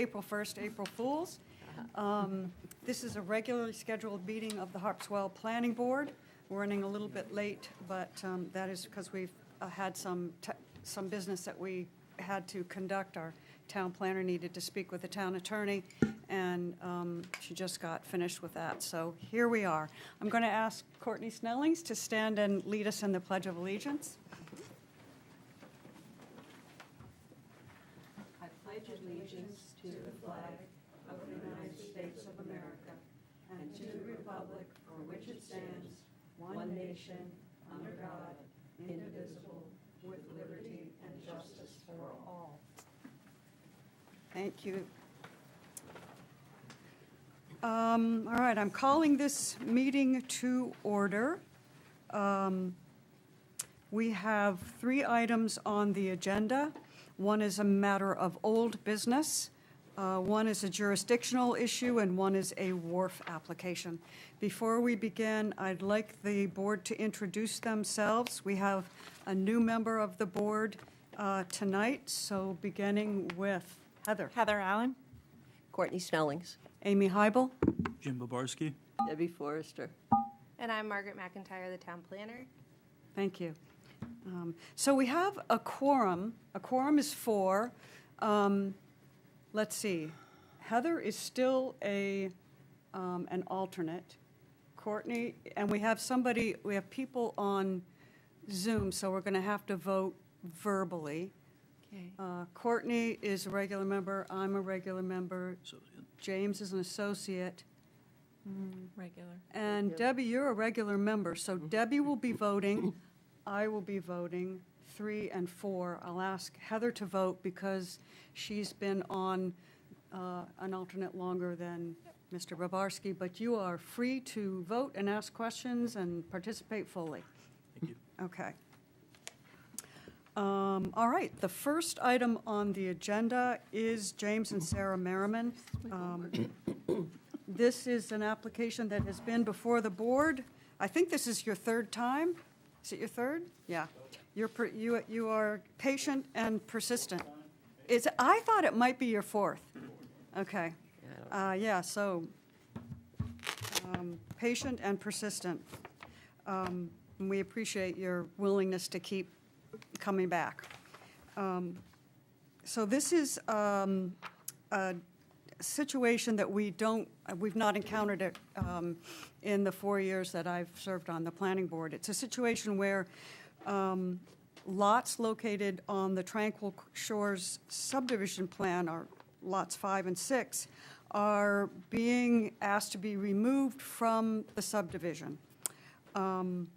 April 1st, April Fools. This is a regularly scheduled meeting of the Harpswell Planning Board. We're running a little bit late, but that is because we've had some business that we had to conduct. Our town planner needed to speak with the town attorney, and she just got finished with that. So here we are. I'm going to ask Courtney Snellings to stand and lead us in the Pledge of Allegiance. I pledge allegiance to the flag of the United States of America and to the republic for which it stands, one nation, under God, indivisible, with liberty and justice for all. Thank you. All right, I'm calling this meeting to order. We have 3 items on the agenda. One is a matter of old business. One is a jurisdictional issue, and one is a wharf application. Before we begin, I'd like the board to introduce themselves. We have a new member of the board tonight, so beginning with Heather. Heather Allen. Courtney Snellings. Amy Heibel. Jim Bobarski. Debbie Forrester. And I'm Margaret McIntyre, the town planner. Thank you. So we have a quorum. A quorum is 4. Let's see. Heather is still an alternate. Courtney, and we have people on Zoom, so we're going to have to vote verbally. Okay. Courtney is a regular member. I'm a regular member. Associate. James is an associate. Regular. And Debbie, you're a regular member, so Debbie will be voting. I will be voting. 3 and 4. I'll ask Heather to vote because she's been on an alternate longer than Mr. Bobarski, but you are free to vote and ask questions and participate fully. Thank you. Okay. All right, the first item on the agenda is James and Sarah Merriman. This is an application that has been before the board. I think this is your 3rd time. Is it your 3rd? Yeah. You are patient and persistent. I thought it might be your 4th. Okay. Yeah, so patient and persistent. And we appreciate your willingness to keep coming back. So this is a situation that we've not encountered it in the 4 years that I've served on the planning board. It's a situation where lots located on the Tranquil Shores subdivision plan, or lots 5 and 6, are being asked to be removed from the subdivision. And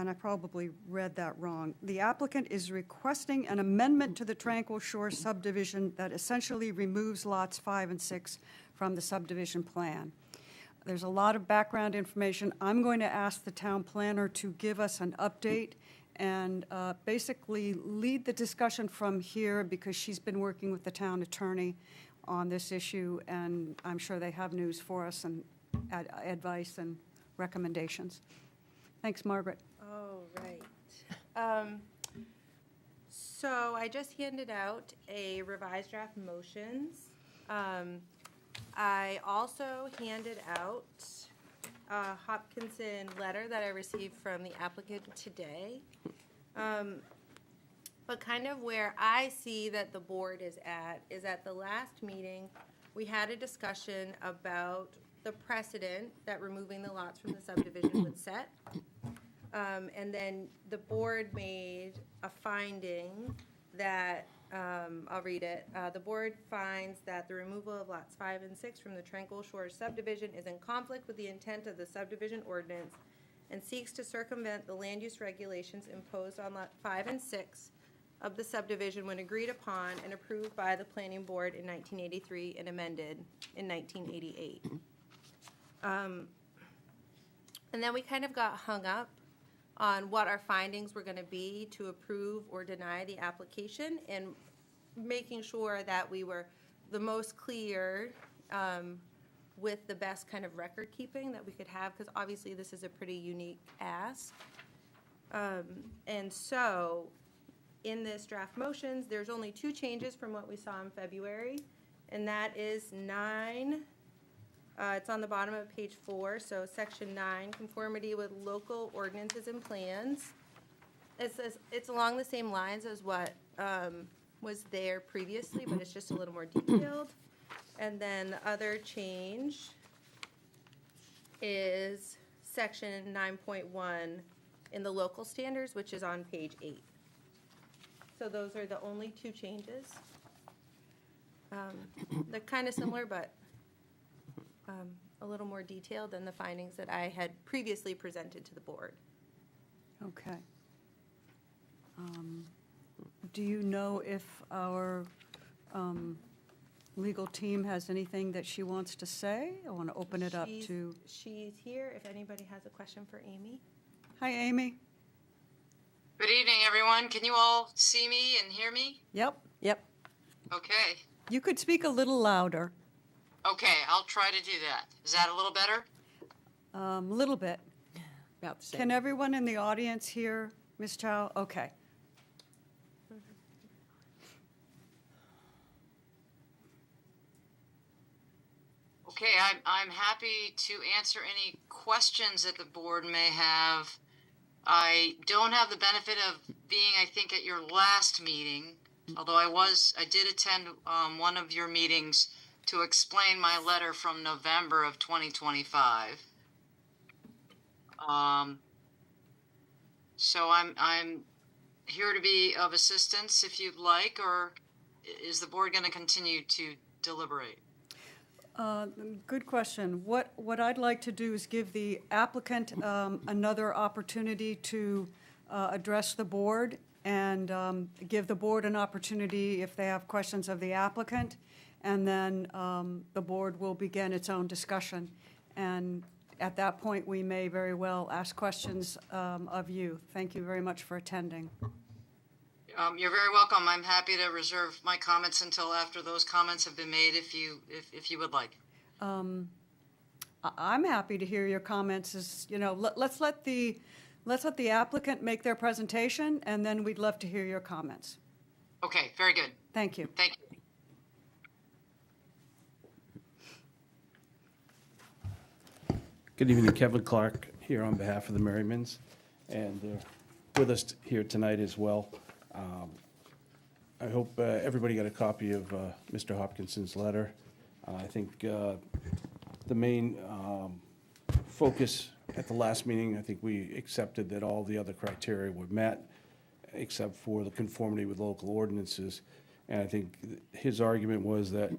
I probably read that wrong. The applicant is requesting an amendment to the Tranquil Shores subdivision that essentially removes lots 5 and 6 from the subdivision plan. There's a lot of background information. I'm going to ask the town planner to give us an update and basically lead the discussion from here because she's been working with the town attorney on this issue, and I'm sure they have news for us and advice and recommendations. Thanks, Margaret. Oh, right. So I just handed out a revised draft motions. I also handed out a Hopkinson letter that I received from the applicant today. But kind of where I see that the board is at the last meeting, we had a discussion about the precedent that removing the lots from the subdivision would set. And then the board made a finding that, I'll read it. The board finds that the removal of lots 5 and 6 from the Tranquil Shores subdivision is in conflict with the intent of the subdivision ordinance and seeks to circumvent the land use regulations imposed on lot 5 and 6 of the subdivision when agreed upon and approved by the planning board in 1983 and amended in 1988. And then we kind of got hung up on what our findings were going to be to approve or deny the application, and making sure that we were the most clear with the best kind of record keeping that we could have, because obviously this is a pretty unique ask. And so in this draft motions, there's only 2 changes from what we saw in February, and that is 9, it's on the bottom of page 4, so section 9, conformity with local ordinances and plans. It's along the same lines as what was there previously, but it's just a little more detailed. And then the other change is section 9.1 in the local standards, which is on page 8. So those are the only 2 changes. They're kind of similar, but a little more detailed than the findings that I had previously presented to the board. Okay. Do you know if our legal team has anything that she wants to say? I want to open it up to... She's here, if anybody has a question for Amy. Hi, Amy. Good evening, everyone. Can you all see me and hear me? Yep. Yep. Okay. You could speak a little louder. Okay, I'll try to do that. Is that a little better? A little bit. About the same. Can everyone in the audience hear Ms. Chow? Okay. Okay, I'm happy to answer any questions that the board may have. I don't have the benefit of being, I think, at your last meeting, although I did attend one of your meetings to explain my letter from November of 2025. So I'm here to be of assistance if you'd like, or is the board going to continue to deliberate? Good question. What I'd like to do is give the applicant another opportunity to address the board and give the board an opportunity if they have questions of the applicant, and then the board will begin its own discussion. And at that point, we may very well ask questions of you. Thank you very much for attending. You're very welcome. I'm happy to reserve my comments until after those comments have been made, if you would like. I'm happy to hear your comments. Let's let the applicant make their presentation, and then we'd love to hear your comments. Okay, very good. Thank you. Thank you. Good evening, Kevin Clark here on behalf of the Merrimans, and with us here tonight as well. I hope everybody got a copy of Mr. Hopkinson's letter. I think the main focus at the last meeting, I think we accepted that all the other criteria were met, except for the conformity with local ordinances. And I think his argument was that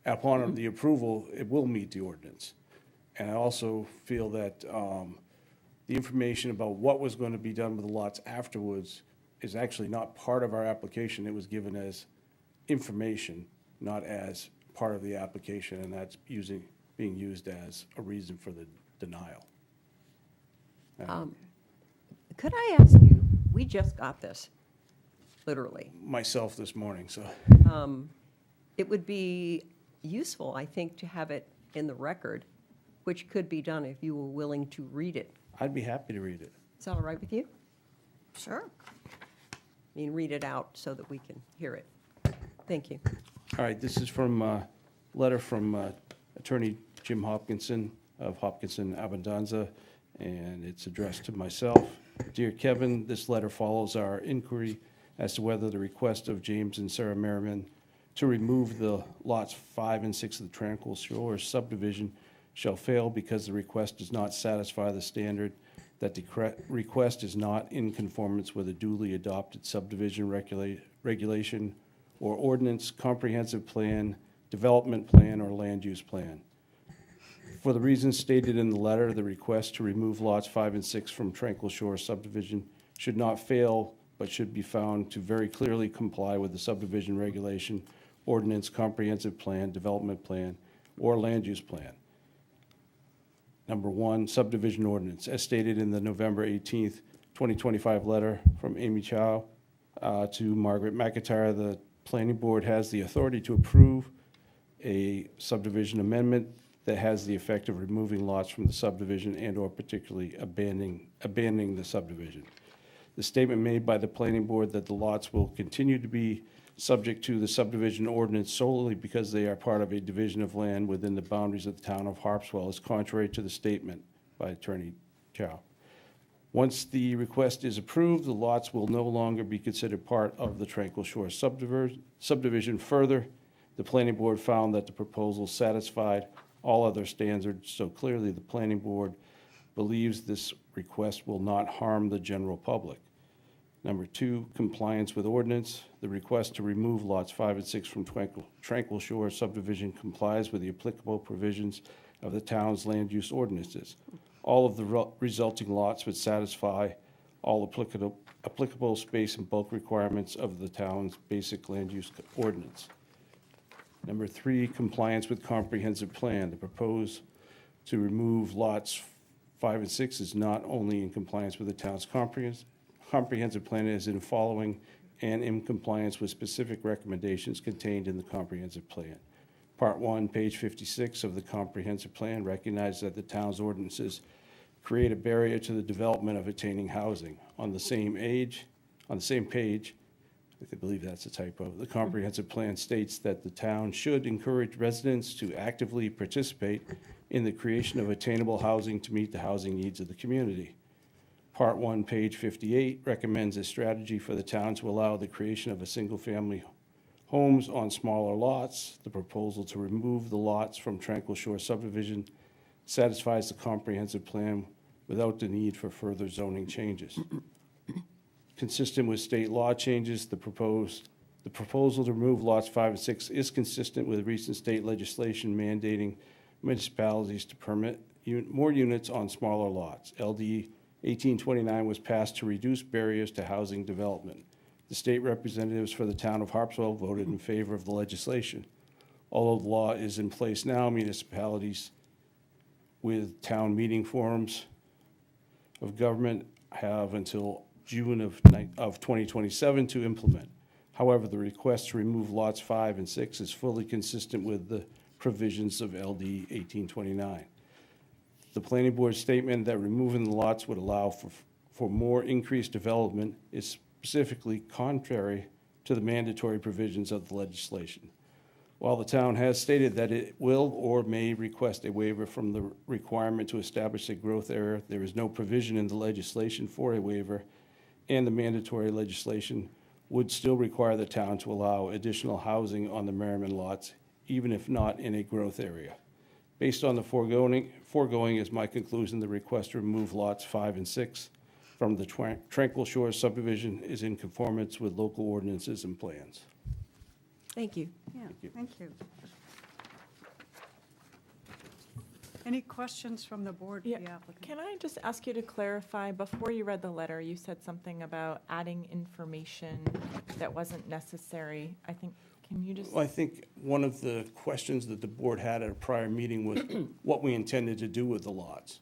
upon the approval, it will meet the ordinance. And I also feel that the information about what was going to be done with the lots afterwards is actually not part of our application. It was given as information, not as part of the application, and that's being used as a reason for the denial. Could I ask you, we just got this, literally. Myself this morning, so. It would be useful, I think, to have it in the record, which could be done if you were willing to read it. I'd be happy to read it. Is that all right with you? Sure. I mean, read it out so that we can hear it. Thank you. All right, this is from a letter from Attorney Jim Hopkinson of Hopkinson Abundanza, and it's addressed to myself. Dear Kevin, this letter follows our inquiry as to whether the request of James and Sarah Merriman to remove the lots 5 and 6 of the Tranquil Shores subdivision shall fail because the request does not satisfy the standard that the request is not in conformance with a duly adopted subdivision regulation or ordinance, comprehensive plan, development plan, or land use plan. For the reasons stated in the letter, the request to remove lots 5 and 6 from Tranquil Shore subdivision should not fail, but should be found to very clearly comply with the subdivision regulation, ordinance, comprehensive plan, development plan, or land use plan. Number 1, subdivision ordinance. As stated in the November 18th, 2025 letter from Amy Chow to Margaret McIntyre, the planning board has the authority to approve a subdivision amendment that has the effect of removing lots from the subdivision and or particularly abandoning the subdivision. The statement made by the planning board that the lots will continue to be subject to the subdivision ordinance solely because they are part of a division of land within the boundaries of the town of Harpswell is contrary to the statement by Attorney Chow. Once the request is approved, the lots will no longer be considered part of the Tranquil Shore subdivision. Further, the planning board found that the proposal satisfied all other standards, so clearly the planning board believes this request will not harm the general public. Number 2, compliance with ordinance. The request to remove lots 5 and 6 from Tranquil Shore subdivision complies with the applicable provisions of the town's land use ordinances. All of the resulting lots would satisfy all applicable space and bulk requirements of the town's basic land use ordinance. Number 3, compliance with comprehensive plan. The proposed to remove lots 5 and 6 is not only in compliance with the town's comprehensive plan, it is in following and in compliance with specific recommendations contained in the comprehensive plan. Part 1, page 56 of the comprehensive plan recognizes that the town's ordinances create a barrier to the development of attaining housing. On the same page, I believe that's a typo, the comprehensive plan states that the town should encourage residents to actively participate in the creation of attainable housing to meet the housing needs of the community. Part 1, page 58 recommends a strategy for the town to allow the creation of a single-family homes on smaller lots. The proposal to remove the lots from Tranquil Shore subdivision satisfies the comprehensive plan without the need for further zoning changes. Consistent with state law changes, the proposal to remove lots 5 and 6 is consistent with recent state legislation mandating municipalities to permit more units on smaller lots. LD 1829 was passed to reduce barriers to housing development. The state representatives for the town of Harpswell voted in favor of the legislation. Although the law is in place now, municipalities with town meeting forms of government have until June of 2027 to implement. However, the request to remove lots 5 and 6 is fully consistent with the provisions of LD 1829. The planning board's statement that removing the lots would allow for more increased development is specifically contrary to the mandatory provisions of the legislation. While the town has stated that it will or may request a waiver from the requirement to establish a growth area, there is no provision in the legislation for a waiver, and the mandatory legislation would still require the town to allow additional housing on the Merriman lots, even if not in a growth area. Based on the foregoing is my conclusion, the request to remove lots 5 and 6 from the Tranquil Shore subdivision is in conformance with local ordinances and plans. Thank you. Yeah, thank you. Any questions from the board Yeah, for the applicant? Can I just ask you to clarify, before you read the letter, you said something about adding information that wasn't necessary. I think, can you just? Well, I think one of the questions that the board had at a prior meeting was what we intended to do with the lots,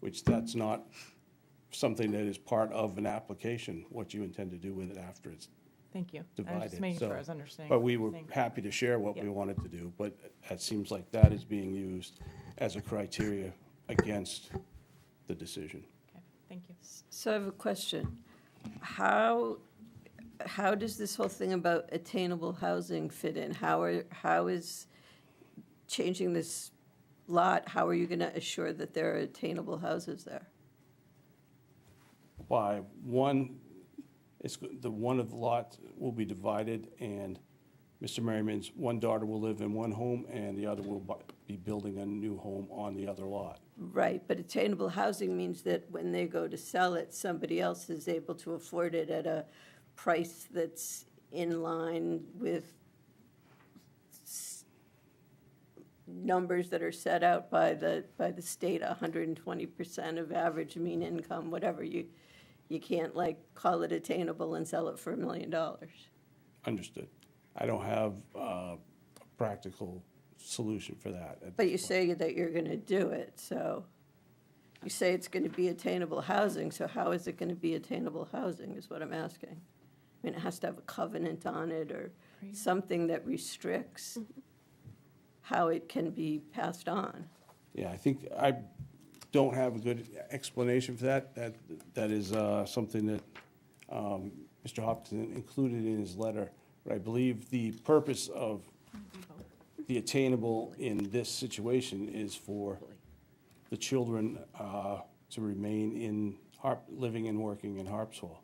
which that's not something that is part of an application, what you intend to do with it after it's Thank you. I was divided. just making So- sure I was understanding. But we were Thank you. happy to share what we Yep. wanted to do, but it seems like that is being used as a criteria against the decision. Okay, thank you. So I have a question. How does this whole thing about attainable housing fit in? How is changing this lot, how are you going to assure that there are attainable houses there? By one, one of the lots will be divided, and Mr. Merriman's one daughter will live in one home, and the other will be building a new home on the other lot. Right, but attainable housing means that when they go to sell it, somebody else is able to afford it at a price that's in line with numbers that are set out by the state, 120% of average mean income, whatever. You can't like call it attainable and sell it for $1 million. Understood. I don't have a practical solution for that. at But this you point. say that you're going to do it, so you say it's going to be attainable housing, so how is it going to be attainable housing is what I'm asking. I mean, it has to have a covenant on it or something that restricts how it can be passed on. Yeah, I think I don't have a good explanation for that. That is something that Mr. Hopkins included in his letter, but I believe the purpose of the attainable in this situation is for the children to remain in living and working in Harpswell.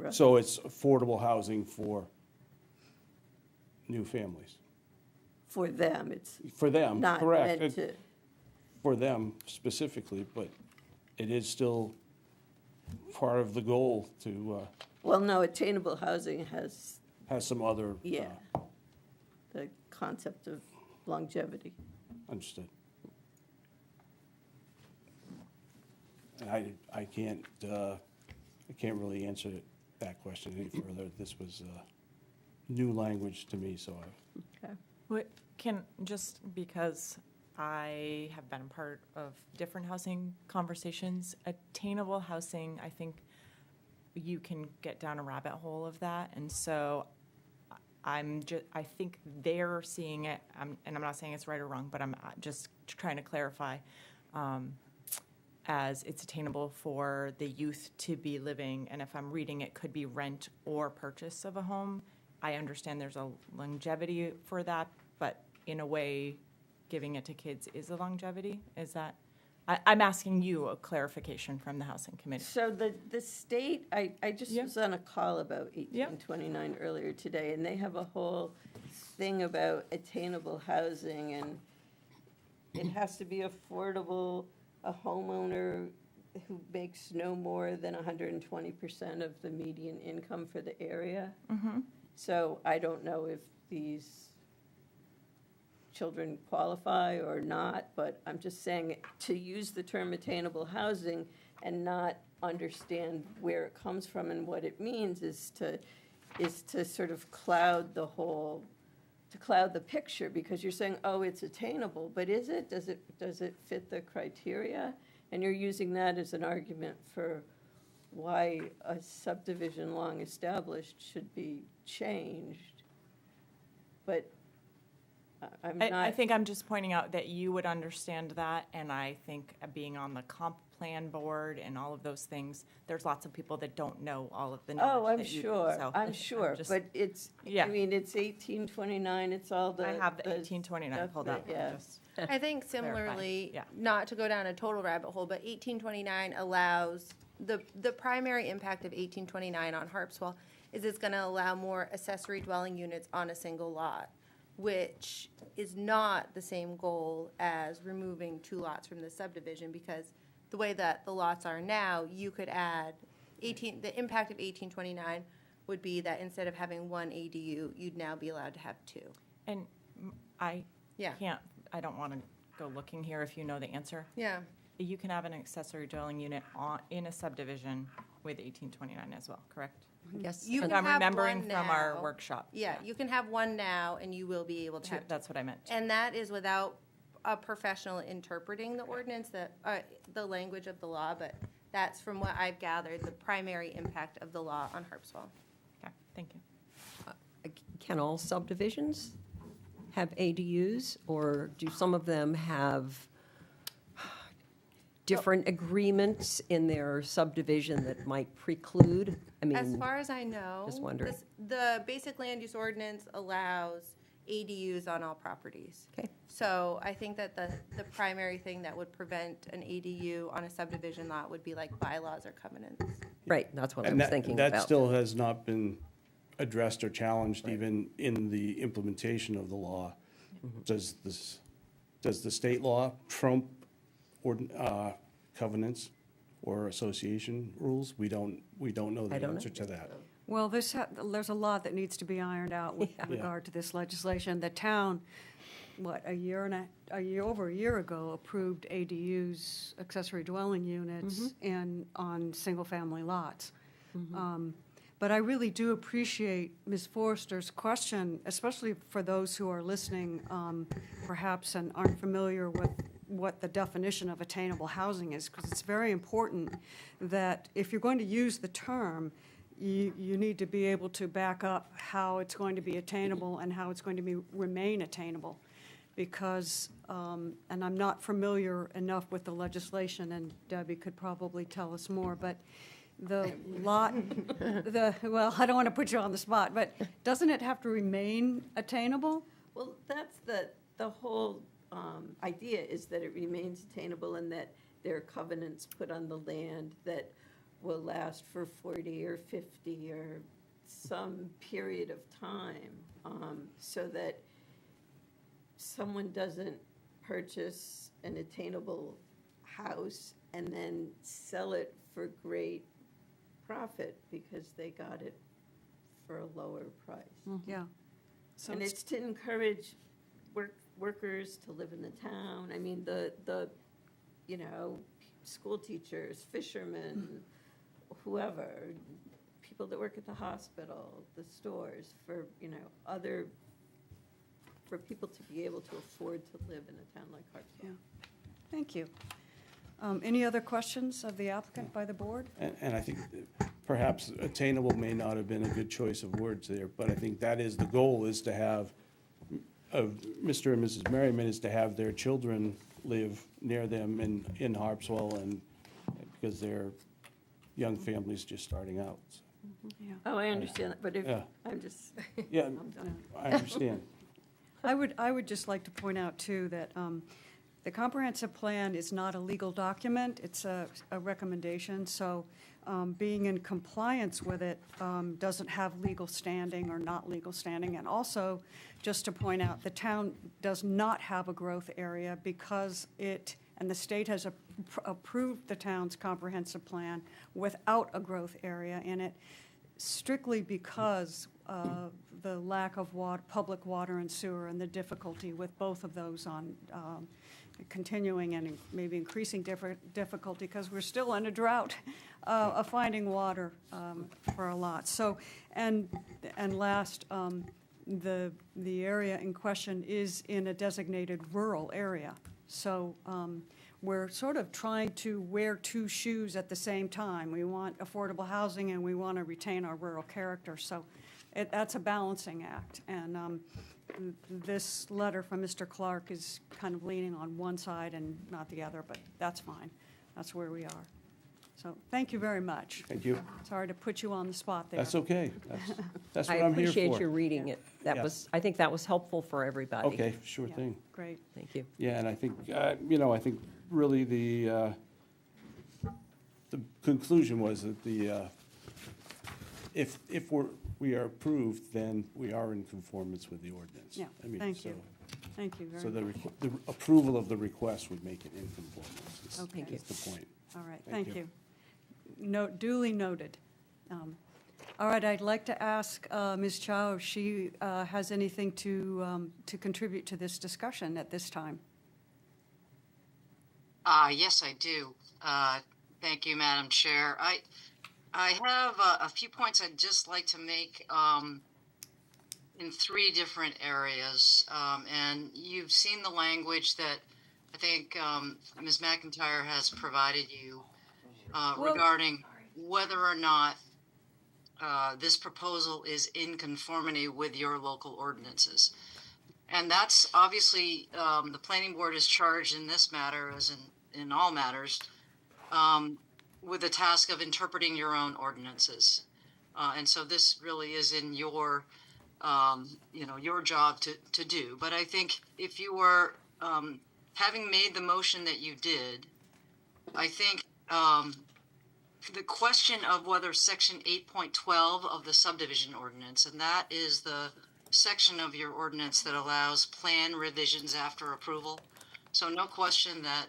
So it's affordable housing for new families. For them, it's For them, not correct. meant to, For them specifically, but it is still part of the goal to well, no, attainable housing has, have some other. yeah, the concept of longevity. Understood. And I can't really answer that question any further. This was new language to me, so I. Okay. What can, just because I have been a part of different housing conversations, attainable housing, I think you can get down a rabbit hole of that. And so I think they're seeing it, and I'm not saying it's right or wrong, but I'm just trying to clarify, as it's attainable for the youth to be living, and if I'm reading it, could be rent or purchase of a home. I understand there's a longevity for that, but in a way, giving it to kids is a longevity? Is that, I'm asking you a clarification from the Housing Committee. So the state, I just Yeah. was on a call about 1829 earlier today, and they have a whole thing about attainable housing, and it has to be affordable. A homeowner who makes no more than 120% of the median income for the area. So I don't know if these children qualify or not, but I'm just saying, to use the term attainable housing and not understand where it comes from and what it means is to sort of cloud the whole, to cloud the picture, because you're saying, oh, it's attainable, but is it? Does it fit the criteria? And you're using that as an argument for why a subdivision long established should be changed. But I'm not. I think I'm just pointing out that you would understand that, and I think being on the comp plan board and all of those things, there's lots of people that don't know all of the knowledge Oh, I'm that you do. sure, So I'm sure, just- but it's, Yeah. I mean, it's 1829, it's all the. I have the 1829 stuff pulled that- up. Yeah. Just- I think similarly, yeah. not to go down a total rabbit hole, but 1829 allows, the primary impact of 1829 on Harpswell is it's going to allow more accessory dwelling units on a single lot, which is not the same goal as removing 2 lots from the subdivision, because the way that the lots are now, you could add the impact of 1829 would be that instead of having 1 ADU, you'd now be allowed to have 2. And I Yeah. can't, I don't want to go looking here if you know the answer. Yeah. You can have an accessory dwelling unit in a subdivision with 1829 as well, correct? Yes. You If can I'm have remembering one from our now. workshop. Yeah, you can have one now, and you will be able to have. That's what I meant. And that is without a professional interpreting the ordinance, the language of the law, but that's from what I've gathered, the primary impact of the law on Harpswell. Okay, thank you. Can all subdivisions have ADUs, or do some of them have different agreements in their subdivision that might preclude? I As mean, far as I know, just wondering. the basic land use ordinance allows ADUs on all properties. okay, So I think that the primary thing that would prevent an ADU on a subdivision lot would be like bylaws or covenants. right, that's what I And was that, thinking that about. still has not been addressed or challenged even in the implementation of the law. Does the state law trump covenants or association rules? We don't know the I don't know. answer to that. Well, there's a lot that needs to be ironed out with regard to this legislation. The town, over a year ago, approved ADUs, accessory dwelling units, on single-family lots. But I really do appreciate Ms. Forrester's question, especially for those who are listening, perhaps, and aren't familiar with what the definition of attainable housing is, because it's very important that if you're going to use the term, you need to be able to back up how it's going to be attainable and how it's going to remain attainable. Because, and I'm not familiar enough with the legislation, and Debbie could probably tell us more, but the lot, well, I don't want to put you on the spot, but doesn't it have to remain attainable? Well, that's the whole idea, is that it remains attainable and that there are covenants put on the land that will last for 40 or 50 or some period of time, so that someone doesn't purchase an attainable house and then sell it for great profit because they got it for a lower price. Yeah. So And it's to encourage workers to live in the town. I mean, the school teachers, fishermen, whoever, people that work at the hospital, the stores, for people to be able to afford to live in a town like Harpswell. Yeah. Thank you. Any other questions of the applicant by the board? And I think perhaps attainable may not have been a good choice of words there, but I think that is the goal, is to have, of Mr. and Mrs. Merriman, is to have their children live near them in Harpswell, and because they're young families just starting out. So, Yeah. Oh, I understand that, but if, Yeah. I'm just, yeah, I'm done. I understand. I would just like to point out, too, that the comprehensive plan is not a legal document, it's a recommendation, so being in compliance with it doesn't have legal standing or not legal standing. And also, just to point out, the town does not have a growth area because and the state has approved the town's comprehensive plan without a growth area in it, strictly because the lack of public water and sewer and the difficulty with both of those on continuing and maybe increasing difficulty, because we're still in a drought of finding water for a lot. So, and last, the area in question is in a designated rural area. So we're sort of trying to wear two shoes at the same time. We want affordable housing and we want to retain our rural character. So that's a balancing act. And this letter from Mr. Clark is kind of leaning on one side and not the other, but that's fine. That's where we are. So thank you very much. Thank you. Sorry to put you on the spot there. That's okay. That's I what I'm here for. appreciate you reading it. Yeah. I think that was helpful for everybody. Okay, sure Yeah, thing. Great. Thank you. Yeah, and I think, I think really the conclusion was that if we are approved, then we are in conformance with the ordinance. Yeah, I mean, thank so- you. Thank you So very much. the approval of the request would make it in conformance. is- Okay. Thank you. is the point. All right, Thank thank you. you. Duly noted. All right, I'd like to ask Ms. Chow if she has anything to contribute to this discussion at this time. Yes, I do. Thank you, Madam Chair. I have a few points I'd just like to make in three different areas. And you've seen the language that I think Ms. McIntyre has provided you regarding whether or not this proposal is in conformity with your local ordinances. And that's obviously, the planning board is charged in this matter, as in all matters, with the task of interpreting your own ordinances. And so this really is in your, your job to do. But I think if you were, having made the motion that you did, I think the question of whether section 8.12 of the subdivision ordinance, and that is the section of your ordinance that allows plan revisions after approval. So no question that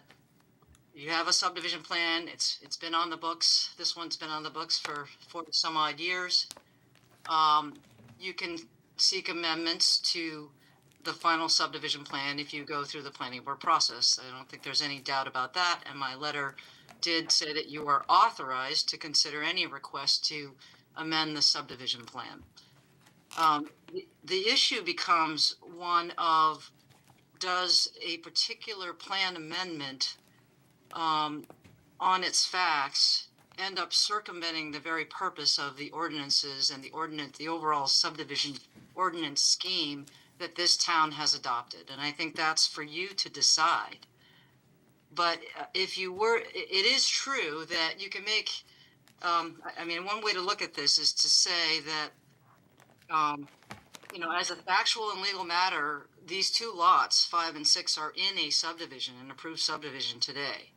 you have a subdivision plan. It's been on the books. This one's been on the books for 40 some odd years. You can seek amendments to the final subdivision plan if you go through the planning board process. I don't think there's any doubt about that. And my letter did say that you are authorized to consider any request to amend the subdivision plan. The issue becomes one of, does a particular plan amendment on its facts end up circumventing the very purpose of the ordinances and the overall subdivision ordinance scheme that this town has adopted? And I think that's for you to decide. But if you were, it is true that you can make I mean, one way to look at this is to say that, as a factual and legal matter, these two lots, 5 and 6, are in a subdivision, an approved subdivision today.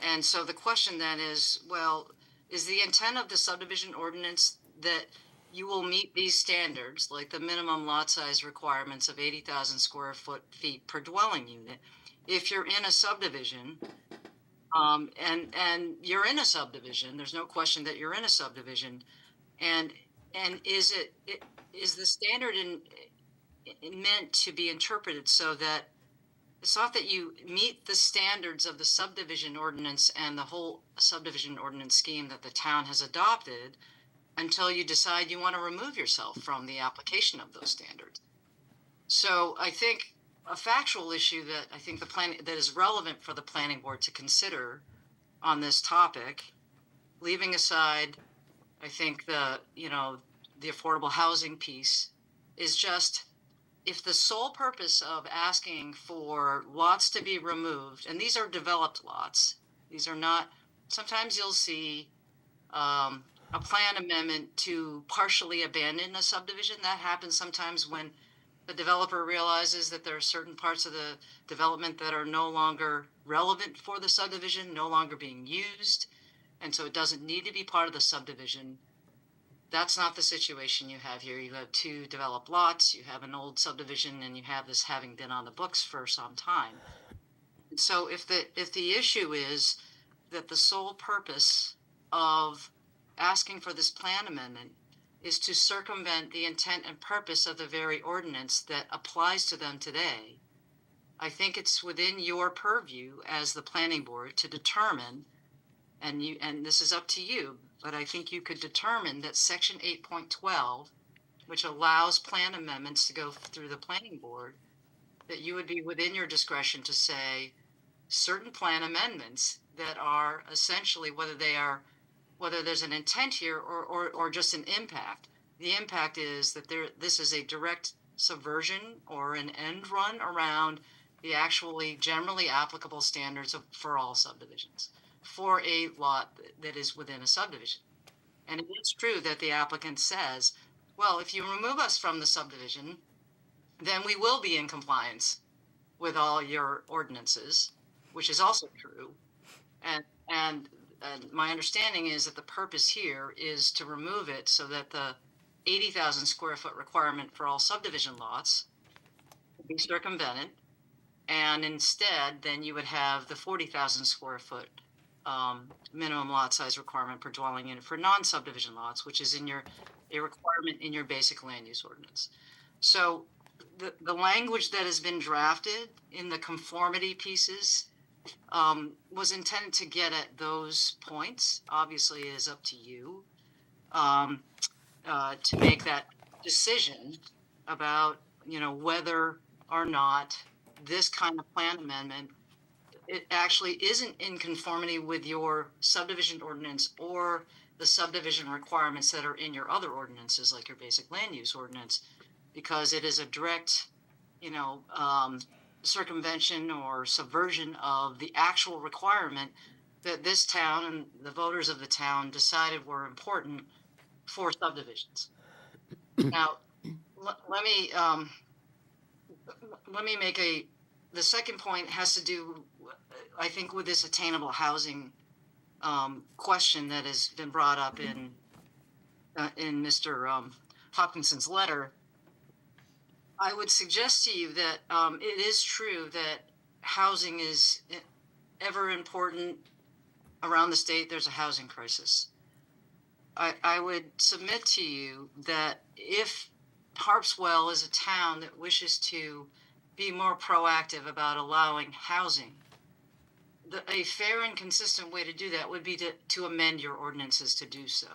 And so the question then is, well, is the intent of the subdivision ordinance that you will meet these standards, like the minimum lot size requirements of 80,000 square feet per dwelling unit, if you're in a subdivision, and you're in a subdivision, there's no question that you're in a subdivision, and is the standard meant to be interpreted so that it's not that you meet the standards of the subdivision ordinance and the whole subdivision ordinance scheme that the town has adopted until you decide you want to remove yourself from the application of those standards. So I think a factual issue that I think that is relevant for the planning board to consider on this topic, leaving aside, I think the affordable housing piece, is just, if the sole purpose of asking for lots to be removed, and these are developed lots, these are not, sometimes you'll see a plan amendment to partially abandon a subdivision. That happens sometimes when the developer realizes that there are certain parts of the development that are no longer relevant for the subdivision, no longer being used, and so it doesn't need to be part of the subdivision. That's not the situation you have here. You have two developed lots, you have an old subdivision, and you have this having been on the books for some time. And so if the issue is that the sole purpose of asking for this plan amendment is to circumvent the intent and purpose of the very ordinance that applies to them today, I think it's within your purview as the planning board to determine, and this is up to you, but I think you could determine that section 8.12, which allows plan amendments to go through the planning board, that you would be within your discretion to say certain plan amendments that are essentially, whether there's an intent here or just an impact. The impact is that this is a direct subversion or an end run around the actually generally applicable standards for all subdivisions, for a lot that is within a subdivision. And it is true that the applicant says, well, if you remove us from the subdivision, then we will be in compliance with all your ordinances, which is also true. And my understanding is that the purpose here is to remove it so that the 80,000 square foot requirement for all subdivision lots would be circumvented. And instead, then you would have the 40,000 square foot minimum lot size requirement per dwelling unit for non-subdivision lots, which is a requirement in your basic land use ordinance. So the language that has been drafted in the conformity pieces was intended to get at those points. Obviously, it is up to you to make that decision about, whether or not this kind of plan amendment, it actually isn't in conformity with your subdivision ordinance or the subdivision requirements that are in your other ordinances, like your basic land use ordinance, because it is a direct, circumvention or subversion of the actual requirement that this town and the voters of the town decided were important for subdivisions. Now, let me make the second point has to do, I think, with this attainable housing question that has been brought up in Mr. Hopkinson's letter. I would suggest to you that it is true that housing is ever important around the state. There's a housing crisis. I would submit to you that if Harpswell is a town that wishes to be more proactive about allowing housing, a fair and consistent way to do that would be to amend your ordinances to do so,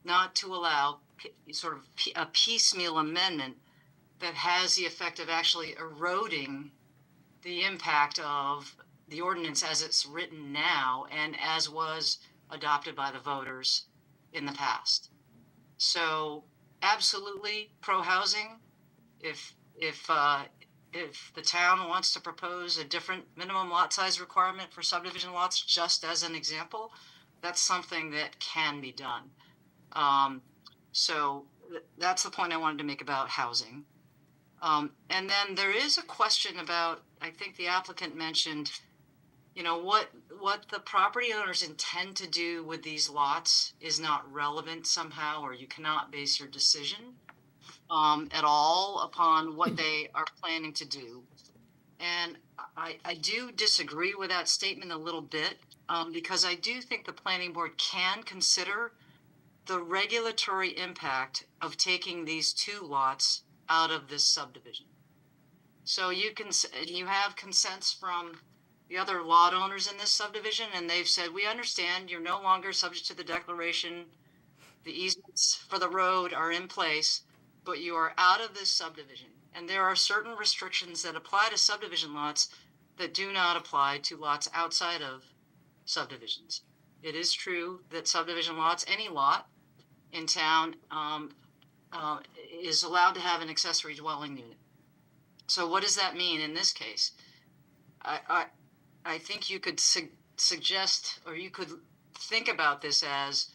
not to allow sort of a piecemeal amendment that has the effect of actually eroding the impact of the ordinance as it's written now and as was adopted by the voters in the past. So absolutely pro-housing. If the town wants to propose a different minimum lot size requirement for subdivision lots, just as an example, That's something that can be done. So that's the point I wanted to make about housing. And then there is a question about, I think the applicant mentioned, what the property owners intend to do with these lots is not relevant somehow, or you cannot base your decision at all upon what they are planning to do. And I do disagree with that statement a little bit, because I do think the planning board can consider the regulatory impact of taking these 2 lots out of this subdivision. So you have consents from the other lot owners in this subdivision, and they've said, we understand you're no longer subject to the declaration. The easements for the road are in place, but you are out of this subdivision. And there are certain restrictions that apply to subdivision lots that do not apply to lots outside of subdivisions. It is true that subdivision lots, any lot in town, is allowed to have an accessory dwelling unit. So what does that mean in this case? I think you could suggest, or you could think about this as,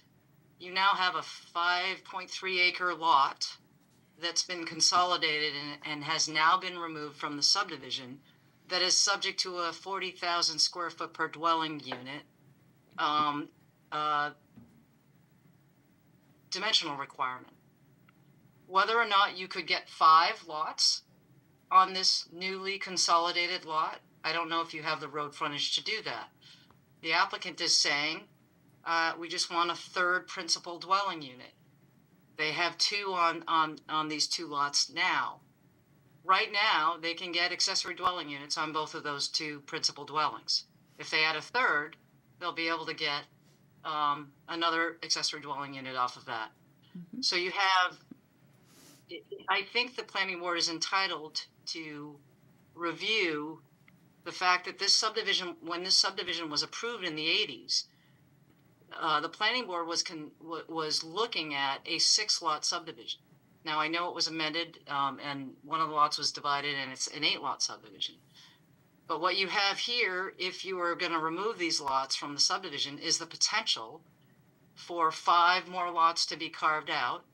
you now have a 5.3 acre lot that's been consolidated and has now been removed from the subdivision, that is subject to a 40,000 square foot per dwelling unit dimensional requirement. Whether or not you could get 5 lots on this newly consolidated lot, I don't know if you have the road frontage to do that. The applicant is saying, we just want a 3rd principal dwelling unit. They have 2 on these 2 lots now. Right now, they can get accessory dwelling units on both of those 2 principal dwellings. If they add a 3rd, they'll be able to get another accessory dwelling unit off of that. Mm-hmm. So you have, I think the planning board is entitled to review the fact that this subdivision, when this subdivision was approved in the 80s, the planning board was looking at a 6-lot subdivision. Now, I know it was amended, and one of the lots was divided, and it's an 8-lot subdivision. But what you have here, if you are going to remove these lots from the subdivision, is the potential for 5 more lots to be carved out,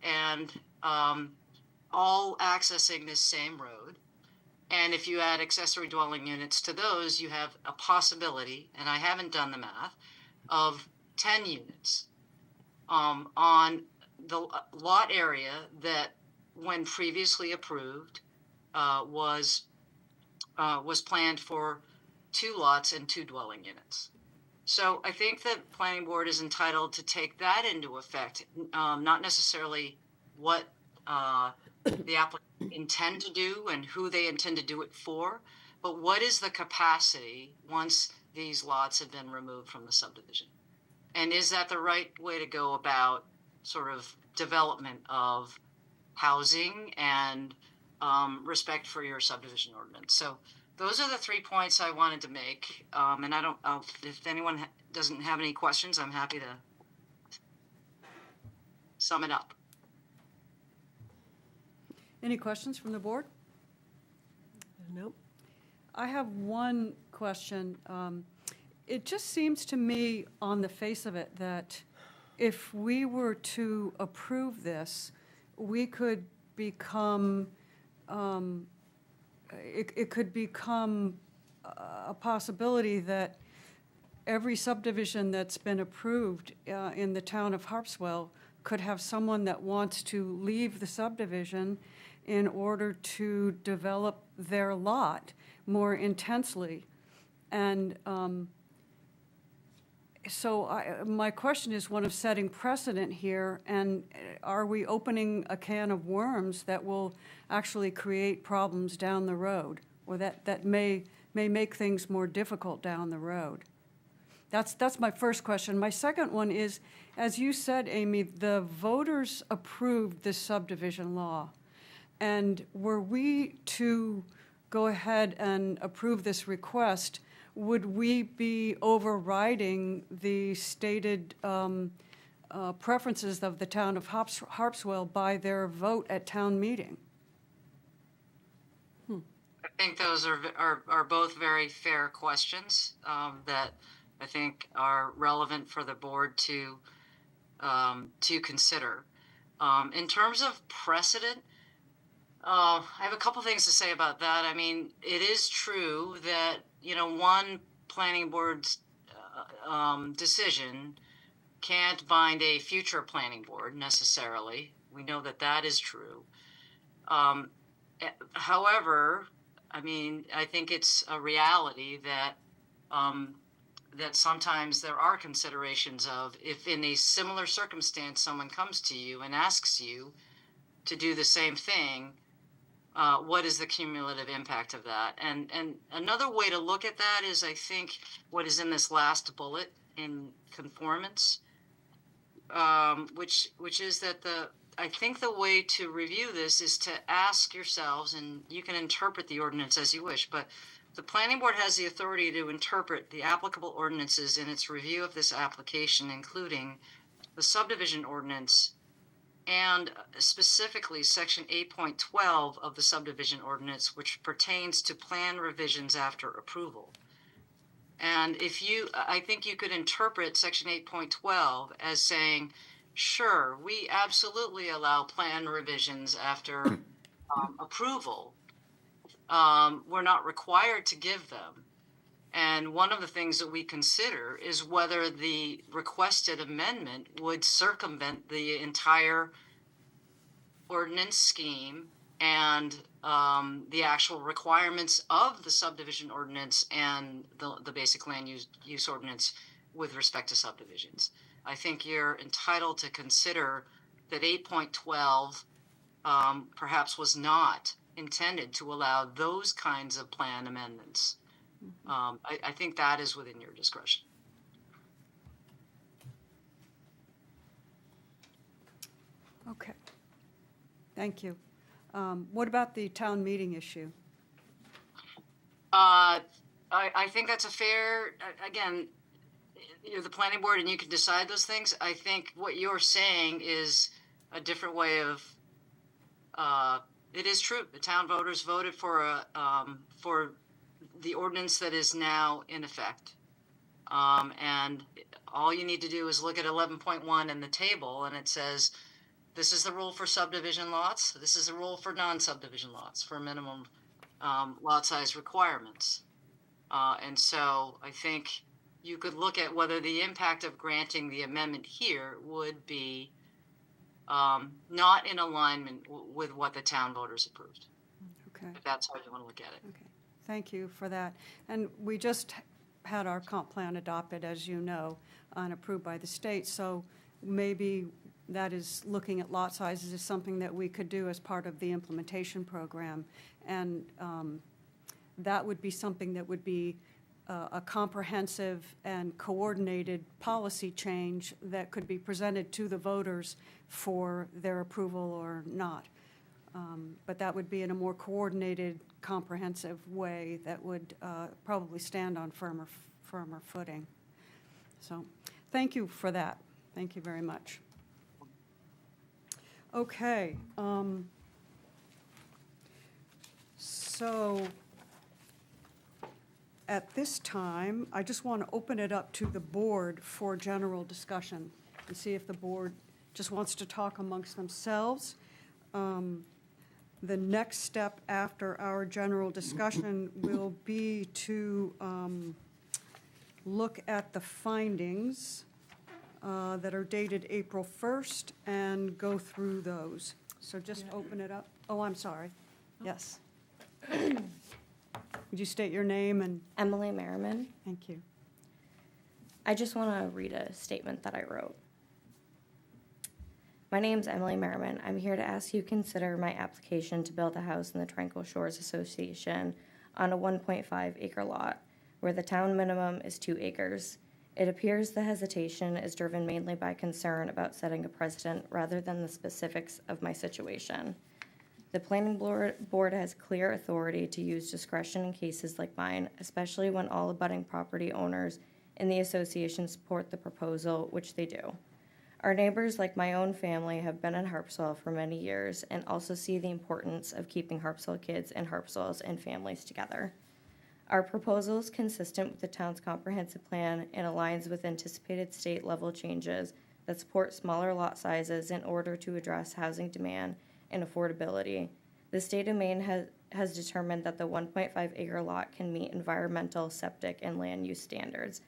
and all accessing this same road. And if you add accessory dwelling units to those, you have a possibility, and I haven't done the math, of 10 units on the lot area that, when previously approved, was planned for 2 lots and 2 dwelling units. So I think the planning board is entitled to take that into effect, not necessarily what the applicant intend to do and who they intend to do it for, but what is the capacity once these lots have been removed from the subdivision? And is that the right way to go about sort of development of housing and respect for your subdivision ordinance? So those are the 3 points I wanted to make. And if anyone doesn't have any questions, I'm happy to sum it up. Any questions from the board? Nope. I have one question. It just seems to me, on the face of it, that if we were to approve this, we could become, it could become a possibility that every subdivision that's been approved in the town of Harpswell could have someone that wants to leave the subdivision in order to develop their lot more intensely. And so my question is one of setting precedent here, and are we opening a can of worms that will actually create problems down the road, or that may make things more difficult down the road? That's my first question. My second one is, as you said, Amy, the voters approved this subdivision law. And were we to go ahead and approve this request, would we be overriding the stated preferences of the town of Harpswell by their vote at town meeting? I think those are both very fair questions that I think are relevant for the board to consider. In terms of precedent, I have a couple things to say about that. I mean, it is true that, one planning board's decision can't bind a future planning board necessarily. We know that that is true. However, I mean, I think it's a reality that that sometimes there are considerations of if in a similar circumstance someone comes to you and asks you to do the same thing, what is the cumulative impact of that? And another way to look at that is, I think, what is in this last bullet in conformance, which is that I think the way to review this is to ask yourselves, and you can interpret the ordinance as you wish, but the planning board has the authority to interpret the applicable ordinances in its review of this application, including the subdivision ordinance and specifically section 8.12 of the subdivision ordinance, which pertains to plan revisions after approval. And I think you could interpret section 8.12 as saying, sure, we absolutely allow plan revisions after approval. We're not required to give them. And one of the things that we consider is whether the requested amendment would circumvent the entire ordinance scheme and the actual requirements of the subdivision ordinance and the basic land use ordinance with respect to subdivisions. I think you're entitled to consider that 8.12 perhaps was not intended to allow those kinds of plan amendments. I think that is within your discretion. Okay. Thank you. What about the town meeting issue? I think that's a fair, again, you're the planning board and you can decide those things. I think what you're saying is a different way of, it is true. The town voters voted for the ordinance that is now in effect. And all you need to do is look at 11.1 in the table, and it says, this is the rule for subdivision lots. This is the rule for non-subdivision lots for minimum lot size requirements. And so I think you could look at whether the impact of granting the amendment here would be not in alignment with what the town voters approved. Okay. If that's how you want to look at it. Okay. Thank you for that. And we just had our comp plan adopted, as you know, and approved by the state. So maybe that is looking at lot sizes is something that we could do as part of the implementation program. And that would be something that would be a comprehensive and coordinated policy change that could be presented to the voters for their approval or not. But that would be in a more coordinated, comprehensive way that would probably stand on firmer footing. So thank you for that. Thank you very much. Okay. So at this time, I just want to open it up to the board for general discussion and see if the board just wants to talk amongst themselves. The next step after our general discussion will be to look at the findings that are dated April 1st and go through those. So just open it up. Oh, I'm sorry. Yes. Would you state your name and? Emily Merriman. Thank you. I just want to read a statement that I wrote. My name's Emily Merriman. I'm here to ask you to consider my application to build a house in the Tranquil Shores Association on a 1.5 acre lot, where the town minimum is 2 acres. It appears the hesitation is driven mainly by concern about setting a precedent rather than the specifics of my situation. The planning board has clear authority to use discretion in cases like mine, especially when all abutting property owners in the association support the proposal, which they do. Our neighbors, like my own family, have been in Harpswell for many years and also see the importance of keeping Harpswell kids and Harpswells and families together. Our proposal is consistent with the town's comprehensive plan and aligns with anticipated state-level changes that support smaller lot sizes in order to address housing demand and affordability. The state of Maine has determined that the 1.5 acre lot can meet environmental, septic, and land use standards.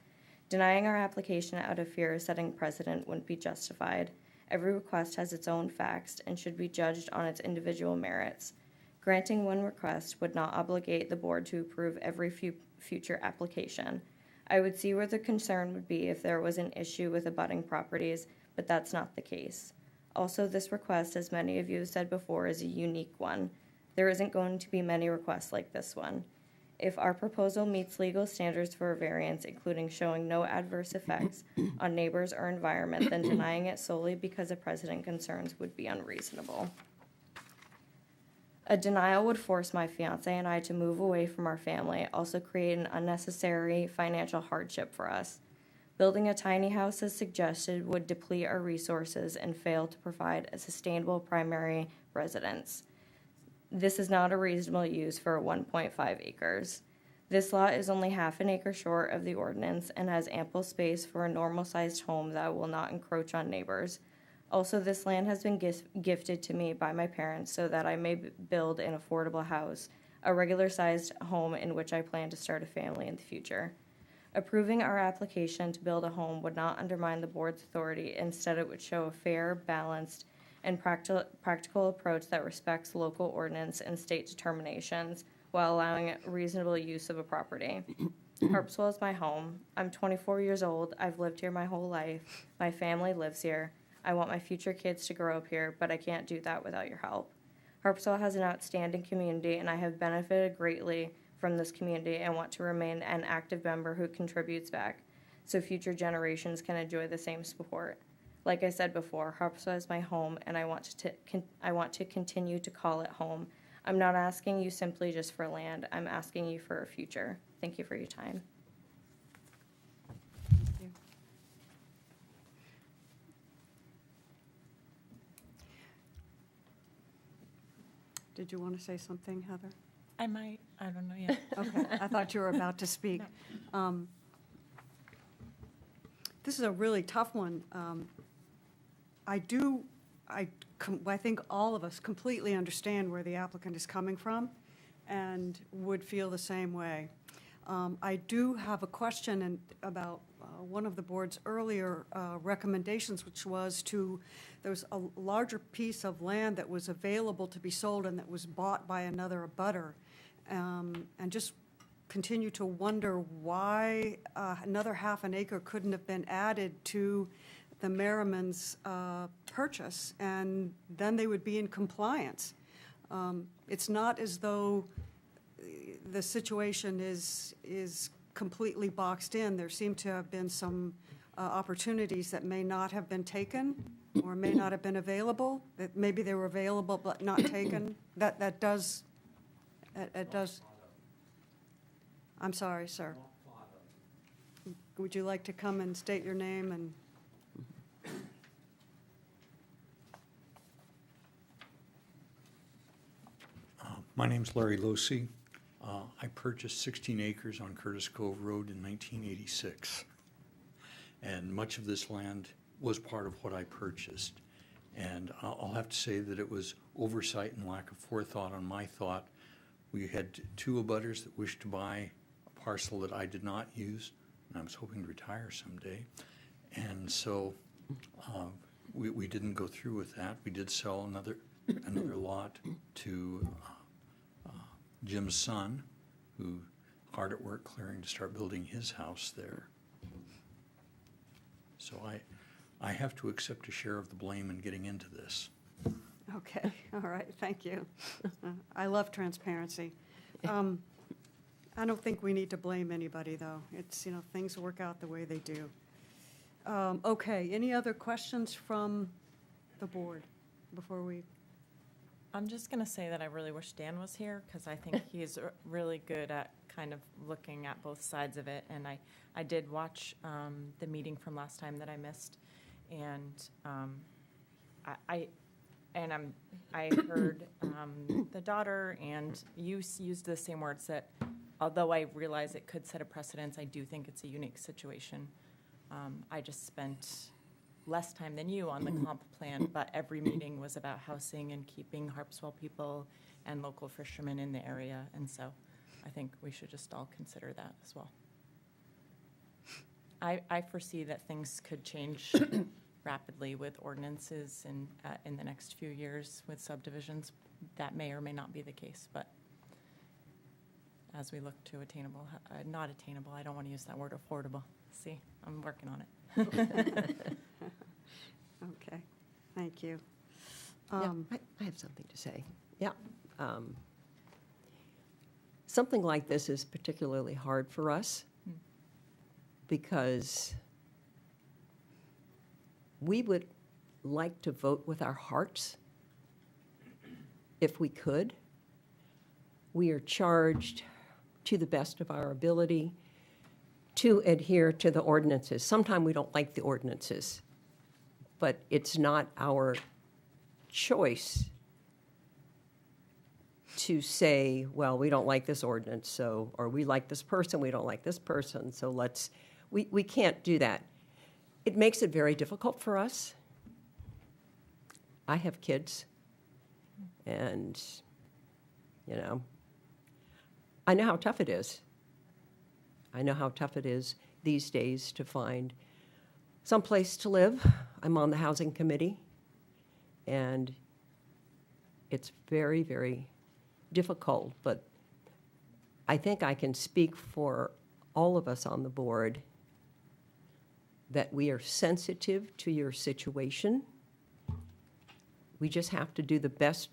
Denying our application out of fear of setting precedent wouldn't be justified. Every request has its own facts and should be judged on its individual merits. Granting one request would not obligate the board to approve every future application. I would see where the concern would be if there was an issue with abutting properties, but that's not the case. Also, this request, as many of you have said before, is a unique one. There isn't going to be many requests like this one. If our proposal meets legal standards for a variance, including showing no adverse effects on neighbors or environment, then denying it solely because of precedent concerns would be unreasonable. A denial would force my fiance and I to move away from our family, also create an unnecessary financial hardship for us. Building a tiny house as suggested would deplete our resources and fail to provide a sustainable primary residence. This is not a reasonable use for 1.5 acres. This lot is only half an acre short of the ordinance and has ample space for a normal-sized home that will not encroach on neighbors. Also, this land has been gifted to me by my parents so that I may build an affordable house, a regular-sized home in which I plan to start a family in the future. Approving our application to build a home would not undermine the board's authority. Instead, it would show a fair, balanced, and practical approach that respects local ordinance and state determinations while allowing reasonable use of a property. Harpswell is my home. I'm 24 years old. I've lived here my whole life. My family lives here. I want my future kids to grow up here, but I can't do that without your help. Harpswell has an outstanding community, and I have benefited greatly from this community and want to remain an active member who contributes back so future generations can enjoy the same support. Like I said before, Harpswell is my home, and I want to continue to call it home. I'm not asking you simply just for land. I'm asking you for a future. Thank you for your time. Did you want to say something, Heather? I might, I don't know yet. Okay, I thought you were about to speak. This is a really tough one. I think all of us completely understand where the applicant is coming from and would feel the same way. I do have a question about one of the board's earlier recommendations, which was there was a larger piece of land that was available to be sold and that was bought by another abutter. And just continue to wonder why another half an acre couldn't have been added to the Merriman's purchase, and then they would be in compliance. It's not as though the situation is completely boxed in. There seem to have been some opportunities that may not have been taken or may not have been available, that maybe they were available but not taken. That does. I'm sorry, sir. Would you like to come and state your name and? My name's Larry Losi. I purchased 16 acres on Curtis Cove Road in 1986. And much of this land was part of what I purchased. And I'll have to say that it was oversight and lack of forethought on my thought. We had two abutters that wished to buy a parcel that I did not use, and I was hoping to retire someday. And so we didn't go through with that. We did sell another lot to Jim's son, who hard at work clearing to start building his house there. So I have to accept a share of the blame in getting into this. Okay, all right, thank you. I love transparency. I don't think we need to blame anybody, though. It's, things work out the way they do. Okay, any other questions from the board before we? I'm just going to say that I really wish Dan was here because I think he's really good at kind of looking at both sides of it. And I did watch the meeting from last time that I missed, and I heard the daughter and you used the same words that although I realize it could set a precedence, I do think it's a unique situation. I just spent less time than you on the comp plan, but every meeting was about housing and keeping Harpswell people and local fishermen in the area, and so I think we should just all consider that as well. I foresee that things could change rapidly with ordinances in the next few years with subdivisions. That may or may not be the case, but as we look to attainable, not attainable, I don't want to use that word, affordable. See, I'm working on it. Okay, thank you. Yeah, I have something to say. Yeah. Something like this is particularly hard for us because we would like to vote with our hearts if we could. We are charged to the best of our ability to adhere to the ordinances. Sometimes we don't like the ordinances, but it's not our choice to say, well, we don't like this ordinance, so, or we like this person, we don't like this person, so we can't do that. It makes it very difficult for us. I have kids, and, I know how tough it is. I know how tough it is these days to find some place to live. I'm on the housing committee, and it's very, very difficult, but I think I can speak for all of us on the board that we are sensitive to your situation. We just have to do the best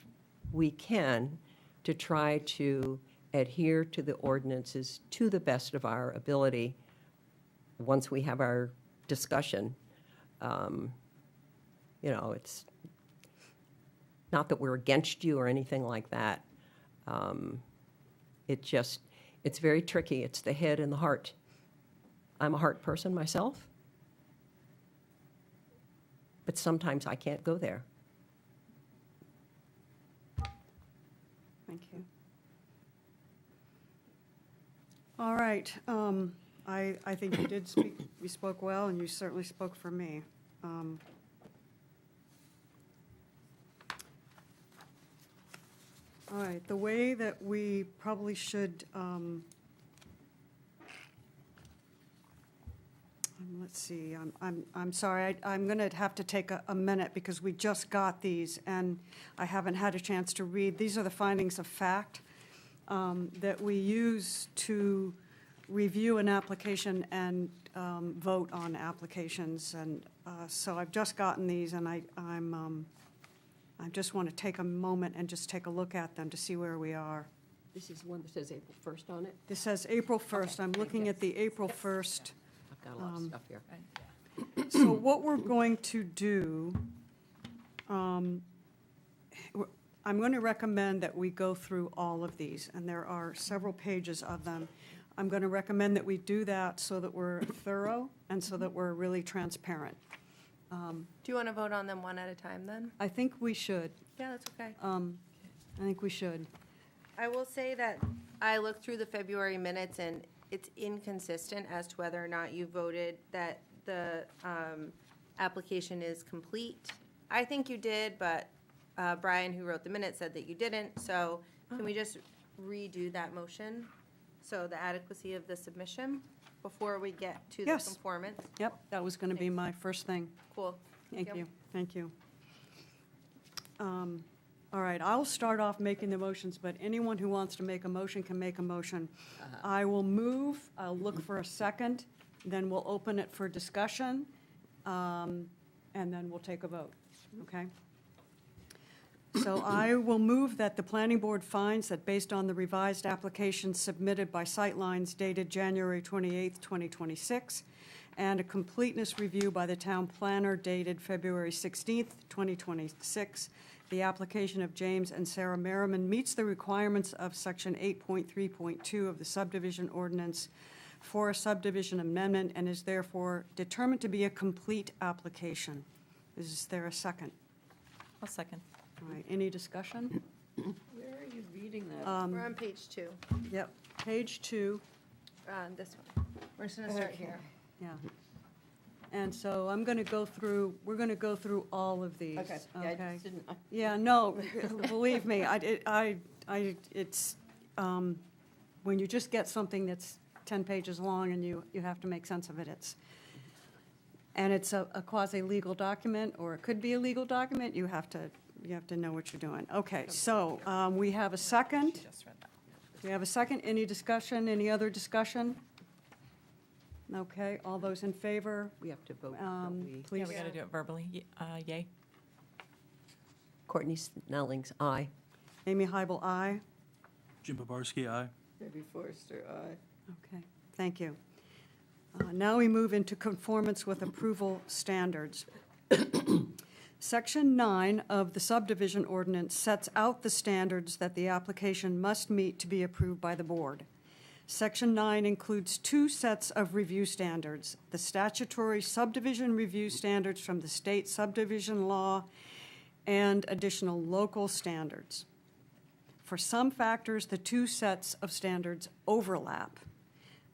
we can to try to adhere to the ordinances to the best of our ability once we have our discussion. It's not that we're against you or anything like that. It's very tricky. It's the head and the heart. I'm a heart person myself, but sometimes I can't go there. Thank you. All right. I think you did speak, you spoke well, and you certainly spoke for me. All right, the way that we probably should, let's see, I'm sorry, I'm going to have to take a minute because we just got these and I haven't had a chance to read. These are the findings of fact that we use to review an application and vote on applications. And so I've just gotten these, and I just want to take a moment and just take a look at them to see where we are. This is one that says April 1st on it? This says April 1st. I'm looking at the April 1st. I've got a lot of stuff here. So what we're going to do, I'm going to recommend that we go through all of these, and there are several pages of them. I'm going to recommend that we do that so that we're thorough and so that we're really transparent. Do you want to vote on them one at a time then? I think we should. Yeah, that's okay. I think we should. I will say that I looked through the February minutes and it's inconsistent as to whether or not you voted that the application is complete. I think you did, but Brian, who wrote the minutes, said that you didn't. So can we just redo that motion? So the adequacy of the submission before we get to the Yes. conformance? Yep, that was going to be my first thing. Cool. Thank you, thank you. All right, I'll start off making the motions, but anyone who wants to make a motion can make a motion. I will move, I'll look for a second, then we'll open it for discussion, and then we'll take a vote, okay? So I will move that the planning board finds that based on the revised application submitted by Sightlines dated January 28th, 2026, and a completeness review by the town planner dated February 16th, 2026, the application of James and Sarah Merriman meets the requirements of Section 8.3.2 of the subdivision ordinance for a subdivision amendment and is therefore determined to be a complete application. Is there a second? I'll second. All right, any discussion? Where are you reading that? We're on page 2. Yep. page 2, This one. We're just gonna start here. yeah. And so I'm going to go through, we're going to go through all of these, Okay, yeah, I okay? just didn't, Yeah, no, believe me, it's, when you just get something that's 10 pages long and you have to make sense of it, and it's a quasi-legal document, or it could be a legal document, you have to know what you're doing. Okay, so we have a second. Just read that. We have a second. Any discussion, any other discussion? Okay, all those in favor, We have to vote, don't we? Yeah, please. we got to do it verbally. Yay. Courtney Snelling's aye. Amy Hybel, aye. Jim Babarski, aye. Debbie Forrester, aye. Okay, thank you. Now we move into conformance with approval standards. Section 9 of the subdivision ordinance sets out the standards that the application must meet to be approved by the board. Section 9 includes 2 sets of review standards: the statutory subdivision review standards from the state subdivision law and additional local standards. For some factors, the 2 sets of standards overlap.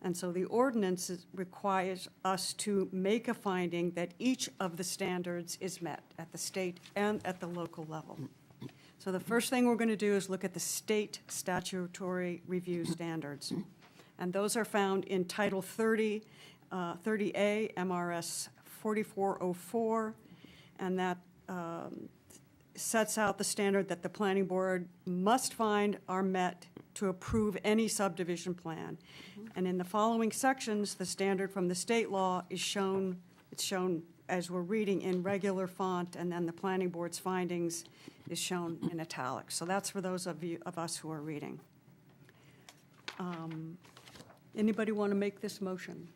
And so the ordinance requires us to make a finding that each of the standards is met at the state and at the local level. So the first thing we're going to do is look at the state statutory review standards. And those are found in Title 30, 30A, MRS 4404, and that sets out the standard that the planning board must find are met to approve any subdivision plan. And in the following sections, the standard from the state law is shown, it's shown as we're reading in regular font, and then the planning board's findings is shown in italics. So that's for those of us who are reading. Anybody want to make this motion?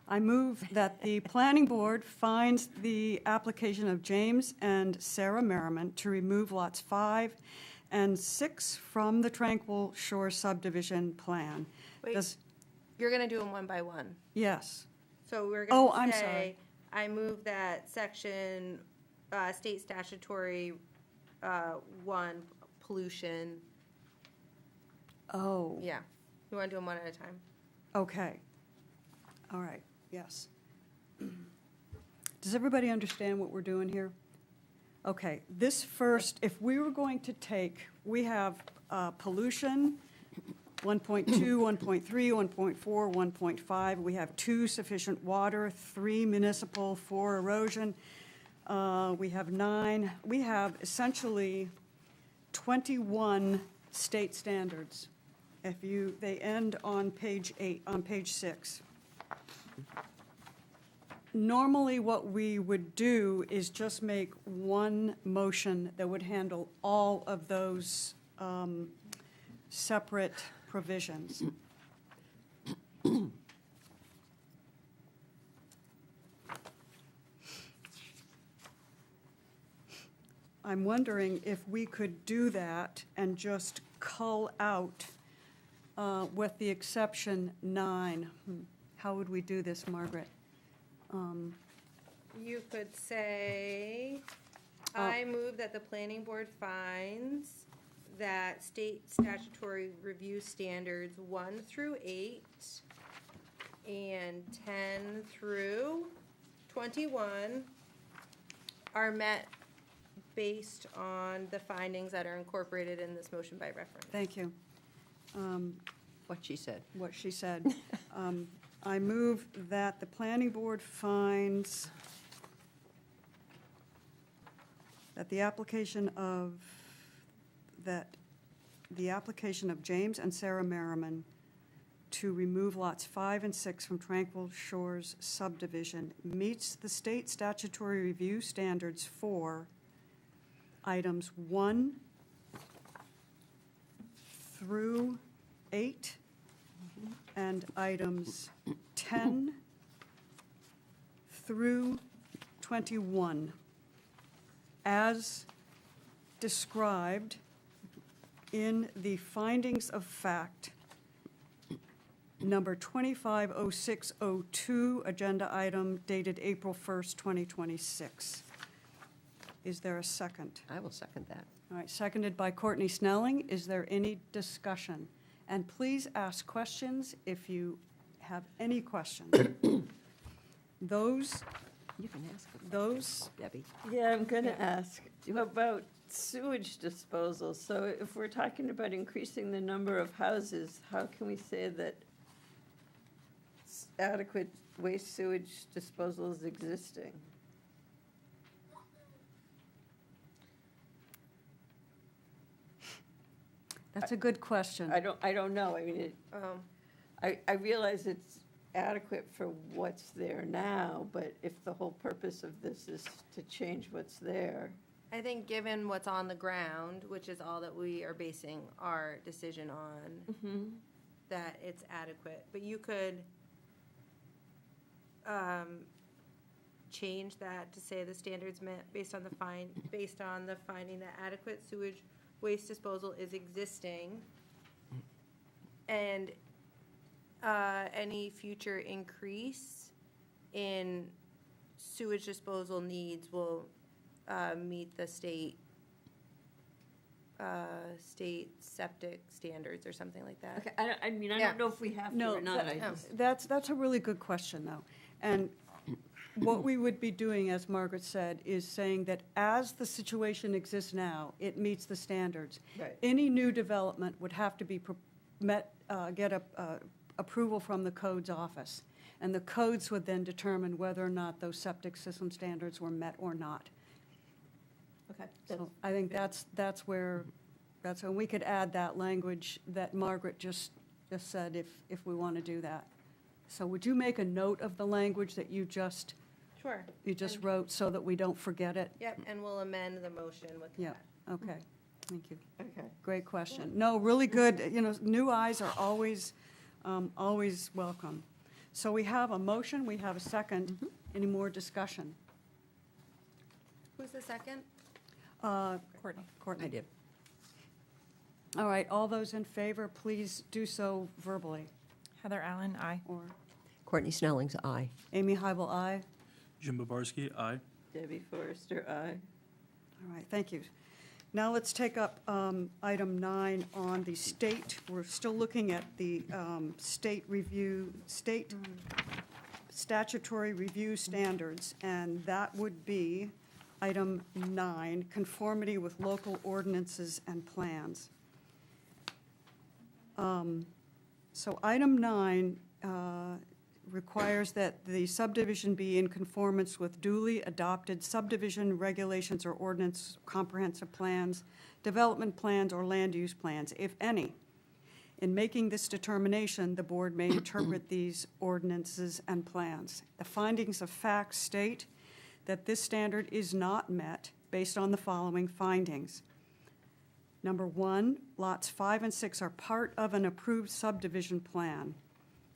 I move that the planning board finds the application of James and Sarah Merriman to remove lots 5 and 6 from the Tranquil Shores subdivision plan. Wait. Does- You're gonna do them one by one. Yes, So we're Oh, gonna I'm say, sorry. I move that section, state statutory, 1, pollution, oh, yeah. You wanna do them one at a time? okay. All right, yes. Does everybody understand what we're doing here? Okay, this first, if we were going to take, we have pollution, 1.2, 1.3, 1.4, 1.5. We have 2 sufficient water, 3 municipal, 4 erosion. We have 9. We have essentially 21 state standards. They end on page 8, on page 6. Normally, what we would do is just make one motion that would handle all of those separate provisions. I'm wondering if we could do that and just cull out, with the exception 9. How would we do this, Margaret? You could say, I move that the planning board finds that state statutory review standards 1 through 8 and 10 through 21 are met based on the findings that are incorporated in this motion by reference. Thank you. What she said. What she said. I move that the planning board finds that the application of James and Sarah Merriman to remove lots 5 and 6 from Tranquil Shores subdivision meets the state statutory review standards for items 1 through 8 and items 10 through 21, as described in the findings of fact, number 250602, agenda item dated April 1st, 2026. Is there a second? I will second that. All right, seconded by Courtney Snelling. Is there any discussion? And please ask questions if you have any questions. Those, You can ask them, those, Debbie. Yeah, I'm going to ask, about sewage disposal. So if we're talking about increasing the number of houses, how can we say that adequate waste sewage disposal is existing? that's a good question. I don't know. I mean, I realize it's adequate for what's there now, but if the whole purpose of this is to change what's there. I think given what's on the ground, which is all that we are basing our decision on, that it's adequate. But you could change that to say the standards met based on the finding that adequate sewage waste disposal is existing, and any future increase in sewage disposal needs will meet the state septic standards or something like that. Okay, I mean, I Yeah. don't know if we have to No, or not. I that- just, That's a really good question, though. And what we would be doing, as Margaret said, is saying that as the situation exists now, it meets the standards. Right. Any new development would have to be get approval from the codes office. And the codes would then determine whether or not those septic system standards were met or not. okay. So I think that's when we could add that language that Margaret just said if we want to do that. So would you make a note of the language that you just Sure. And- wrote so that we don't forget it? Yep, and we'll amend the motion with Yeah, that. okay, thank you. Okay. Great question. No, really good, new eyes are always welcome. So we have a motion, we have a second. Any more discussion? Who's the second? Courtney. Courtney. I did. All right, all those in favor, please do so verbally. Heather Allen, aye. Or Courtney Snelling's aye. Amy Hybel, aye. Jim Babarski, aye. Debbie Forrester, aye. All right, thank you. Now let's take up item 9 on the state. We're still looking at the state statutory review standards, and that would be item 9, conformity with local ordinances and plans. So item 9 requires that the subdivision be in conformance with duly adopted subdivision regulations or ordinance, comprehensive plans, development plans, or land use plans, if any. In making this determination, the board may interpret these ordinances and plans. The findings of fact state that this standard is not met based on the following findings. Number 1, lots 5 and 6 are part of an approved subdivision plan.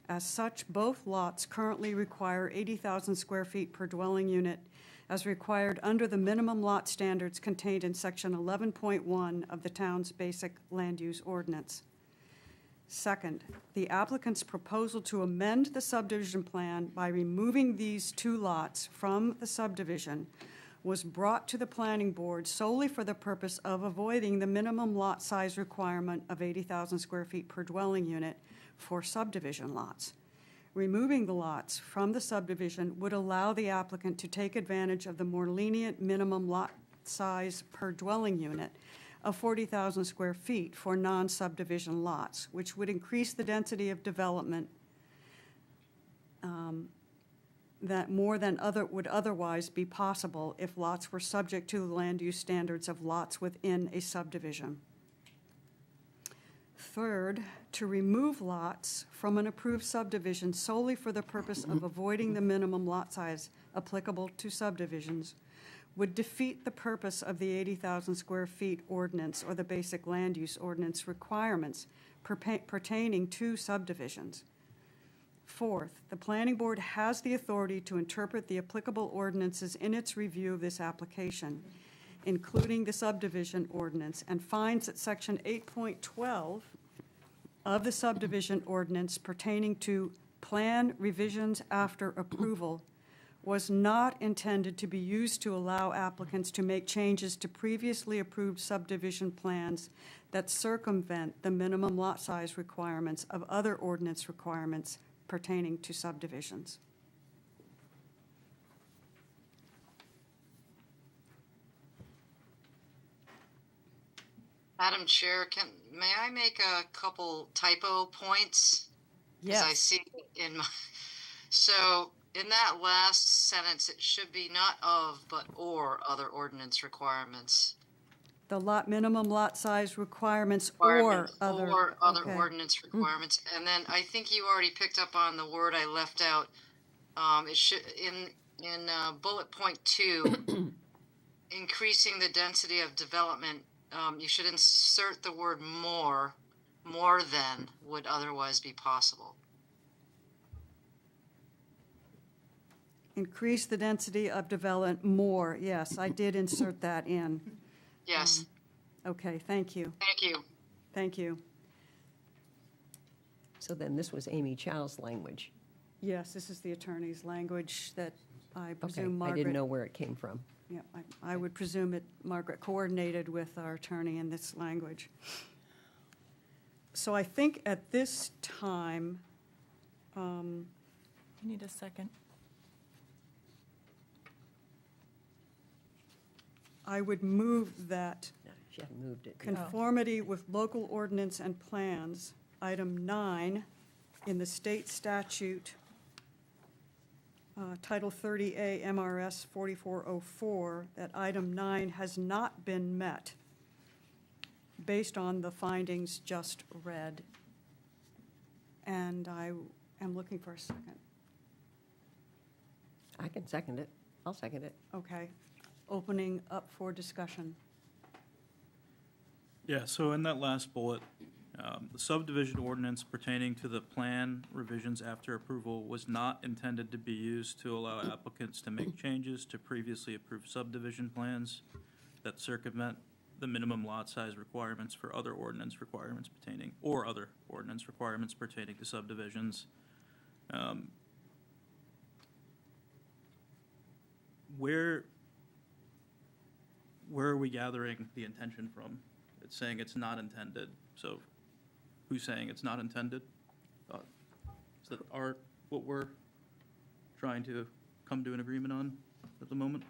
As such, both lots currently require 80,000 square feet per dwelling unit as required under the minimum lot standards contained in section 11.1 of the town's basic land use ordinance. Second, the applicant's proposal to amend the subdivision plan by removing these 2 lots from the subdivision was brought to the planning board solely for the purpose of avoiding the minimum lot size requirement of 80,000 square feet per dwelling unit for subdivision lots. Removing the lots from the subdivision would allow the applicant to take advantage of the more lenient minimum lot size per dwelling unit of 40,000 square feet for non-subdivision lots, which would increase the density of development that more than would otherwise be possible if lots were subject to the land use standards of lots within a subdivision. Third, to remove lots from an approved subdivision solely for the purpose of avoiding the minimum lot size applicable to subdivisions would defeat the purpose of the 80,000 square feet ordinance or the basic land use ordinance requirements pertaining to subdivisions. Fourth, the planning board has the authority to interpret the applicable ordinances in its review of this application, including the subdivision ordinance, and finds that section 8.12 of the subdivision ordinance pertaining to plan revisions after approval was not intended to be used to allow applicants to make changes to previously approved subdivision plans that circumvent the minimum lot size requirements of other ordinance requirements pertaining to subdivisions. Madam Chair, may I make a couple typo points? As I see in my, so in that last sentence, it should be not of, but or other ordinance requirements. The minimum lot size requirements or other. Or other okay. ordinance requirements. And then I think you already picked up on the word I left out. It should, in bullet point 2, increasing the density of development, you should insert the word more than would otherwise be possible. Increase the density of development more. Yes, I did insert that in. Yes. Okay, thank you. Thank you. Thank you. So then this was Amy Chow's language. Yes, this is the attorney's language that I Okay, presume I Margaret. didn't know where it came from. Yeah, I would presume Margaret coordinated with our attorney in this language. So I think at this time, You need a second. I would move that No, she hadn't moved it. conformity with local ordinance and plans, item 9, in the state statute, Title 30A MRS 4404, that item 9 has not been met based on the findings just read. And I am looking for a second. I can second it. I'll second it. Okay. Opening up for discussion. Yeah, so in that last bullet, the subdivision ordinance pertaining to the plan revisions after approval was not intended to be used to allow applicants to make changes to previously approved subdivision plans that circumvent the minimum lot size requirements for other ordinance requirements pertaining, or other ordinance requirements pertaining to subdivisions. Where are we gathering the intention from? It's saying it's not intended, so who's saying it's not intended? Is that what we're trying to come to an agreement on at the moment?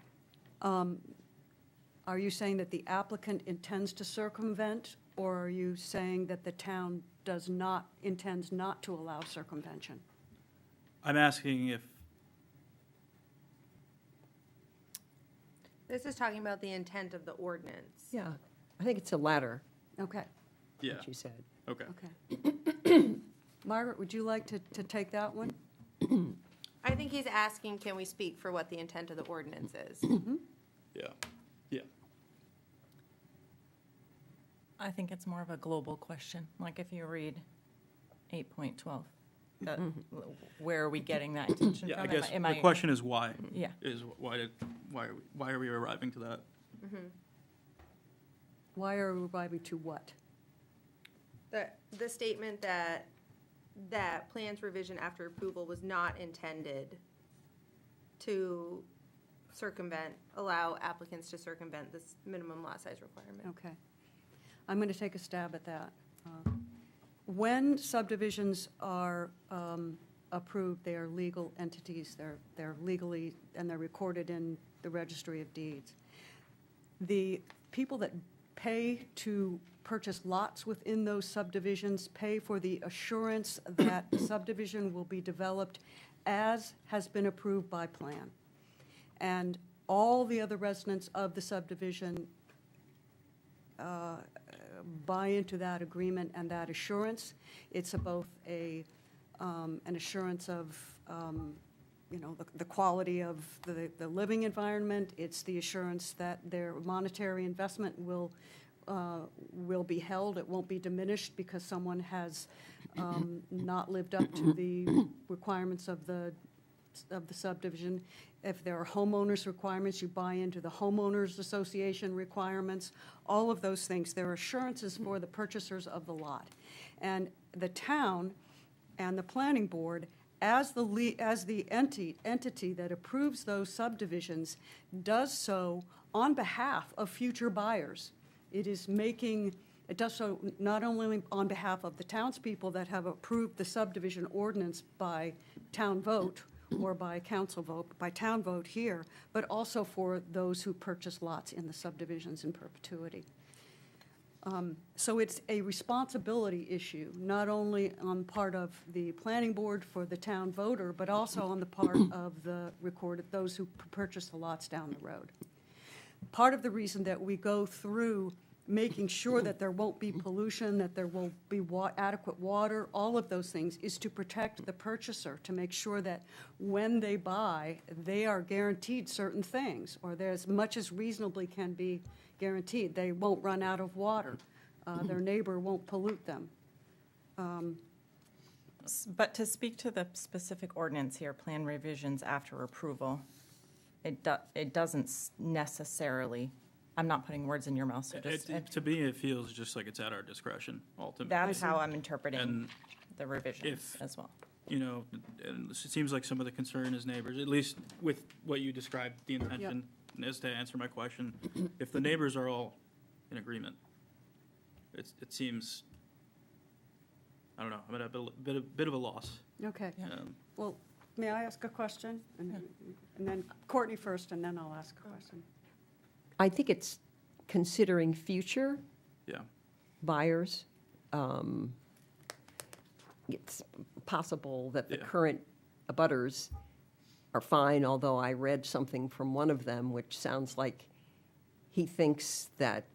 Are you saying that the applicant intends to circumvent, or are you saying that the town intends not to allow circumvention? I'm asking if, This is talking about the intent of the ordinance. Yeah, I think it's the latter, Okay, yeah, what you said. okay. okay. Margaret, would you like to take that one? I think he's asking, can we speak for what the intent of the ordinance is? Yeah, yeah. I think it's more of a global question, like if you read 8.12. Where are we getting that intention Yeah, from? I guess the question is why? Yeah. Is why are we arriving to that? Why are we arriving to what? The statement that plans revision after approval was not intended to allow applicants to circumvent this minimum lot size requirement. Okay. I'm going to take a stab at that. When subdivisions are approved, they are legal entities. They're legally, and they're recorded in the Registry of Deeds. The people that pay to purchase lots within those subdivisions pay for the assurance that the subdivision will be developed as has been approved by plan. And all the other residents of the subdivision buy into that agreement and that assurance. It's both an assurance of, the quality of the living environment. It's the assurance that their monetary investment will be held. It won't be diminished because someone has not lived up to the requirements of the subdivision. If there are homeowners requirements, you buy into the homeowners association requirements, all of those things. There are assurances for the purchasers of the lot. And the town and the planning board as the entity that approves those subdivisions, does so on behalf of future buyers. It does so not only on behalf of the townspeople that have approved the subdivision ordinance by town vote or by council vote, by town vote here, but also for those who purchase lots in the subdivisions in perpetuity. So it's a responsibility issue, not only on part of the planning board for the town voter, but also on the part of those who purchase the lots down the road. Part of the reason that we go through making sure that there won't be pollution, that there will be adequate water, all of those things, is to protect the purchaser, to make sure that when they buy, they are guaranteed certain things, or they're as much as reasonably can be guaranteed. They won't run out of water. Their neighbor won't pollute them. But to speak to the specific ordinance here, plan revisions after approval, it doesn't necessarily, I'm not putting words in your mouth, so just. To me, it feels just like it's at our discretion, ultimately. That's how I'm interpreting And the revisions as well. You know, and it seems like some of the concern is neighbors, at least with what you described, the intention is to answer my question. If the neighbors are all in agreement, it seems, I don't know, I'm at a bit of a loss. Okay. Yeah. Well, may I ask a question? And then Courtney first, and then I'll ask a question. I think it's considering future Yeah. buyers. It's possible that the Yeah. current abutters are fine, although I read something from one of them which sounds like he thinks that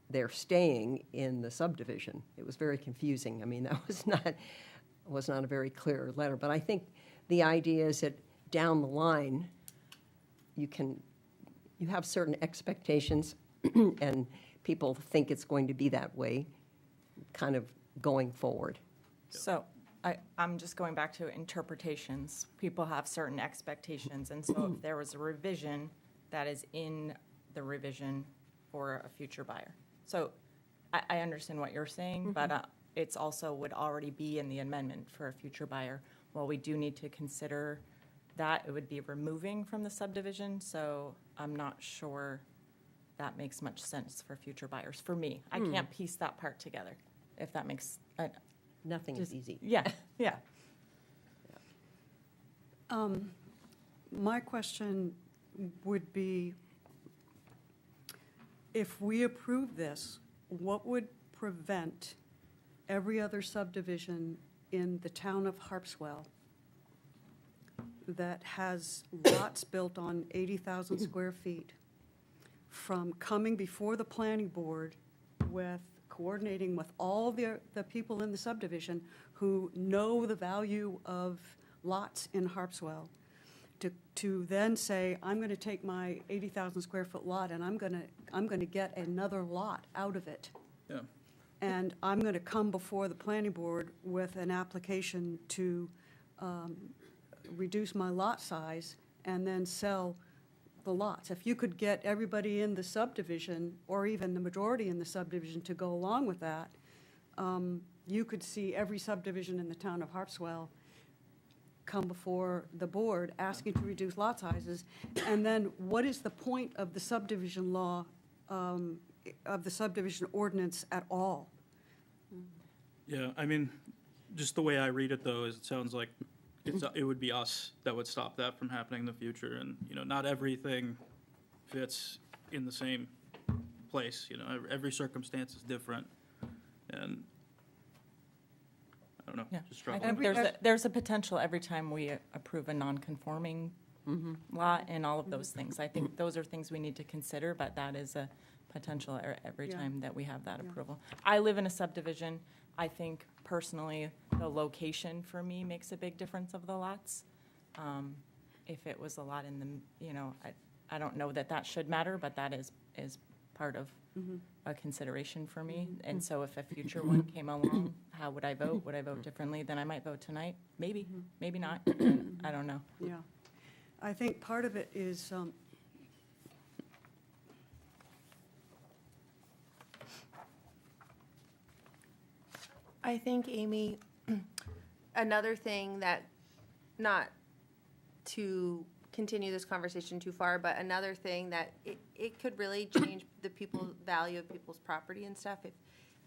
they're staying in the subdivision. It was very confusing. I mean, that was not a very clear letter. But I think the idea is that down the line, you have certain expectations, and people think it's going to be that way, kind of going forward. So I'm just going back to interpretations. People have certain expectations, and so if there was a revision, that is in the revision for a future buyer. So I understand what you're saying, but it's also would already be in the amendment for a future buyer. Well, we do need to consider that. It would be removing from the subdivision, so I'm not sure that makes much sense for future buyers. For me, I can't piece that part together, if that makes. Nothing is easy. Yeah, yeah. My question would be, if we approve this, what would prevent every other subdivision in the town of Harpswell that has lots built on 80,000 square feet from coming before the planning board with coordinating with all the people in the subdivision who know the value of lots in Harpswell, to then say, I'm going to take my 80,000 square foot lot and I'm going to get another lot out of it. Yeah. And I'm going to come before the planning board with an application to reduce my lot size and then sell the lots. If you could get everybody in the subdivision, or even the majority in the subdivision, to go along with that, you could see every subdivision in the town of Harpswell come before the board asking to reduce lot sizes. And then what is the point of the subdivision law, of the subdivision ordinance at all? Yeah, I mean, just the way I read it, though, is it sounds like it would be us that would stop that from happening in the future. And, you know, not everything fits in the same place. You know, every circumstance is different. And I don't know, Yeah. just I struggling. think there's a potential every time we approve a non-conforming lot and all of those things. I think those are things we need to consider, but that is a potential every Yeah. time that we have that approval. I live in a subdivision. I think personally, the location for me makes a big difference of the lots. If it was a lot in the, you know, I don't know that should matter, but that is part of a consideration for me. And so if a future one came along, how would I vote? Would I vote differently than I might vote tonight? Maybe, maybe not. I don't know. Yeah. I think part of it is, I think, Amy, another thing that, not to continue this conversation too far, but another thing that it could really change the value of people's property and stuff. If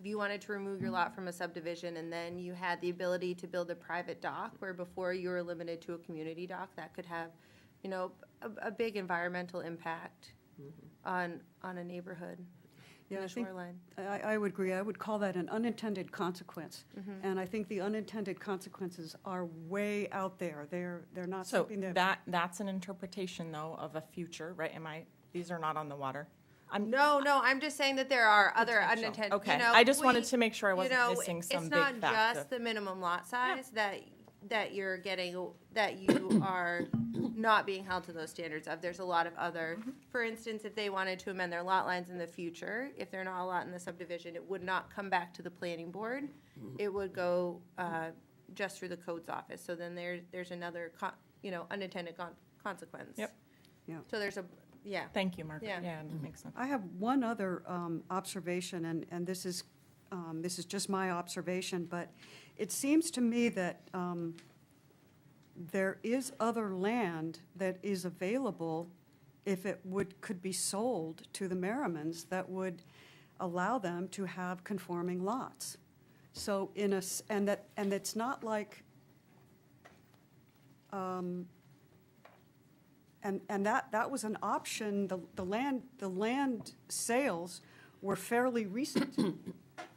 you wanted to remove your lot from a subdivision and then you had the ability to build a private dock, where before you were limited to a community dock, that could have, you know, a big environmental impact on a neighborhood in Yeah, the I think shoreline. I would agree. I would call that an unintended consequence. And I think the unintended consequences are way out there. They're not So something that. that's an interpretation, though, of a future, right? These are not on the water? No, I'm just saying that there are other unintended, Okay, you know, I just wanted to make sure I you wasn't know, missing some it's big not fact. just the minimum lot size that you're getting, that you are not being held to those standards of. There's a lot of other, for instance, if they wanted to amend their lot lines in the future, if they're not a lot in the subdivision, it would not come back to the planning board. It would go just through the codes office. So then there's another, unintended consequence. Yep. Yeah. So there's yeah. Thank you, Margaret. Yeah. Yeah, that makes sense. I have one other observation, and this is just my observation, but it seems to me that there is other land that is available if it could be sold to the Merrimans that would allow them to have conforming lots. So and it's not like, and that was an option. The land sales were fairly recent,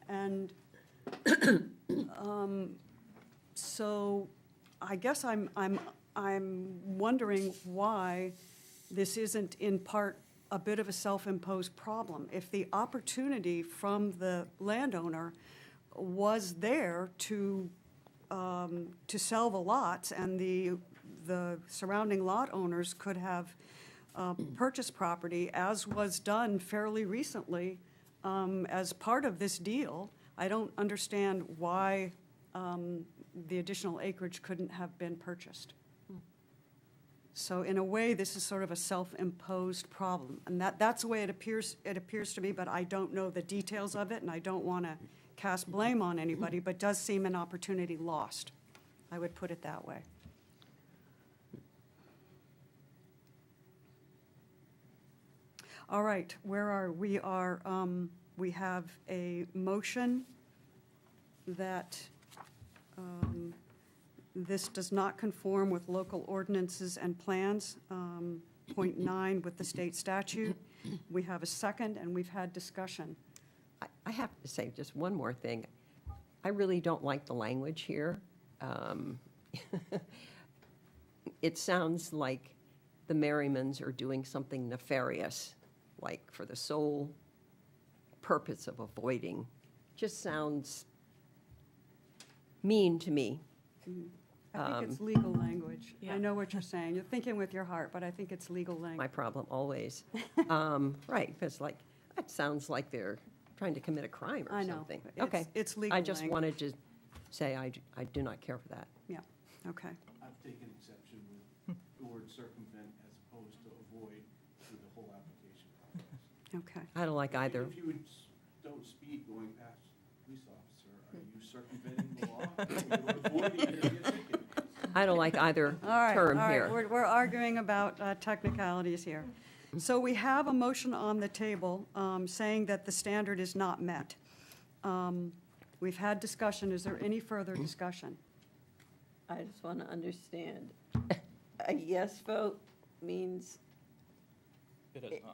and so I guess I'm wondering why this isn't in part a bit of a self-imposed problem. If the opportunity from the landowner was there to sell the lots, and the surrounding lot owners could have purchased property, as was done fairly recently as part of this deal, I don't understand why the additional acreage couldn't have been purchased. So in a way, this is sort of a self-imposed problem, and that's the way it appears to me, but I don't know the details of it, and I don't want to cast blame on anybody, but does seem an opportunity lost. I would put it that way. All right, where are we? We have a motion that this does not conform with local ordinances and plans, point 9 with the state statute. We have a second, and we've had discussion. I have to say just one more thing. I really don't like the language here. It sounds like the Merrimans are doing something nefarious, like for the sole purpose of avoiding. Just sounds mean to me. I think it's legal language. Yeah. I know what you're saying. You're thinking with your heart, but I think it's legal language. My problem always. Right, because like, that sounds like they're trying to commit a crime or I know. something. It's- Okay. it's legal I just language. wanted to say I do not care for that. Yeah, okay. I've taken exception with the word circumvent as opposed to avoid through the whole application process. Okay. I don't like either. If you don't speed going past police officer, are you circumventing the law? Or avoiding it or get ticket? I don't like either All right, term all right. here. We're arguing about technicalities here. So we have a motion on the table saying that the standard is not met. We've had discussion. Is there any further discussion? I just want to understand. A yes vote means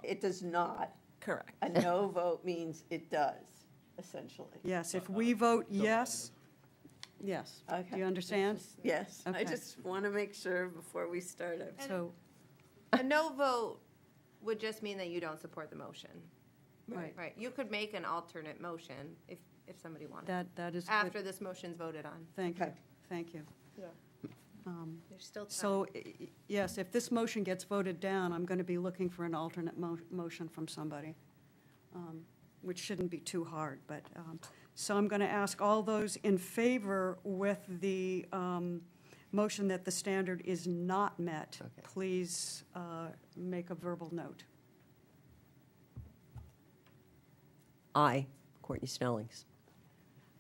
it does not. Correct. A no vote means it does, essentially. Yes, if we vote yes, yes. Okay. Do you understand? Yes, I Okay. just want to make sure before we start. So, A no vote would just mean that you don't support the motion. right, Right, you could make an alternate motion if somebody wanted, that is after good. this motion's voted on. Thank you, Okay. thank you. There's still time. So, yes, if this motion gets voted down, I'm going to be looking for an alternate motion from somebody, which shouldn't be too hard, but, so I'm going to ask all those in favor with the motion that the standard is not met, Okay. please make a verbal note. I, Courtney Snellings.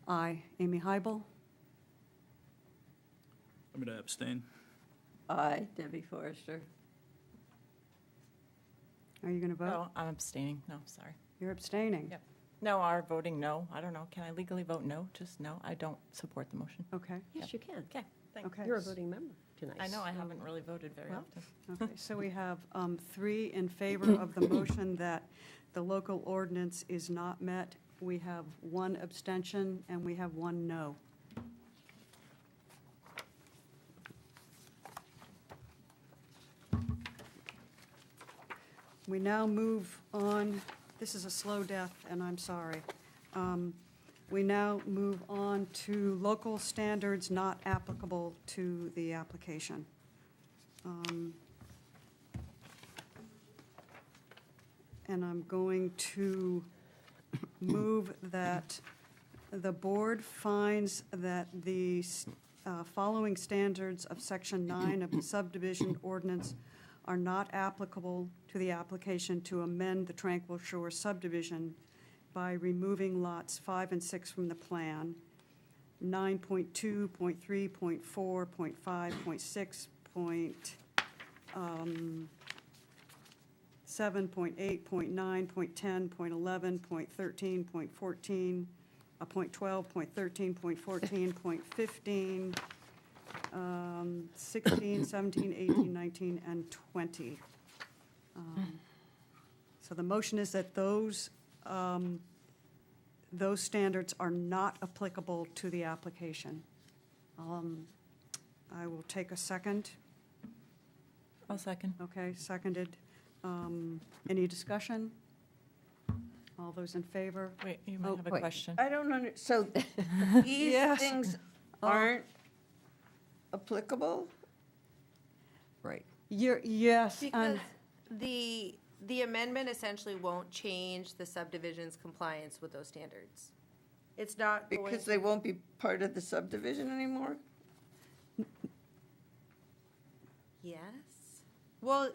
Aye. Amy Hybel? I'm going to abstain. Aye, Debbie Forrester. Are you going to vote? Oh, I'm abstaining. No, sorry. You're abstaining? Yep. No, are voting no. I don't know. Can I legally vote no? Just no. I don't support the motion. Okay, Yes, you can. Okay, thanks. okay. You're a voting member tonight. I know, I haven't really voted very Well, often. Okay, so we have 3 in favor of the motion that the local ordinance is not met. We have 1 abstention, and we have 1 no. We now move on, this is a slow death, and I'm sorry. We now move on to local standards not applicable to the application. And I'm going to move that the board finds that the following standards of Section 9 of the subdivision ordinance are not applicable to the application to amend the Tranquil Shore subdivision by removing lots 5 and 6 from the plan, 9.2, 0.3, 0.4, 0.5, 0.6, 7, 0.8, 0.9, 0.10, 0.11, 0.13, 0.14, 0.12, 0.13, 0.14, 0.15, 16, 17, 18, 19, and 20. So the motion is that those standards are not applicable to the application. I will take a second. I'll second. Okay, seconded. Any discussion? All those in favor? Wait, you Oh, might have a wait. question. I don't so these Yes. things Oh. aren't applicable? Yes, and Because the amendment essentially won't change the subdivision's compliance with those standards. It's not going. Because they won't be part of the subdivision anymore? Yes. Well,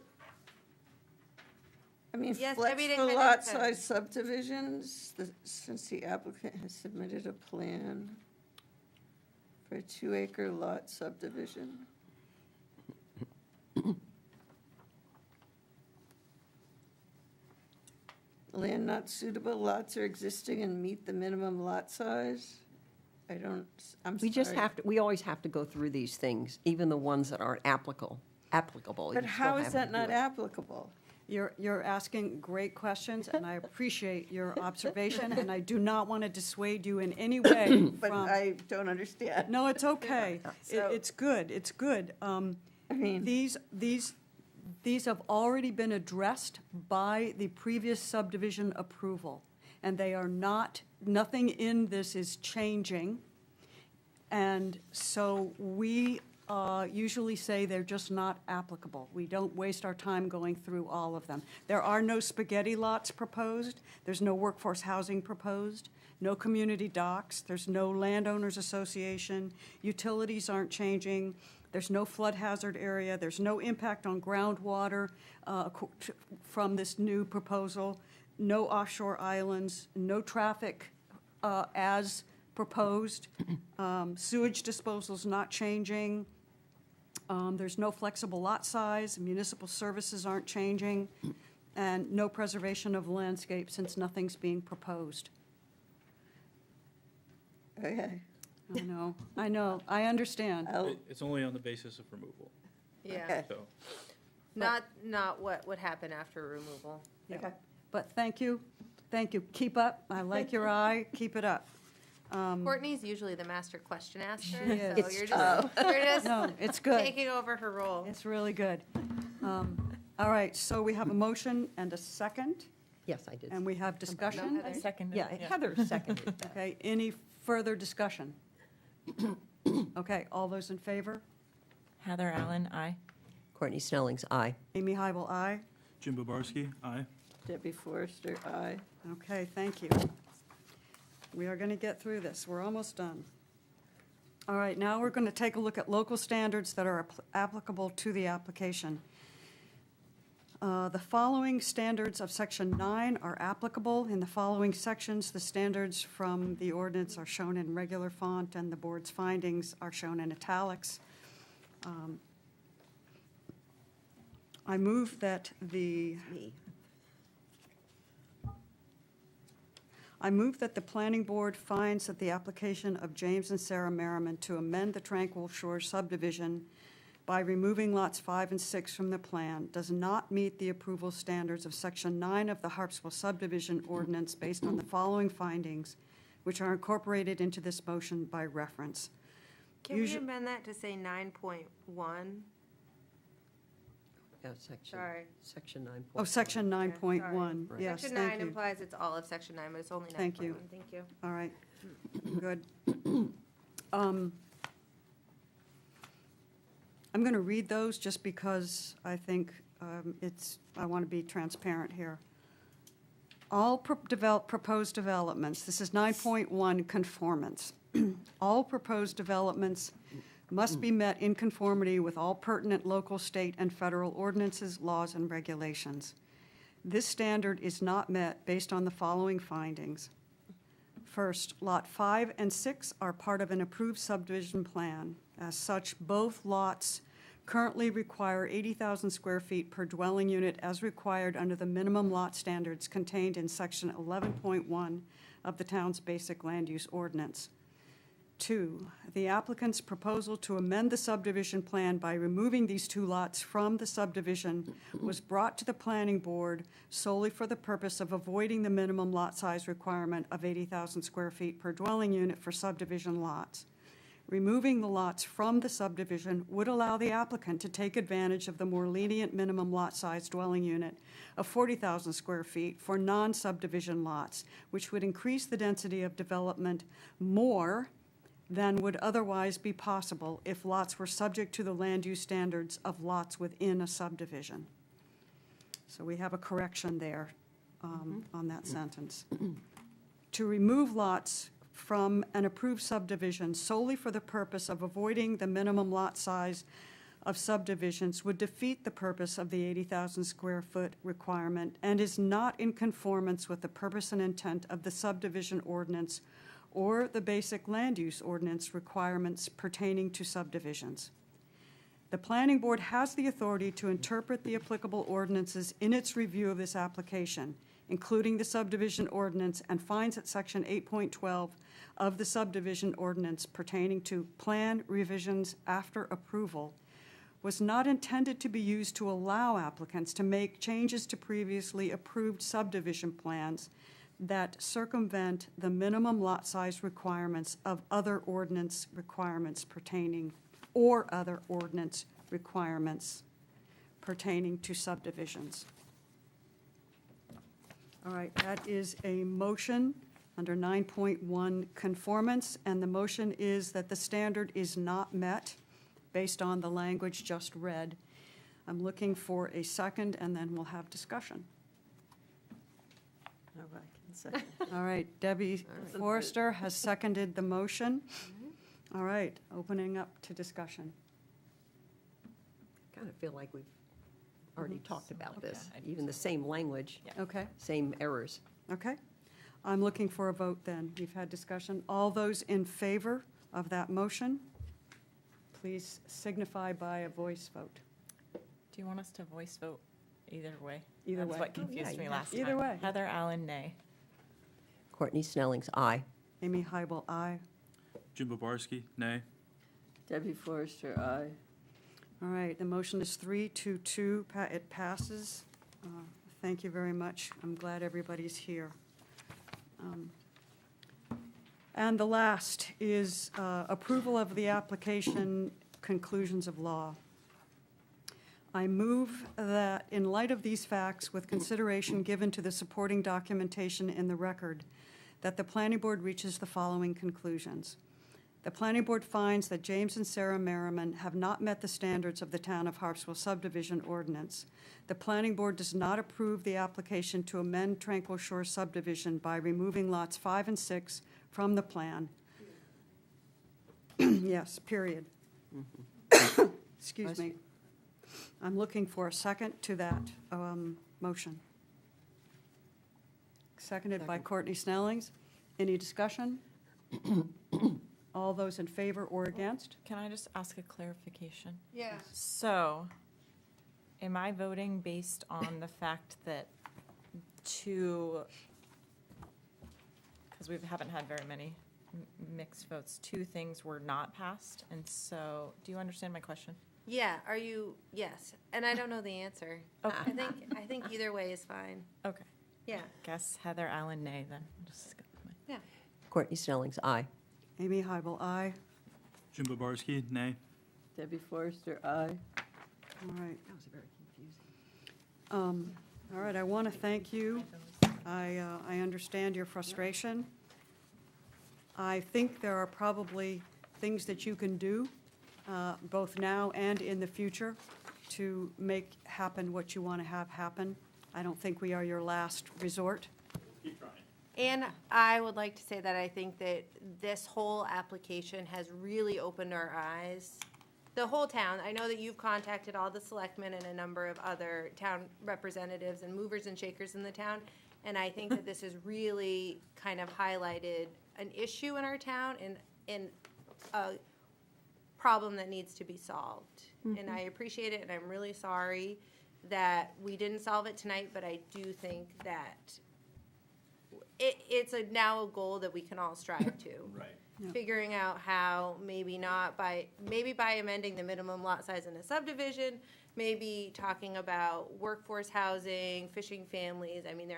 I mean, Yes, flex everything for kind of lot depends. size subdivisions, since the applicant has submitted a plan for a 2-acre lot subdivision. Land not suitable, lots are existing and meet the minimum lot size? I'm sorry. We just have to, we always have to go through these things, even the ones that aren't applicable. But you how still is have that to not do it. applicable? you're asking great questions, and I appreciate your observation, and I do not want to dissuade you in any way But from. I don't understand. No, it's okay. So- It's good, it's good. I mean, These have already been addressed by the previous subdivision approval, and they are not, nothing in this is changing. And so we usually say they're just not applicable. We don't waste our time going through all of them. There are no spaghetti lots proposed, there's no workforce housing proposed, no community docks, there's no landowners association, utilities aren't changing, there's no flood hazard area, there's no impact on groundwater from this new proposal, no offshore islands, no traffic as proposed, sewage disposal's not changing, there's no flexible lot size, municipal services aren't changing, and no preservation of landscape since nothing's being proposed. okay. I know, I understand. It's only on the basis of removal, yeah, Okay. so. not what would happen after removal. Okay. But thank you, keep up, I like your eye, keep it up. Courtney's usually the master question asker, She is. so you're just No, it's good. taking over her role. It's really good. All right, so we have a motion and a second, Yes, I did. and we have discussion. I seconded. Yeah, Heather seconded that. Okay, any further discussion? Okay, all those in favor? Heather Allen, aye. Courtney Snelling's aye. Amy Hybel, aye. Jim Bobarski, aye. Debbie Forrester, aye. Okay, thank you. We are going to get through this. We're almost done. All right, now we're going to take a look at local standards that are applicable to the application. The following standards of Section 9 are applicable. In the following sections, the standards from the ordinance are shown in regular font, and the board's findings are shown in italics. I move that the Me. I move that the planning board finds that the application of James and Sarah Merriman to amend the Tranquil Shores subdivision by removing lots 5 and 6 from the plan does not meet the approval standards of Section 9 of the Harpswell subdivision ordinance based on the following findings, which are incorporated into this motion by reference. Can we Usu- amend that to say 9.1? Yeah, section. Sorry. Section 9. Oh, Section Yeah, 9.1, sorry. yes, Section thank 9 you. implies it's all of Section 9, but it's only 9.1. Thank you. Thank you. All right, good. I'm going to read those just because I think I want to be transparent here. All proposed developments, this is 9.1 conformance. All proposed developments must be met in conformity with all pertinent local, state, and federal ordinances, laws, and regulations. This standard is not met based on the following findings. First, Lot 5 and 6 are part of an approved subdivision plan. As such, both lots currently require 80,000 square feet per dwelling unit as required under the minimum lot standards contained in Section 11.1 of the town's basic land use ordinance. 2, the applicant's proposal to amend the subdivision plan by removing these 2 lots from the subdivision was brought to the planning board solely for the purpose of avoiding the minimum lot size requirement of 80,000 square feet per dwelling unit for subdivision lots. Removing the lots from the subdivision would allow the applicant to take advantage of the more lenient minimum lot size dwelling unit of 40,000 square feet for non-subdivision lots, which would increase the density of development more than would otherwise be possible if lots were subject to the land use standards of lots within a subdivision. So we have a correction there on that sentence. To remove lots from an approved subdivision solely for the purpose of avoiding the minimum lot size of subdivisions would defeat the purpose of the 80,000 square foot requirement and is not in conformance with the purpose and intent of the subdivision ordinance or the basic land use ordinance requirements pertaining to subdivisions. The planning board has the authority to interpret the applicable ordinances in its review of this application, including the subdivision ordinance, and finds that Section 8.12 of the subdivision ordinance pertaining to plan revisions after approval was not intended to be used to allow applicants to make changes to previously approved subdivision plans that circumvent the minimum lot size requirements of other ordinance requirements pertaining, or other ordinance requirements pertaining to subdivisions. All right, that is a motion under 9.1 conformance, and the motion is that the standard is not met based on the language just read. I'm looking for a second, and then we'll have discussion. All right, second. All right, Debbie Forrester has seconded the motion. All right, opening up to discussion. I kind of feel like we've already talked about this, Okay. even the same language, Okay, same errors. okay. I'm looking for a vote then. We've had discussion. All those in favor of that motion, please signify by a voice vote. Do you want us to voice vote either way? Either way. That's what Oh, yeah, confused me you last have- time. Either way. Heather Allen, nay. Courtney Snelling's aye. Amy Hybel, aye. Jim Babarski, nay. Debbie Forrester, aye. All right, the motion is 3-2. It passes. Thank you very much. I'm glad everybody's here. And the last is approval of the application conclusions of law. I move that in light of these facts, with consideration given to the supporting documentation in the record, that the planning board reaches the following conclusions. The planning board finds that James and Sarah Merriman have not met the standards of the Town of Harpswell subdivision ordinance. The planning board does not approve the application to amend Tranquil Shore subdivision by removing lots 5 and 6 from the plan. Yes, period. Excuse me. I'm looking for a second to that motion. Seconded by Second. Courtney Snellings. Any discussion? All those in favor or against? Can I just ask a clarification? Yeah. So, am I voting based on the fact that because we haven't had very many mixed votes, two things were not passed, and so, do you understand my question? Yeah, yes, and I don't know the answer. Okay. I think either way is fine. Okay. Yeah, Guess Heather Allen, nay, then. Just go with my- yeah. Courtney Snelling's aye. Amy Hybel, aye. Jim Babarski, nay. Debbie Forrester, aye. All right. All right, I want to thank you. I understand your frustration. I think there are probably things that you can do, both now and in the future, to make happen what you want to have happen. I don't think we are your last resort. And I would like to say that I think that this whole application has really opened our eyes. The whole town, I know that you've contacted all the selectmen and a number of other town representatives and movers and shakers in the town. And I think that this has really kind of highlighted an issue in our town and a problem that needs to be solved. And I appreciate it, and I'm really sorry that we didn't solve it tonight, but I do think that it's now a goal that we can all strive to. Right. Yeah. Figuring out how maybe by amending the minimum lot size in a subdivision, maybe talking about workforce housing, fishing families. I mean,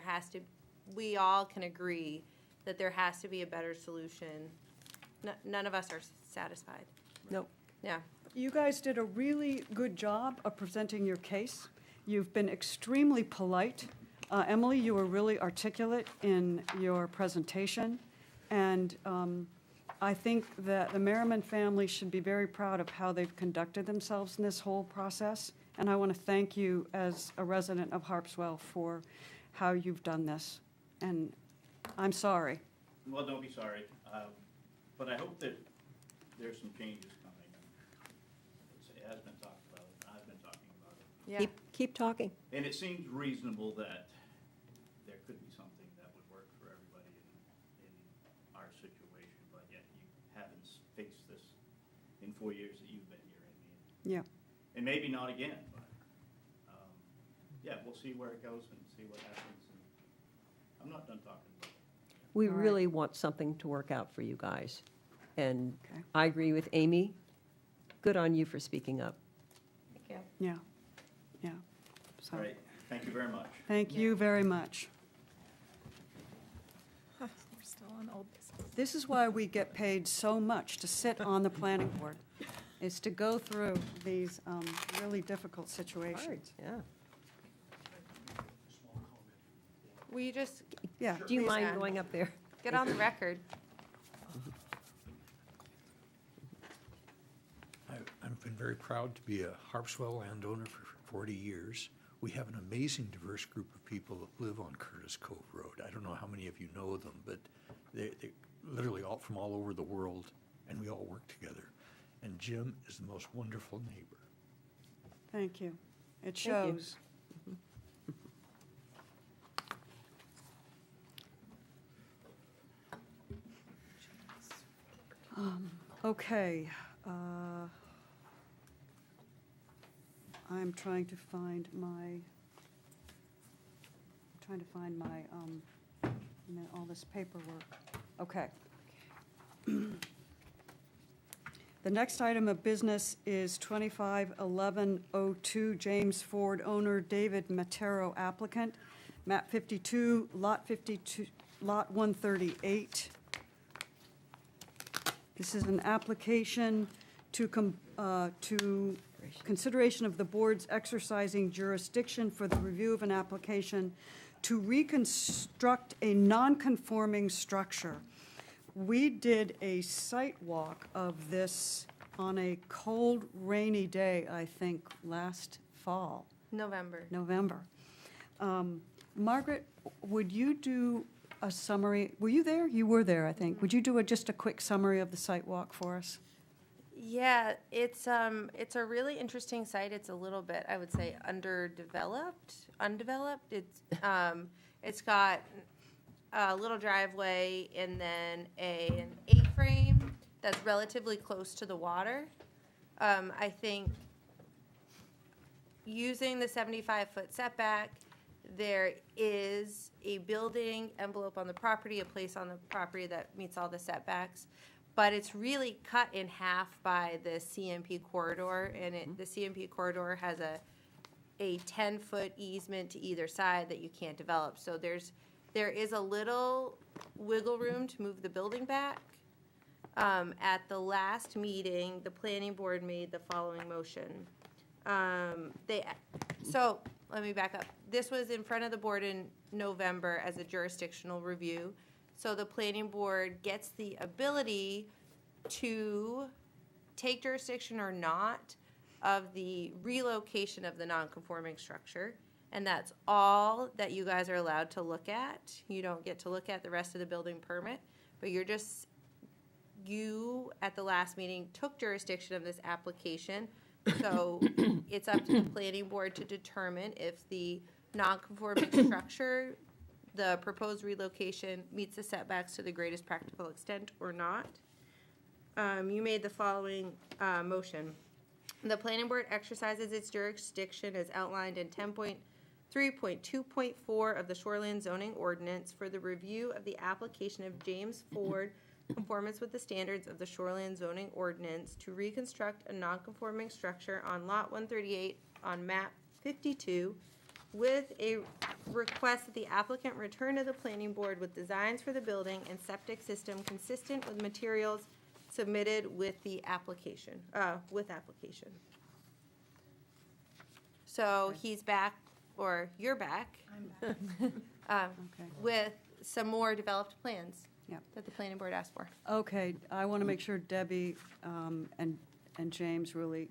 we all can agree that there has to be a better solution. None of us are satisfied. Nope. Yeah. You guys did a really good job of presenting your case. You've been extremely polite. Emily, you were really articulate in your presentation. And I think that the Merriman family should be very proud of how they've conducted themselves in this whole process. And I want to thank you as a resident of Harpswell for how you've done this. And I'm sorry. Well, don't be sorry, but I hope that there's some changes coming. It has been talked about, and I've been talking about it. Yeah. Keep talking. And it seems reasonable that there could be something that would work for everybody in our situation, but yet you haven't faced this in 4 years that you've been here. Yeah. And maybe not again, but, yeah, we'll see where it goes and see what happens. And I'm not done talking about it. We All right. really want something to work out for you guys. And Okay. I agree with Amy. Good on you for speaking up. Thank you. Yeah. Yeah. So, All right, thank you very much. thank you very much. We're still on old business. This is why we get paid so much to sit on the planning board, is to go through these really difficult situations. Yeah. Will you just Yeah. Do you Please, mind Ann. going up there? get on the record? I've been very proud to be a Harpswell landowner for 40 years. We have an amazing diverse group of people that live on Curtis Cove Road. I don't know how many of you know them, but they literally all from all over the world, and we all work together. And Jim is the most wonderful neighbor. Thank you. It Thank you. shows. Okay. I'm trying to find my, all this paperwork. Okay. The next item of business is 251102 James Ford, owner David Matero, applicant, map 52, lot 52, lot 138. This is an application to consideration of the board's exercising jurisdiction for the review of an application to reconstruct a non-conforming structure. We did a site walk of this on a cold, rainy day, I think, last fall, November. Margaret, would you do a summary? Were you there? You were there, I think. Would you do just a quick summary of the site walk for us? Yeah, it's a really interesting site. It's a little bit, I would say, undeveloped. It's got a little driveway and then an A-frame that's relatively close to the water. I think using the 75-foot setback, there is a building envelope on the property, a place on the property that meets all the setbacks, but it's really cut in half by the CMP corridor, and the CMP corridor has a 10-foot easement to either side that you can't develop. So there is a little wiggle room to move the building back. At the last meeting, the planning board made the following motion. So let me back up. This was in front of the board in November as a jurisdictional review. So the planning board gets the ability to take jurisdiction or not of the relocation of the non-conforming structure. And that's all that you guys are allowed to look at. You don't get to look at the rest of the building permit, but you at the last meeting took jurisdiction of this application. So it's up to the planning board to determine if the non-conforming structure, the proposed relocation, meets the setbacks to the greatest practical extent or not. You made the following motion. The planning board exercises its jurisdiction as outlined in 10.3.2.4 of the Shoreline Zoning Ordinance for the review of the application of James Ford conformance with the standards of the Shoreline Zoning Ordinance to reconstruct a non-conforming structure on Lot 138 on map 52 with a request that the applicant return to the planning board with designs for the building and septic system consistent with materials submitted with the application, So he's back, or you're back. I'm back. Okay. With some more developed plans. Yep. That the planning board asked for. Okay, I want to make sure Debbie and James really,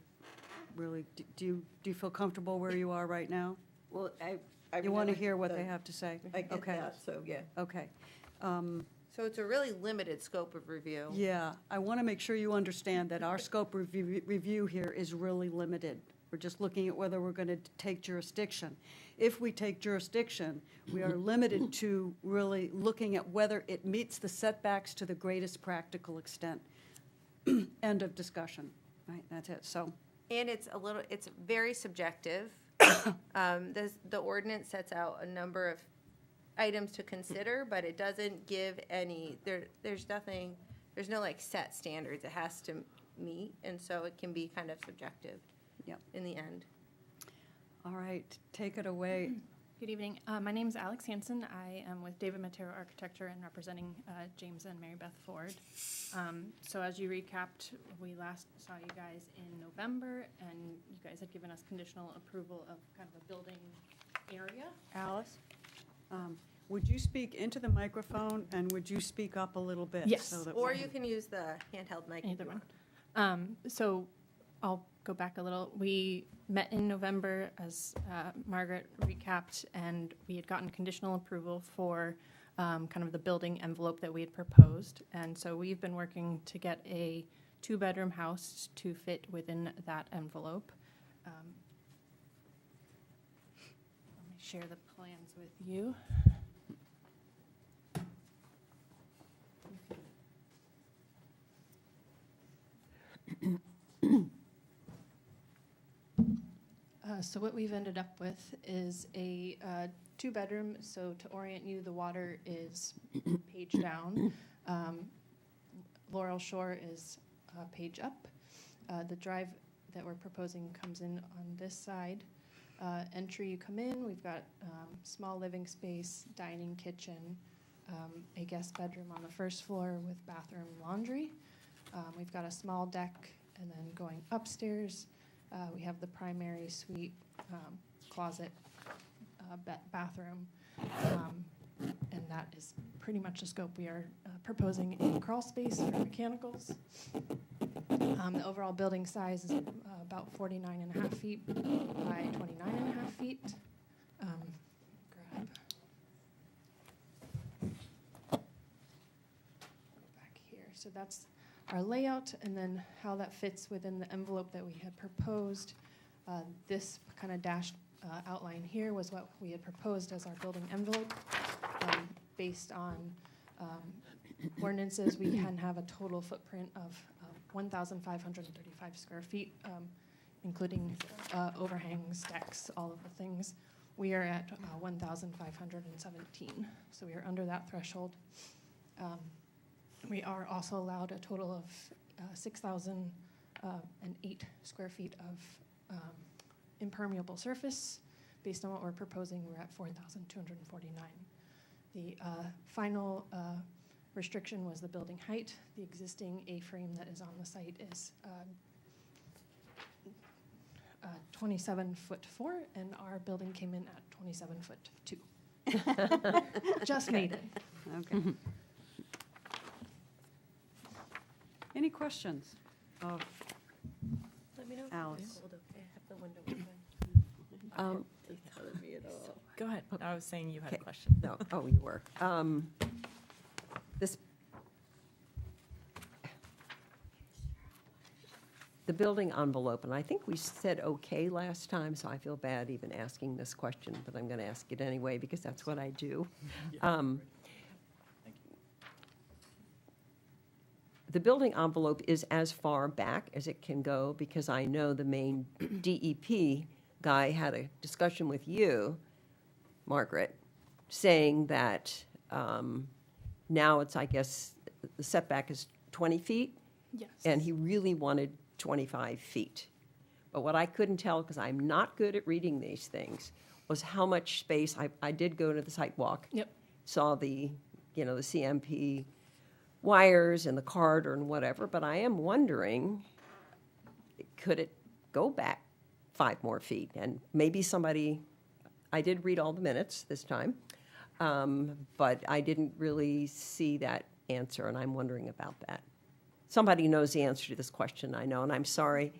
do you feel comfortable where you are right now? Well, I You want to really- hear what they have to say? I get Okay. that, so, yeah. Okay. So it's a really limited scope of review. Yeah, I want to make sure you understand that our scope review here is really limited. We're just looking at whether we're going to take jurisdiction. If we take jurisdiction, we are limited to really looking at whether it meets the setbacks to the greatest practical extent. End of discussion, right? That's it, so. And it's very subjective. The ordinance sets out a number of items to consider, but it doesn't give any, there's no like set standards it has to meet, and so it can be kind of subjective. Yep. In the end. All right, take it away. Good evening. My name is Alex Hansen. I am with David Matero Architecture and representing James and Mary Beth Ford. So as you recapped, we last saw you guys in November, and you guys had given us conditional approval of kind of a building area. Alice, would you speak into the microphone, and would you speak up a little bit? Yes. So that Or we- you can use the handheld mic. Either one. So I'll go back a little. We met in November, as Margaret recapped, and we had gotten conditional approval for kind of the building envelope that we had proposed. And so we've been working to get a 2-bedroom house to fit within that envelope. Let me share the plans with you. So what we've ended up with is a 2-bedroom. So to orient you, the water is page down. Laurel Shore is page up. The drive that we're proposing comes in on this side. Entry, you come in, we've got small living space, dining, kitchen, a guest bedroom on the first floor with bathroom, laundry. We've got a small deck, and then going upstairs, we have the primary suite, closet, bathroom, and that is pretty much the scope. We are proposing a crawl space for mechanicals. The overall building size is about 49.5 feet by 29.5 feet. Grab. Back here. So that's our layout, and then how that fits within the envelope that we had proposed. This kind of dashed outline here was what we had proposed as our building envelope, based on ordinances, we can have a total footprint of 1,535 square feet, including overhangs, decks, all of the things. We are at 1,517, so we are under that threshold. We are also allowed a total of 6,008 square feet of impermeable surface. Based on what we're proposing, we're at 4,249. The final restriction was the building height. The existing A-frame that is on the site is 27'4", and our building came in at 27'2". Just made it. Okay. Any questions of Let me know if Alice? it's cold, okay? I have the window open. Go ahead. I was saying you had a Okay. question. No, oh, you were. This, the building envelope, and I think we said okay last time, so I feel bad even asking this question, but I'm going to ask it anyway because that's what I do. The building envelope is as far back as it can go, because I know the main DEP guy had a discussion with you, Margaret, saying that now it's, I guess, the setback is 20 feet, Yes. and he really wanted 25 feet. But what I couldn't tell, because I'm not good at reading these things, was how much space. I did go to the site walk. Yep. Saw the CMP wires and the corridor and whatever, but I am wondering, could it go back 5 more feet? And maybe somebody, I did read all the minutes this time, but I didn't really see that answer, and I'm wondering about that. Somebody knows the answer to this question, I know, and I'm sorry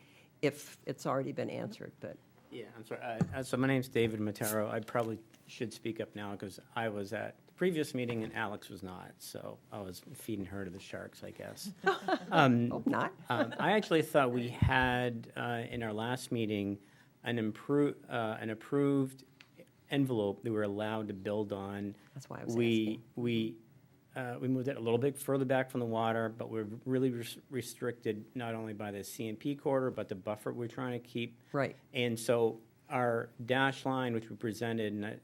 if it's already been answered, but. Yeah, I'm sorry. So my name's David Matero. I probably should speak up now because I was at the previous meeting and Alex was not, so I was feeding her to the sharks, I guess. Hope not. I actually thought we had, in our last meeting, an approved envelope that we were allowed to build on. That's why I was asking. We moved it a little bit further back from the water, but we're really restricted not only by the CMP corridor, but the buffer we're trying to keep. Right. And so our dash line, which we presented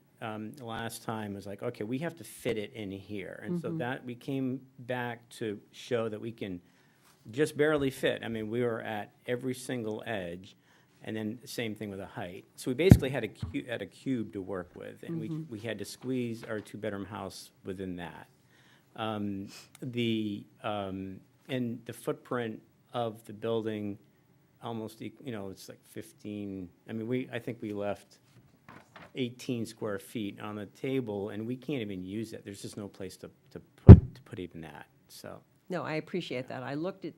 last time, was like, okay, we have to fit it in here. And so that we came back to show that we can just barely fit. I mean, we were at every single edge, and then the same thing with the height. So we basically had a cube to work with, and we had to squeeze our 2-bedroom house within that. And the footprint of the building almost, it's like 15. I mean, I think we left 18 square feet on the table, and we can't even use it. There's just no place to put even that. So. No, I appreciate that. I looked at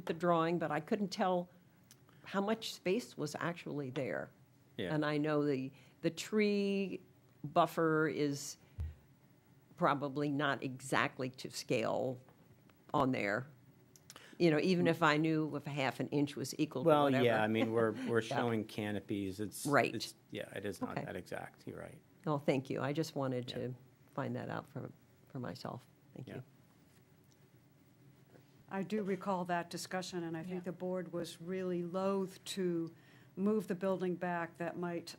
the drawing, but I couldn't tell how much space was actually there. Yeah. And I know the tree buffer is probably not exactly to scale on there. Even if I knew if a half an inch was equal to whatever. Well, yeah, I mean, we're showing canopies. It's Right. It is not Okay. that exact. You're right. Oh, thank you. I just wanted to find that out for myself. Thank Yeah. you. I do recall that discussion, and I think the board was really loath to move the building back that might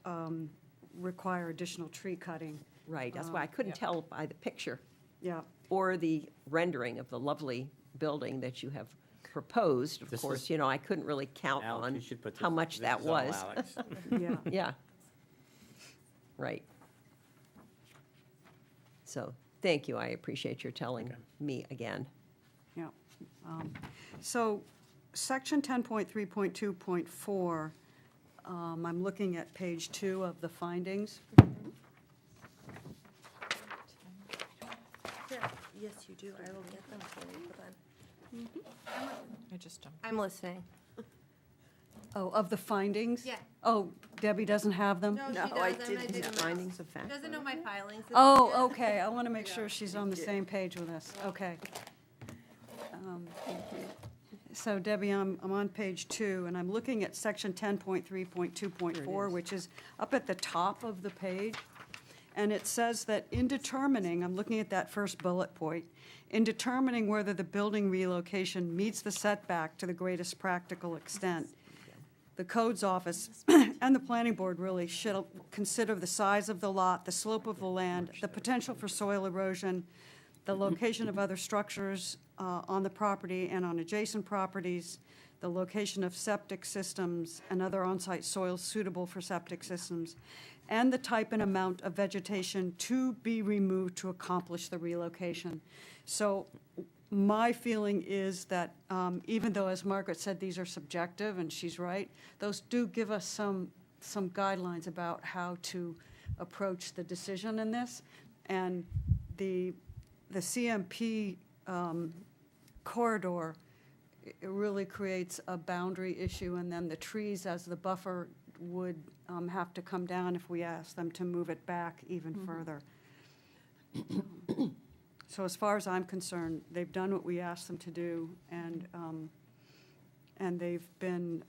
require additional tree cutting. Right, that's why I couldn't tell by the picture Yeah, or the rendering of the lovely building that you have proposed. Of This course, is- I couldn't really count Alex, on you should put how this- much this that is all was. Alex. yeah. Yeah. Right. So, thank you. I appreciate your telling Okay. me again. Yeah. So, section 10.3.2.4, I'm looking at page 2 of the findings. Yes, you do. I will get them for you. Hold on. I just jumped. I'm listening. Oh, of the findings? Yeah. Oh, Debbie doesn't have them? No, she No, doesn't. I I didn't. did them. Findings of fact. She doesn't know my filings. Oh, okay, I want to make sure she's on the same page with us, okay. So Debbie, I'm on page 2, and I'm looking at section 10.3.2.4, which is up at the top of the page. And it says that in determining, I'm looking at that first bullet point, in determining whether the building relocation meets the setback to the greatest practical extent, the codes office and the planning board really should consider the size of the lot, the slope of the land, the potential for soil erosion, the location of other structures on the property and on adjacent properties, the location of septic systems and other on-site soils suitable for septic systems, and the type and amount of vegetation to be removed to accomplish the relocation. So my feeling is that even though, as Margaret said, these are subjective, and she's right, those do give us some guidelines about how to approach the decision in this. And the CMP corridor, it really creates a boundary issue, and then the trees as the buffer would have to come down if we ask them to move it back even further. So as far as I'm concerned, they've done what we asked them to do, and they've been,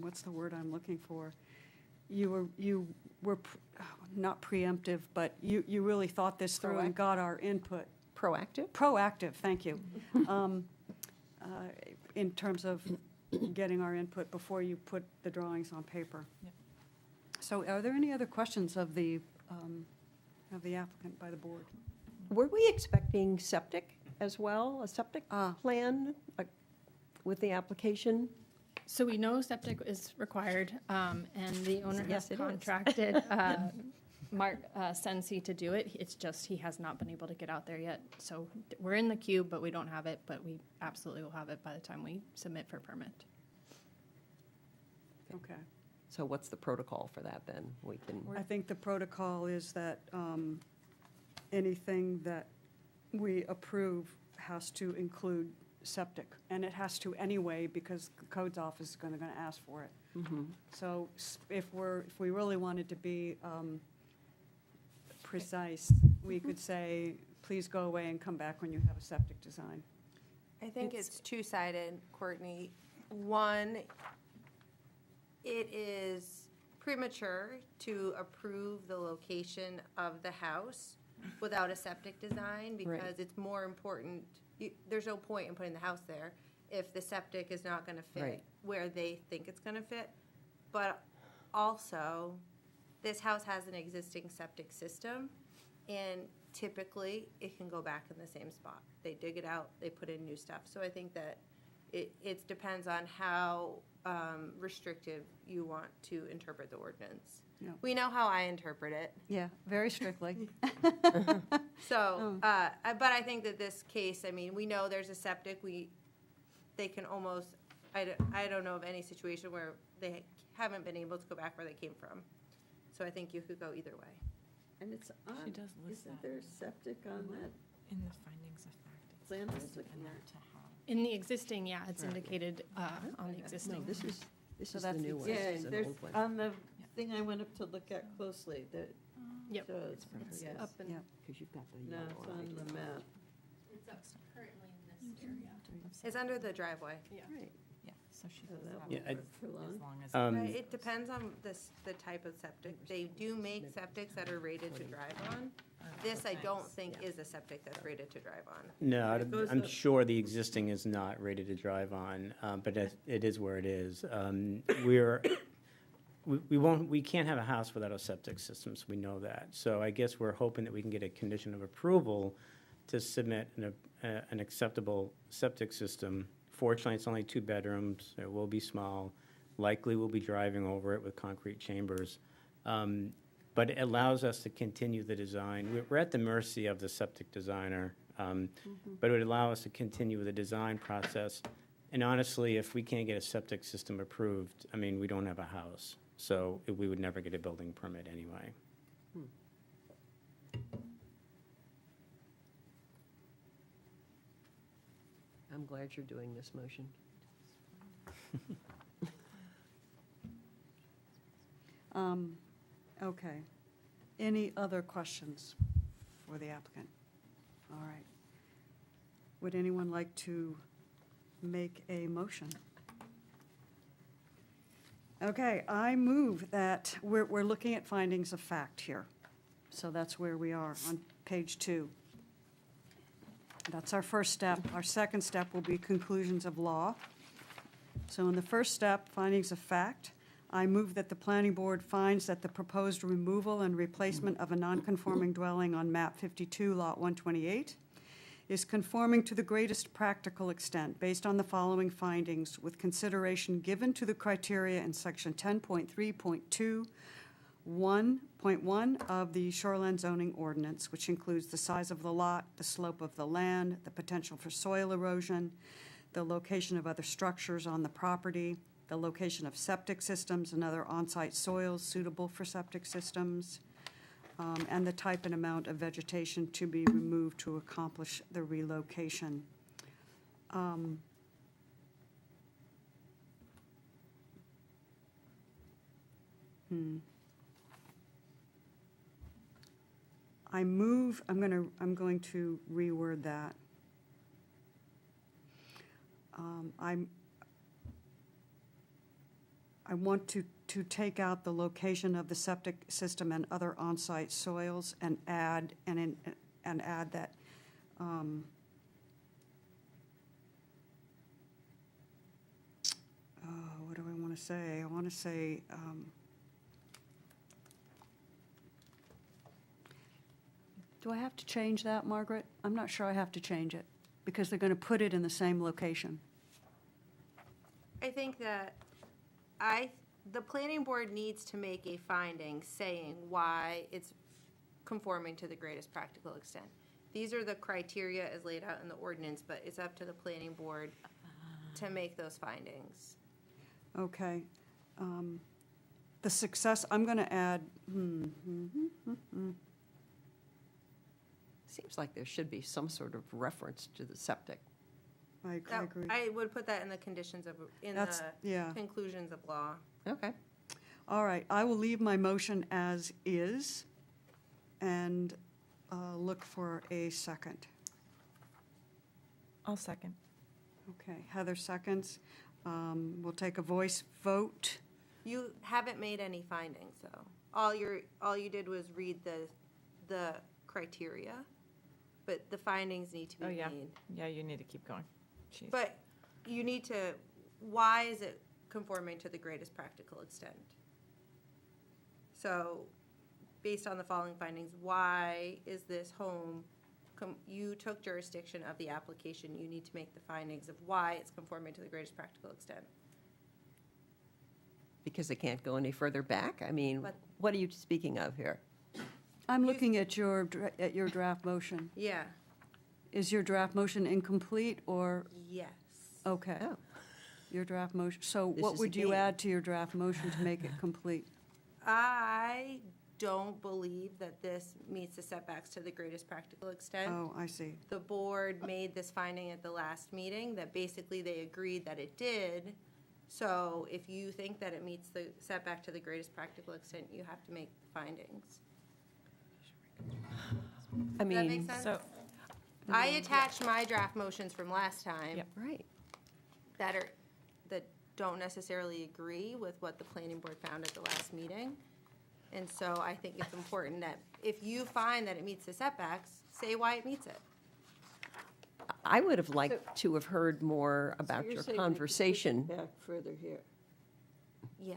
what's the word I'm looking for? You were not preemptive, but you really thought this through and got our input. Proactive? Proactive, thank you. In terms of getting our input before you put the drawings on paper. Yep. So are there any other questions of the applicant by the board? Were we expecting septic as well, a septic plan with the application? So we know septic is required, and the owner Yes, has it is. contracted Mark Sensi to do it. It's just he has not been able to get out there yet. So we're in the queue, but we don't have it, but we absolutely will have it by the time we submit for permit. Okay. So what's the protocol for that then? We can, I think the protocol is that anything that we approve has to include septic, and it has to anyway because the codes office is going to ask for it. So if we really wanted to be precise, we could say, please go away and come back when you have a septic design. I think it's two-sided, Courtney. One, it is premature to approve the location of the house without a septic design because it's more important. There's no point in putting the house there if the septic is not going to fit where they think it's going to fit. But also, this house has an existing septic system, and typically it can go back in the same spot. They dig it out, they put in new stuff. So I think that it depends on how restrictive you want to interpret the ordinance. Yeah. We know how I interpret it. Yeah, very strictly. So, but I think that this case, I mean, we know there's a septic. They can almost, I don't know of any situation where they haven't been able to go back where they came from. So I think you could go either way. And it's on, She does list isn't that. there septic on that In the findings of fact, it's plan I was listed looking in there at? to have. In the existing, yeah, it's indicated on the existing. no, this is So the that's new one. Yeah, This is an there's, old one. on the thing I went up to look at closely, that Yep. shows, It's yes. up and Yeah. Because you've got the No, yellow it's on on it. the map. It's up currently in this area. It's under the driveway. Right. Yeah, so she So does that have Yeah, won't I- work for long. as long as. Right, it depends on the type of septic. They do make septics that are rated to drive on. This, I don't think, is a septic that's rated to drive on. No, It goes I'm up. sure the existing is not rated to drive on, but it is where it is. We can't have a house without a septic system, so we know that. So I guess we're hoping that we can get a condition of approval to submit an acceptable septic system. Fortunately, it's only 2 bedrooms, it will be small, likely we'll be driving over it with concrete chambers. But it allows us to continue the design. We're at the mercy of the septic designer, but it would allow us to continue with the design process. And honestly, if we can't get a septic system approved, I mean, we don't have a house. So we would never get a building permit anyway. I'm glad you're doing this motion. Okay. Any other questions for the applicant? All right. Would anyone like to make a motion? Okay, I move that, we're looking at findings of fact here. So that's where we are on page 2. That's our first step. Our second step will be conclusions of law. So in the first step, findings of fact, I move that the planning board finds that the proposed removal and replacement of a nonconforming dwelling on map 52, lot 128, is conforming to the greatest practical extent based on the following findings, with consideration given to the criteria in section 10.3.2, 1.1 of the shoreline zoning ordinance, which includes the size of the lot, the slope of the land, the potential for soil erosion, the location of other structures on the property, the location of septic systems and other on-site soils suitable for septic systems, and the type and amount of vegetation to be removed to accomplish the relocation. I'm going to reword that. I want to take out the location of the septic system and other on-site soils and add, add that, what do I want to say? I want to say, do I have to change that, Margaret? I'm not sure I have to change it, because they're going to put it in the same location. I think that the planning board needs to make a finding saying why it's conforming to the greatest practical extent. These are the criteria as laid out in the ordinance, but it's up to the planning board to make those findings. Okay. The success, I'm going to add, Seems like there should be some sort of reference to the septic. I agree. I would put that in the conditions of, yeah. conclusions of law. Okay. All right, I will leave my motion as is and look for a second. I'll second. Okay, Heather seconds. We'll take a voice vote. You haven't made any findings, though. All you did was read the criteria, but the findings need to be made. Yeah, you need to keep going. Jeez. But you need to, why is it conforming to the greatest practical extent? So, based on the following findings, why is this home, you took jurisdiction of the application, you need to make the findings of why it's conforming to the greatest practical extent. Because they can't go any further back? I mean, But- what are you speaking of here? I'm looking at your draft motion. Yeah. Is your draft motion incomplete or, Yes. okay, Oh, your draft motion, so This what is a would you game. add to your draft motion to make it complete? I don't believe that this meets the setbacks to the greatest practical extent. Oh, I see. The board made this finding at the last meeting, that basically they agreed that it did. So if you think that it meets the setback to the greatest practical extent, you have to make the findings. I Does that make mean, sense? So, I attached my draft motions from last time Yep. right. that don't necessarily agree with what the planning board found at the last meeting. And so I think it's important that if you find that it meets the setbacks, say why it meets it. I would have liked to have heard more about So you're your saying we could push it conversation. back further here. Yeah.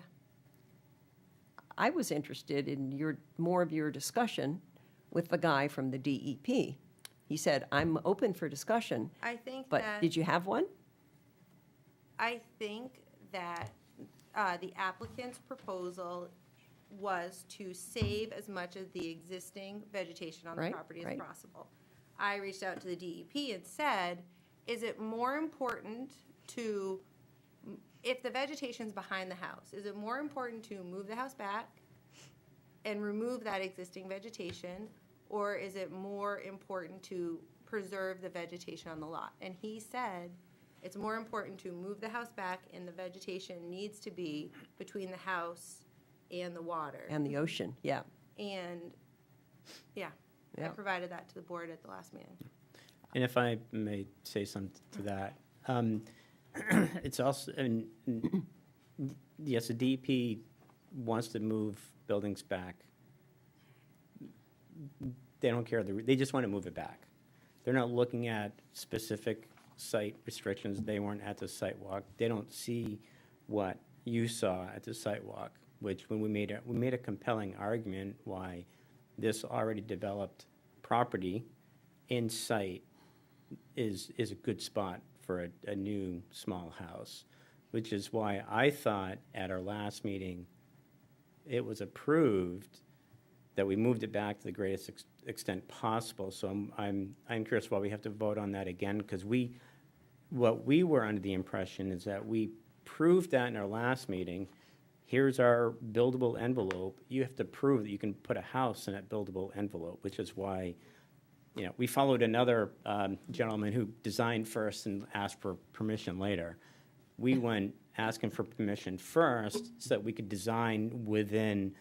I was interested in more of your discussion with the guy from the DEP. He said, I'm open for discussion, I think but that. did you have one? I think that the applicant's proposal was to save as much of the existing vegetation on the Right, property as right. possible. I reached out to the DEP and said, is it more important to, if the vegetation's behind the house, is it more important to move the house back and remove that existing vegetation, or is it more important to preserve the vegetation on the lot? And he said, it's more important to move the house back, and the vegetation needs to be between the house and the water. And the ocean, yeah. And, yeah, I Yeah. provided that to the board at the last meeting. And if I may say something to that, it's also, and Yes, the DEP wants to move buildings back. They don't care, they just want to move it back. They're not looking at specific site restrictions. They weren't at the site walk. They don't see what you saw at the site walk, which when we made a compelling argument why this already developed property in sight is a good spot for a new small house, which is why I thought at our last meeting, it was approved that we moved it back to the greatest extent possible. So I'm curious why we have to vote on that again, because what we were under the impression is that we proved that in our last meeting. Here's our buildable envelope. You have to prove that you can put a house in that buildable envelope, which is why, we followed another gentleman who designed first and asked for permission later. We went asking for permission first so that we could design within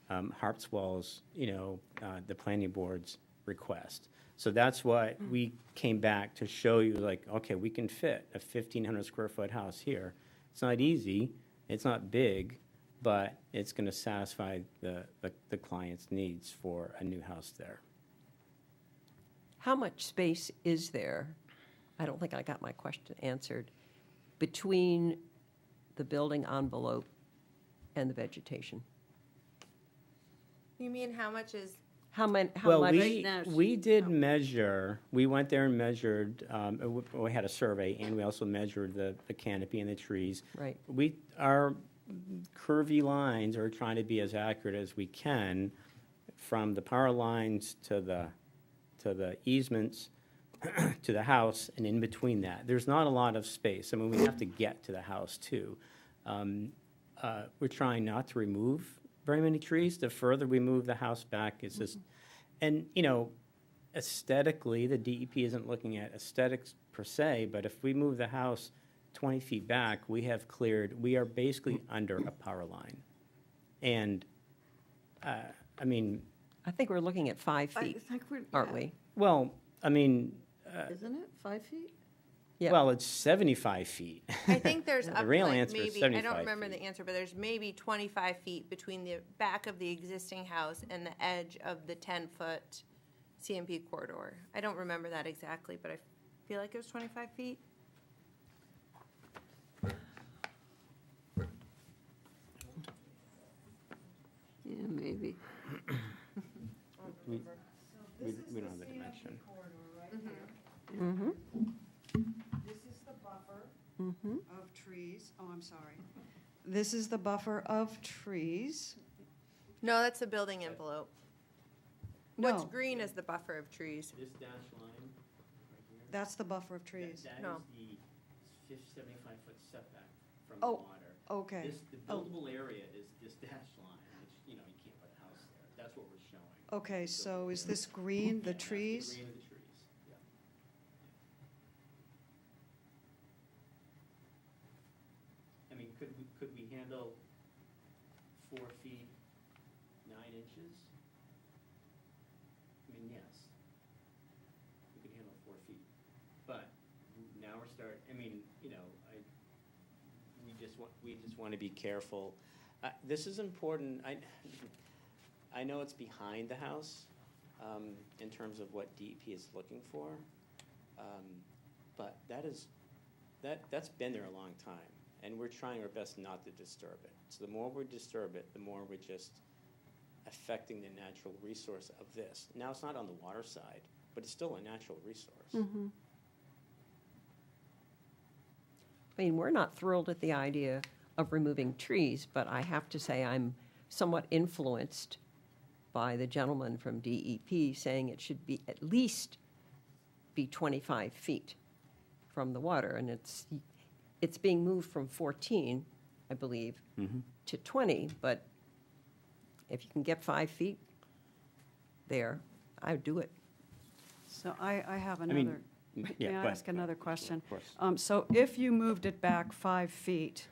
Harpswell's, the planning board's request. So that's what we came back to show you, like, okay, we can fit a 1,500 square foot house here. It's not easy, it's not big, but it's going to satisfy the client's needs for a new house there. How much space is there? I don't think I got my question answered. Between the building envelope and the vegetation? You mean how much is, How much? We did measure, we went there and measured, we had a survey, and we also measured the canopy and the trees. Right. Our curvy lines are trying to be as accurate as we can, from the power lines to the easements to the house, and in between that. There's not a lot of space. I mean, we have to get to the house, too. We're trying not to remove very many trees. The further we move the house back, it's just, and, aesthetically, the DEP isn't looking at aesthetics per se, but if we move the house 20 feet back, we are basically under a power line. And, I mean. I think we're looking at 5 feet, aren't we? Well, I mean. Isn't it 5 feet? Yeah. Well, it's 75 feet. I think there's The up real like answer is maybe, I 75 don't remember feet. the answer, but there's maybe 25 feet between the back of the existing house and the edge of the 10-foot CMP corridor. I don't remember that exactly, but I feel like it was 25 feet. Yeah, maybe. We don't have the dimension. Mm-hmm. This is the buffer of trees. Oh, I'm sorry. This is the buffer of trees. No, that's the building envelope. What's No, green is the buffer of trees. This dash line right here. that's the buffer of trees. That No. is the 75-foot setback from Oh, the water. Okay. The buildable area is this dash line, which, you can't put a house there. That's what we're showing. Okay, so is this green, the Yeah, that's trees? The green of the trees, yeah. I mean, could we handle 4 feet, 9 inches? I mean, yes. We could handle 4 feet. But now we're we just want to be careful. This is important. I know it's behind the house, in terms of what DEP is looking for. But that's been there a long time, and we're trying our best not to disturb it. So the more we disturb it, the more we're just affecting the natural resource of this. Now, it's not on the water side, but it's still a natural resource. Mm-hmm. I mean, we're not thrilled at the idea of removing trees, but I have to say I'm somewhat influenced by the gentleman from DEP saying it should be at least be 25 feet from the water, and it's being moved from 14, I believe, to 20, but if you can get 5 feet there, I would do it. So I have mean, another, yeah, may go I ahead, ask go ahead. another question? Of course. So if you moved it back 5 feet,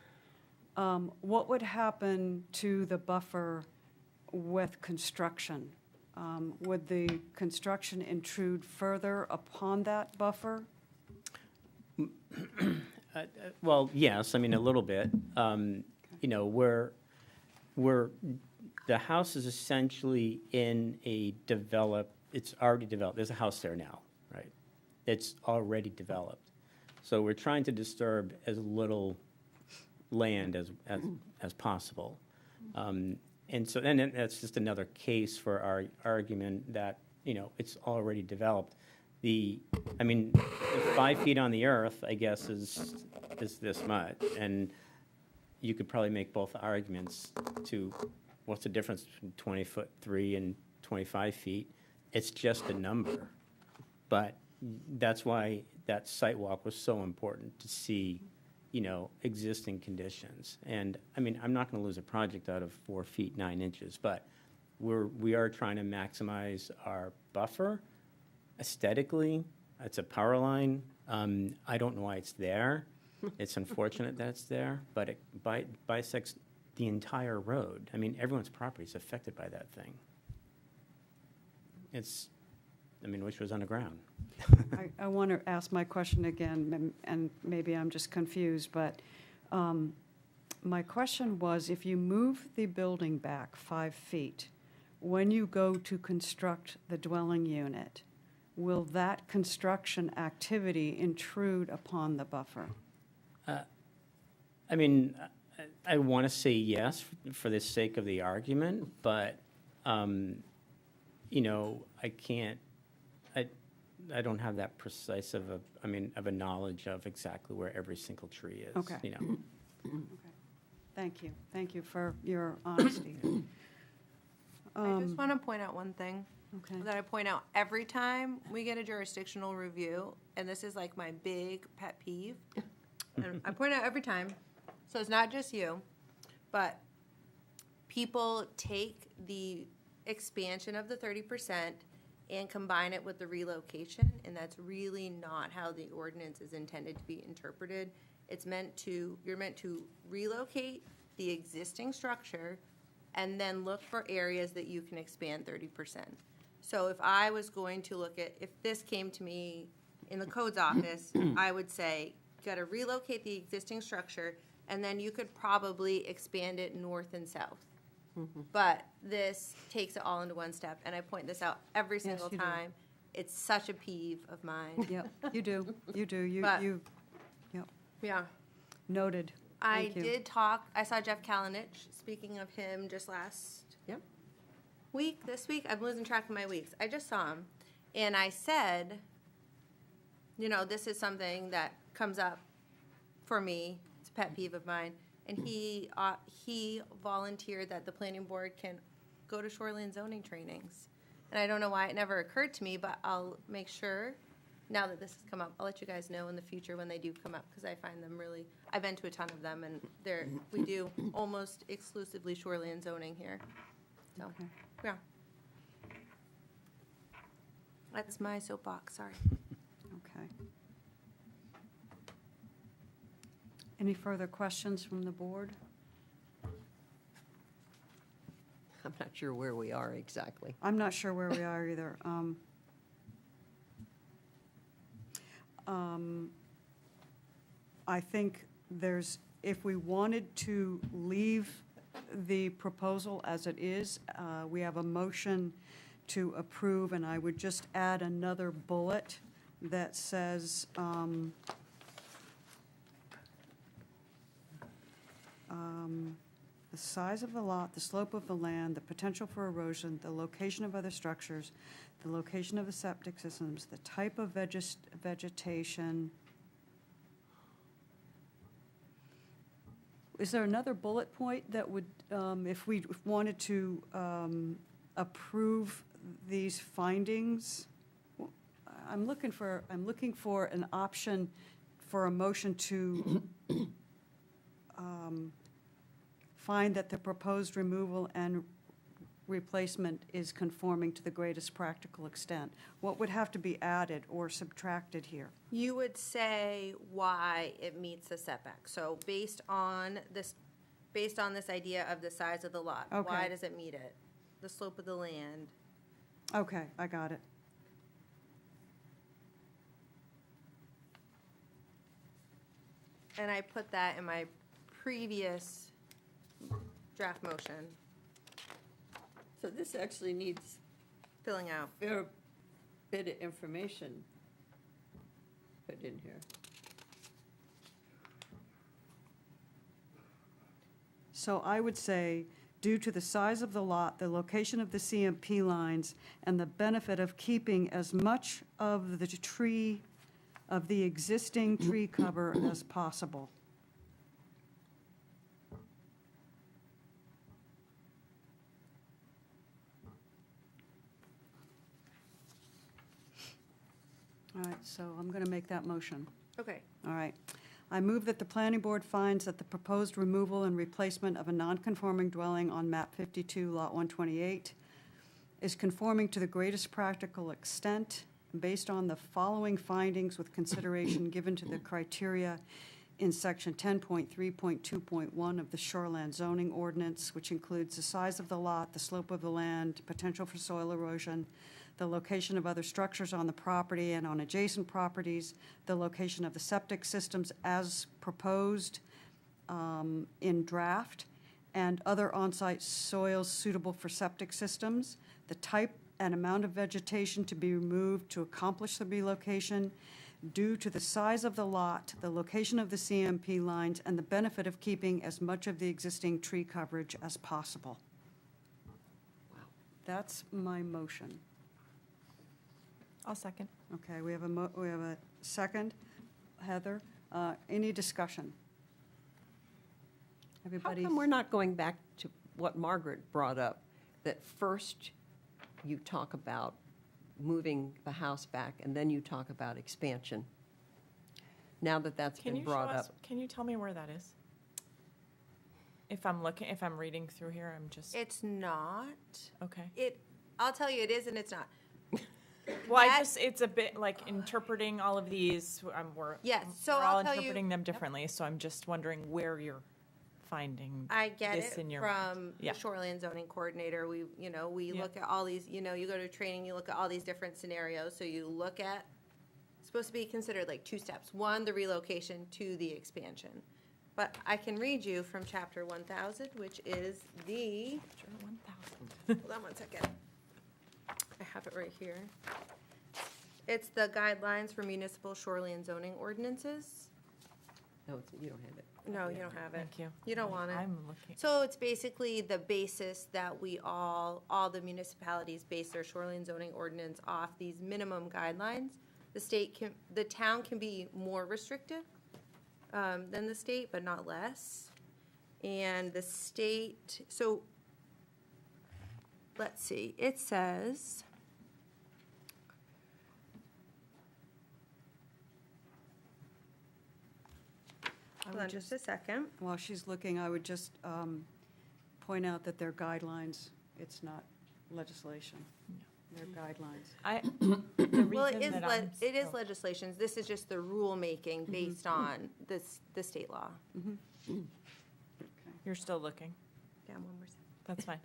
what would happen to the buffer with construction? Would the construction intrude further upon that buffer? Well, yes, I mean, a little bit. you know, the house is essentially in a it's already developed. There's a house there now, right? It's already developed. So we're trying to disturb as little land as possible. And so, and that's just another case for our argument that, you know, it's already developed. I mean, 5 feet on the earth, I guess, is this much. And you could probably make both arguments to what's the difference between 20'3" and 25 feet. It's just a number. But that's why that site walk was so important, to see, you know, existing conditions. And, I mean, I'm not going to lose a project out of 4 feet, 9 inches, but we are trying to maximize our buffer aesthetically. It's a power line. I don't know why it's there. It's unfortunate that it's there, but it bisects the entire road. I mean, everyone's property is affected by that thing. Which was underground. I want to ask my question again, and maybe I'm just confused, but my question was, if you move the building back 5 feet, when you go to construct the dwelling unit, will that construction activity intrude upon the buffer? I mean, I want to say yes for the sake of the argument, but, you know, I can't, I don't have that precise of a knowledge of exactly where every single tree is. Okay. You know. Okay. Thank you for your honesty. I just want to point out one thing Okay. that I point out every time we get a jurisdictional review, and this is like my big pet peeve. And I point out every time, so it's not just you, but people take the expansion of the 30% and combine it with the relocation, and that's really not how the ordinance is intended to be interpreted. You're meant to relocate the existing structure and then look for areas that you can expand 30%. So if I was going to if this came to me in the codes office, I would say, you gotta relocate the existing structure, and then you could probably expand it north and south. But this takes it all into one step, and I point this out every single you do. time. It's such a peeve of mine. Yep, you do. But- Yep, Yeah. noted. I Thank you. did talk, I saw Jeff Kalinich, speaking of him just last week, this week, I'm losing track of my weeks. I just saw him, and I said, you know, this is something that comes up for me, it's a pet peeve of mine, and he volunteered that the planning board can go to shoreline zoning trainings. And I don't know why it never occurred to me, but I'll make sure, now that this has come up, I'll let you guys know in the future when they do come up, because I find them really, I've been to a ton of them, and we do almost exclusively shoreline zoning here. So, Okay. yeah. That's my soapbox, sorry. Okay. Any further questions from the board? I'm not sure where we are exactly. I'm not sure where we are either. I think if we wanted to leave the proposal as it is, we have a motion to approve, and I would just add another bullet that says, the size of the lot, the slope of the land, the potential for erosion, the location of other structures, the location of the septic systems, the type of vegetation. Is there another bullet point that would, if we wanted to approve these findings? I'm looking for an option for a motion to find that the proposed removal and replacement is conforming to the greatest practical extent. What would have to be added or subtracted here? You would say why it meets the setback. So based on this idea of the size of the lot, why Okay. does it meet it? The slope of the land. Okay, I got it. And I put that in my previous draft motion, So this actually needs filling out. a fair bit of information put in here. So I would say, due to the size of the lot, the location of the CMP lines, and the benefit of keeping as much of the tree, of the existing tree cover as possible. All right, so I'm going to make that motion. Okay. All right. I move that the planning board finds that the proposed removal and replacement of a non-conforming dwelling on map 52, lot 128, is conforming to the greatest practical extent based on the following findings with consideration given to the criteria in section 10.3.2.1 of the shoreland zoning ordinance, which includes the size of the lot, the slope of the land, potential for soil erosion, the location of other structures on the property and on adjacent properties, the location of the septic systems as proposed in draft, and other on-site soils suitable for septic systems, the type and amount of vegetation to be removed to accomplish the relocation, due to the size of the lot, the location of the CMP lines, and the benefit of keeping as much of the existing tree coverage as possible. That's my motion. I'll second. Okay, we have a second. Heather, any discussion? How Everybody? come we're not going back to what Margaret brought up, that first you talk about moving the house back, and then you talk about expansion? Now that that's Can been you show brought us, up. can you tell me where that is? If I'm reading through here, I'm just, It's not. okay. I'll tell you, it is and it's not. Well, That- it's a bit like interpreting all of these, Yes, so we're I'll all tell you- interpreting them differently, so I'm just wondering where you're finding I get this it in your. from Yeah. the shoreline zoning coordinator. We Yeah. look at all these, you go to training, you look at all these different scenarios. So you look at, it's supposed to be considered like two steps. One, the relocation, two, the expansion. But I can read you from chapter 1000, which is the, Sure, 1,000. hold on one second. I have it right here. It's the guidelines for municipal shoreline zoning ordinances. No, you don't have it. No, you don't have it. Thank you. You don't want it. I'm looking. So it's basically the basis that all the municipalities base their shoreline zoning ordinance off these minimum guidelines. The town can be more restrictive than the state, but not less. And the state, so, let's see, it says, hold on just a second. While she's looking, I would just point out that they're guidelines. It's not legislation. They're guidelines. The Well, it reason is, that I'm it is oh, legislation. This is just the rulemaking based on the state law. You're still looking. Yeah, one more second. That's fine.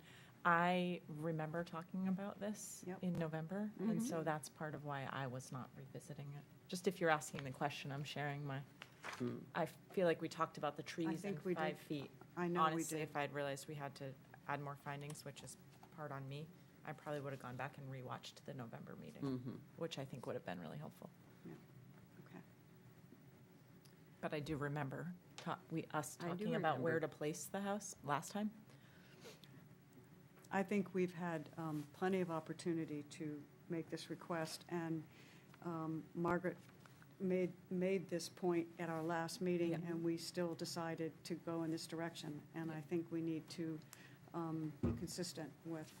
I remember talking about this Yep. in November, and so that's part of why I was not revisiting it. Just if you're asking the question, I'm sharing my, I feel like we talked about the trees and think we did. 5 feet. I know we Honestly, did. if I'd realized we had to add more findings, which is part on me, I probably would have gone back and rewatched the November meeting, which I think would have been really helpful. Okay. But I do remember us I do talking about where remember. to place the house last time. I think we've had plenty of opportunity to make this request, and Margaret made this point at our last meeting, Yeah. and we still decided to go in this direction. And I think we need to be consistent with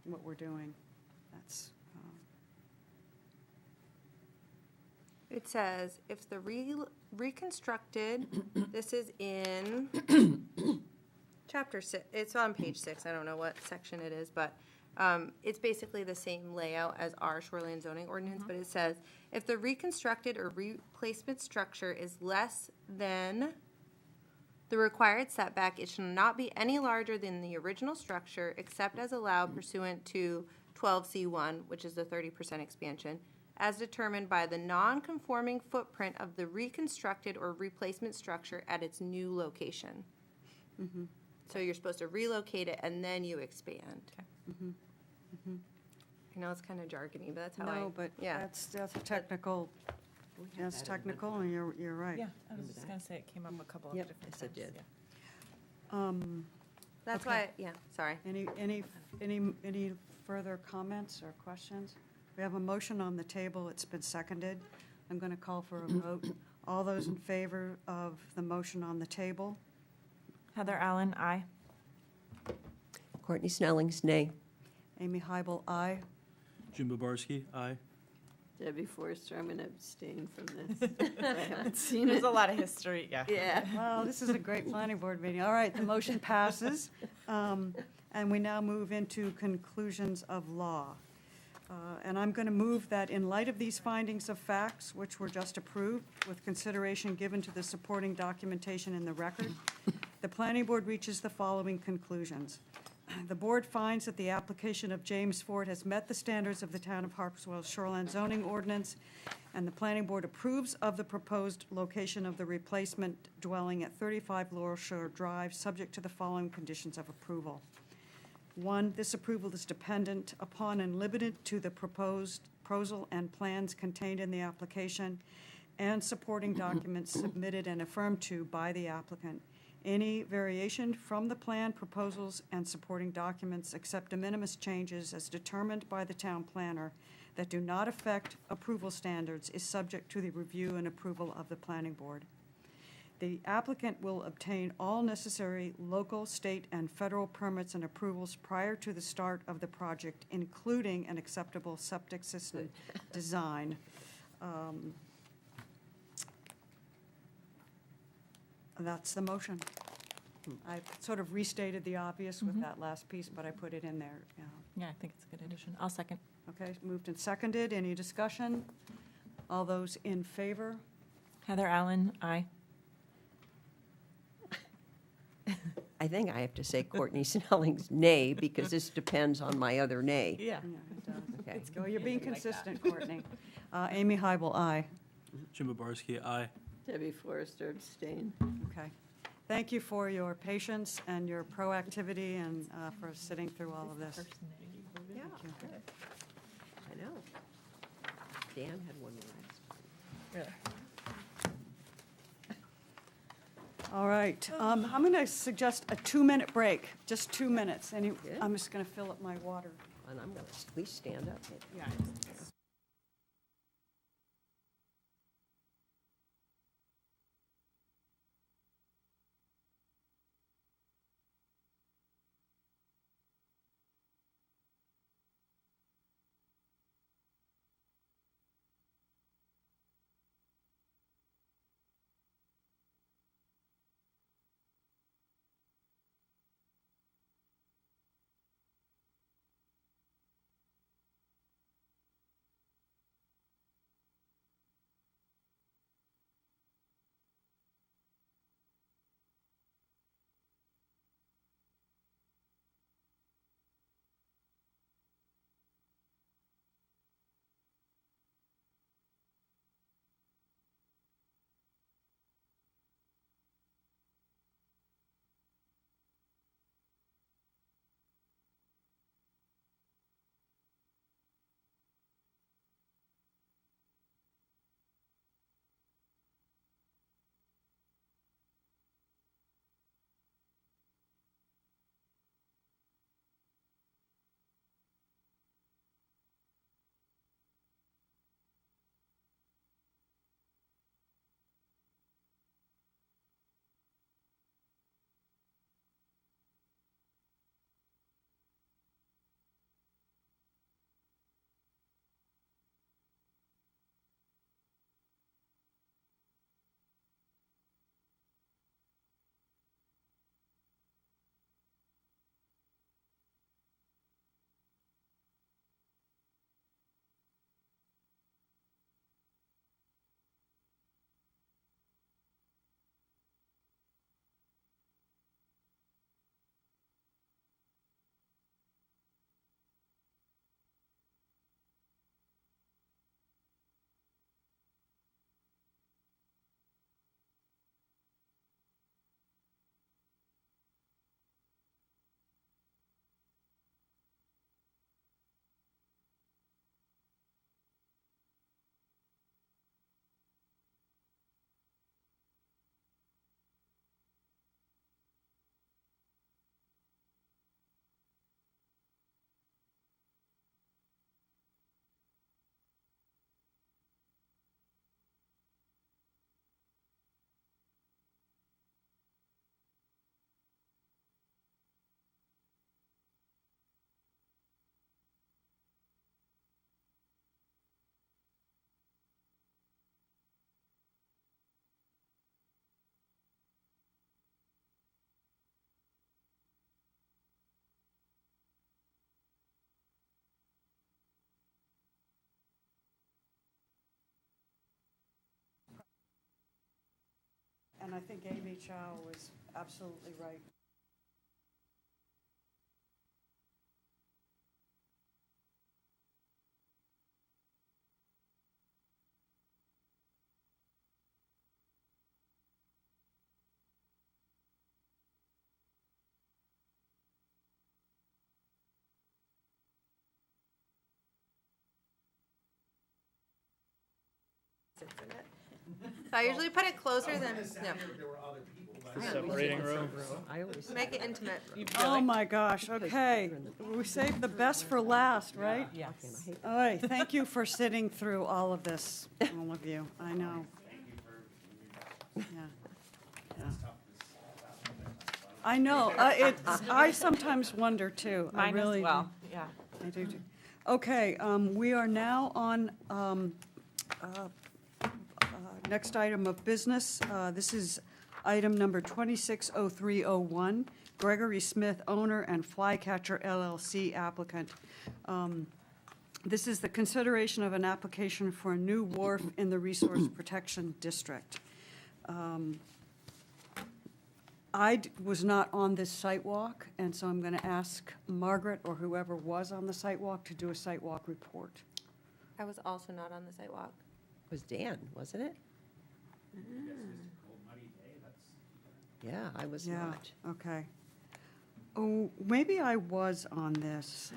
what we're doing. That's, It says, if the reconstructed, this is in chapter 6, it's on page 6, I don't know what section it is, but it's basically the same layout as our shoreline zoning ordinance, but it says, if the reconstructed or replacement structure is less than the required setback, it shall not be any larger than the original structure except as allowed pursuant to 12C1, which is the 30% expansion, as determined by the non-conforming footprint of the reconstructed or replacement structure at its new location. So you're supposed to relocate it and then you expand. I know it's kind of jargony, but that's how I. No, but Yeah. that's technical, that's technical, and you're right. Yeah, I was just gonna say it came up a couple of Yep, different yes, it times. did. Yeah. That's Okay. why, yeah, sorry. Any further comments or questions? We have a motion on the table, it's been seconded. I'm going to call for a vote. All those in favor of the motion on the table? Heather Allen, aye. Courtney Snelling's nay. Amy Hybel, aye. Jim Babarski, aye. Debbie Forrester, I'm going to abstain from this. I haven't seen There's it. a lot of history, yeah. Yeah. Well, this is a great planning board meeting. All right, the motion passes. And we now move into conclusions of law. And I'm going to move that in light of these findings of facts, which were just approved, with consideration given to the supporting documentation in the record, the planning board reaches the following conclusions. The board finds that the application of James Ford has met the standards of the town of Harpswell's shoreline zoning ordinance, and the planning board approves of the proposed location of the replacement dwelling at 35 Laurel Shore Drive, subject to the following conditions of approval. 1, this approval is dependent upon and limited to the proposal and plans contained in the application and supporting documents submitted and affirmed to by the applicant. Any variation from the plan, proposals, and supporting documents, except de minimis changes as determined by the town planner that do not affect approval standards, is subject to the review and approval of the planning board. The applicant will obtain all necessary local, state, and federal permits and approvals prior to the start of the project, including an acceptable septic system design. That's the motion. I sort of restated the obvious with that last piece, but I put it in there. Yeah, I think it's a good addition. I'll second. Okay, moved and seconded. Any discussion? All those in favor? Heather Allen, aye. I think I have to say Courtney Snelling's nay, because this depends on my other nay. Yeah. Yeah, it does. Okay. Oh, you're being consistent, Courtney. Amy Hybel, aye. Jim Babarski, aye. Debbie Forrester, abstain. Okay. Thank you for your patience and your proactivity and for sitting through all of this. Yeah, Thank you. I know. Dan had one last. Really? All right. I'm going to suggest a 2-minute break, just 2 minutes. Good. I'm just going to fill up my water. And I'm going to please stand up. Yeah. And I think Amy Chow was absolutely right. So I usually put it closer than, no, Separating room. I always make it intimate. Oh, my gosh, okay. We saved the best for last, right? Yes. All right, thank you for sitting through all of this, all of you. I know. Yeah. Yeah. I know, I sometimes wonder too. I Mine really as do. well, yeah. I do too. Okay, we are now on next item of business. This is item number 260301, Gregory Smith, owner and Flycatcher LLC applicant. This is the consideration of an application for a new wharf in the Resource Protection District. Was not on this site walk, and so I'm going to ask Margaret or whoever was on the site walk to do a site walk report. I was also not on the sidewalk. It was Dan, wasn't it? Yeah, I was Yeah, not. okay. Oh, maybe I was on this.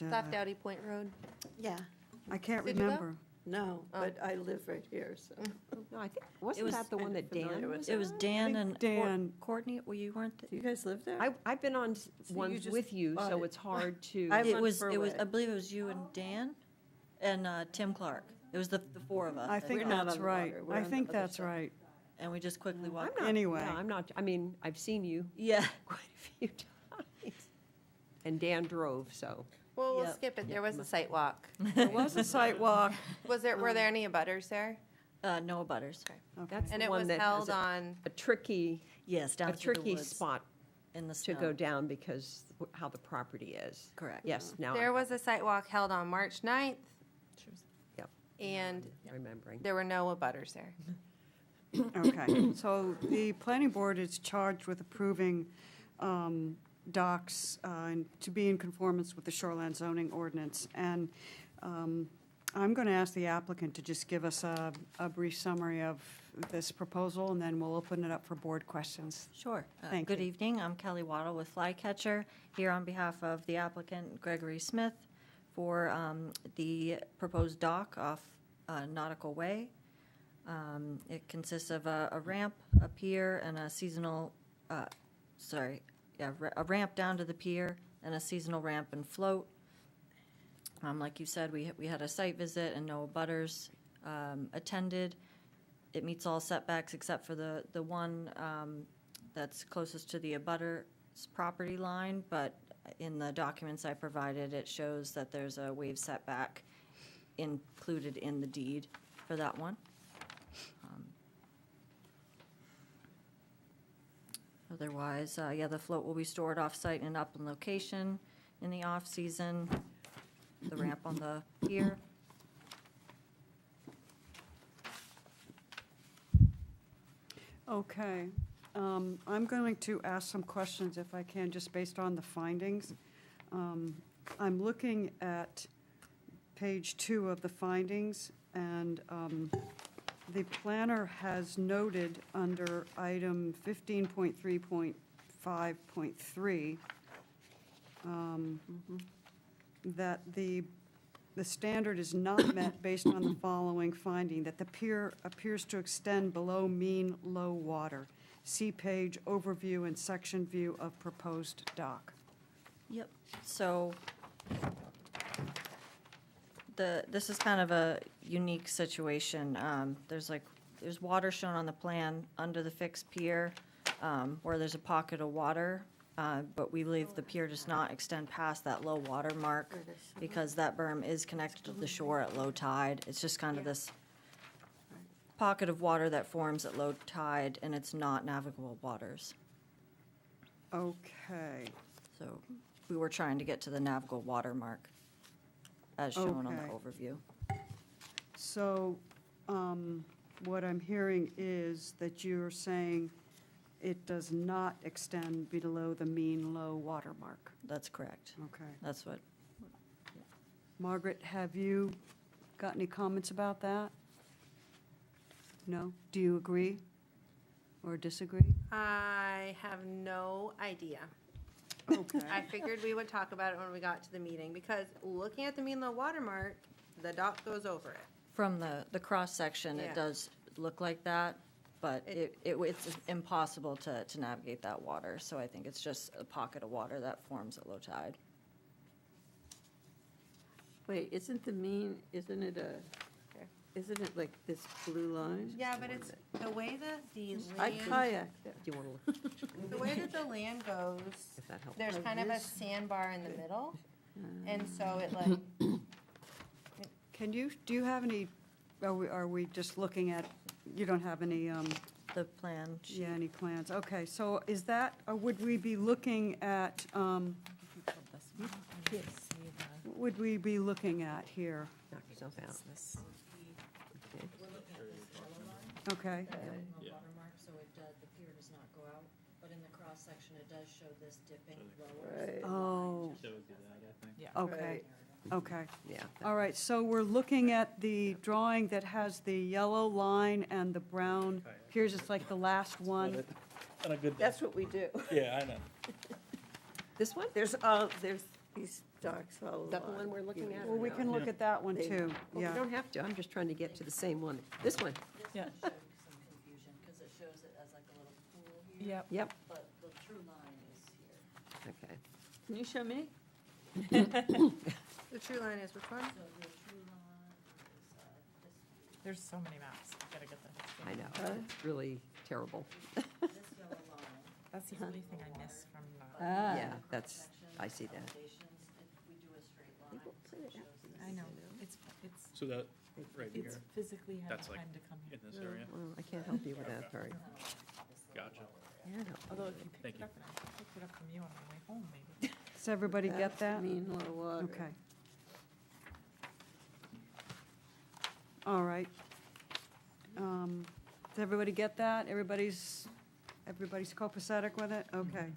Left Dowdy Point Road. Yeah, I can't Did you go? remember. no, but I live right here, so. No, I think, wasn't was that the one kind of that Dan familiar with was It was on? Dan and Dan. Courtney, well, you weren't, Do you guys live there? I've been on you ones just with you, bought so it. it's hard to. I it went was, for it was, away. I believe it was you and Dan and Tim Clark. It was the four of us. I think We're not that's on the right. water. We're I on the think other that's side. right. And we just quickly I'm walked. not, Anyway. yeah, I'm not, I mean, I've seen you Yeah, quite a few times. And Dan drove, so. Well, we'll Yep. skip it. There was a site walk. There was a site walk. Were there any abutters there? no butters. That's And the it one was that held has on, a tricky, Yes, down a through the tricky woods spot in the to snow. go down because how the property is. Correct. Yes, now there was a site walk held on March 9th, Yep, and remembering. there were no abutters there. Okay, so the planning board is charged with approving docks to be in conformance with the shoreline zoning ordinance. And I'm going to ask the applicant to just give us a brief summary of this proposal, and then we'll open it up for board questions. Sure. Thank Good you. evening. I'm Kelly Waddle with Flycatcher, here on behalf of the applicant Gregory Smith for the proposed dock off Nautical Way. It consists of a ramp, a pier, and a seasonal, a ramp down to the pier, and a seasonal ramp and float. Like you said, we had a site visit and no abutters attended. It meets all setbacks except for the one that's closest to the abutter's property line, but in the documents I provided, it shows that there's a wave setback included in the deed for that one. Otherwise, the float will be stored off-site in an upland location in the off-season, the ramp on the pier. Okay, I'm going to ask some questions if I can, just based on the findings. I'm looking at page 2 of the findings, and the planner has noted under item 15.3.5.3 that the standard is not met based on the following finding, that the pier appears to extend below mean low water. See page overview and section view of proposed dock. Yep, so this is kind of a unique situation. There's water shown on the plan under the fixed pier, where there's a pocket of water, but we believe the pier does not extend past that low water mark because that berm is connected to the shore at low tide. It's just kind of this pocket of water that forms at low tide, and it's not navigable waters. Okay, So we were trying to get to the navigable water mark as shown on the Okay. overview. so what I'm hearing is that you're saying it does not extend below the mean low water mark. That's correct. Okay. That's what, Margaret, have you got any comments about that? No? Do you agree or disagree? I have no idea. Okay. I figured we would talk about it when we got to the meeting, because looking at the mean low water mark, the dock goes over it. from the cross-section, Yeah. it does look like that, but it's impossible to navigate that water. So I think it's just a pocket of water that forms at low tide. Wait, isn't it like this blue line? Yeah, but it's the way that the I land, kayak there. Do you want to look, the way that the land goes, if that helps? there's Like kind of a this? sandbar in the middle, and so it like, Do you have any, are we just looking at, you don't have any, The plan sheet. yeah, any plans? Okay, so is that, or would we be looking at, what would we be looking at here? Knock yourself out. Okay, Watermark, so the pier does not go out, but in the cross-section, it does show this dipping lower. Right. oh, That would be that, I think. Yeah. okay, okay. Yeah. All right, so we're looking at the drawing that has the yellow line and the brown. Here's just like the last one. On a good day. That's what we do. Yeah, I know. This one? There's these docks all along. Is that the one we're looking at? Well, we can look at that one too, Well, yeah. we don't have to, I'm just trying to get to the same one. This one? Yeah. Showed some confusion, because it shows it as like a little pool here, Yep. Yep, but the true line is here. okay. Can you show me? the true line is which one? So the true line is this There's so many maps. Gotta get the. I know, it's really terrible. yellow line. That's the only thing I miss from the. Ah. Yeah, that's, I see that. Foundations, if we do a straight line, so it shows this. I know, it's So that, right it's here, physically had That's like time to come in here. this area? Well, I can't help you with that, sorry. Gotcha. Yeah, no. Although if you Thank picked it you. up, and I picked it up from you on my way home, maybe. Does everybody get that? Mean low water. Okay. All right. Does everybody get that? Everybody's copacetic with it? Okay.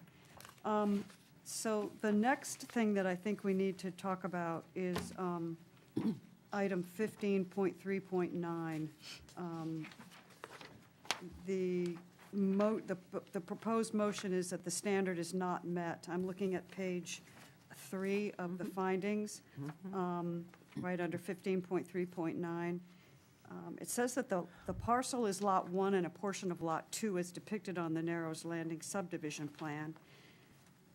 So the next thing that I think we need to talk about is item 15.3.9. The proposed motion is that the standard is not met. I'm looking at page 3 of the findings, right under 15.3.9. It says that the parcel is Lot 1 and a portion of Lot 2 as depicted on the Narrows Landing subdivision plan.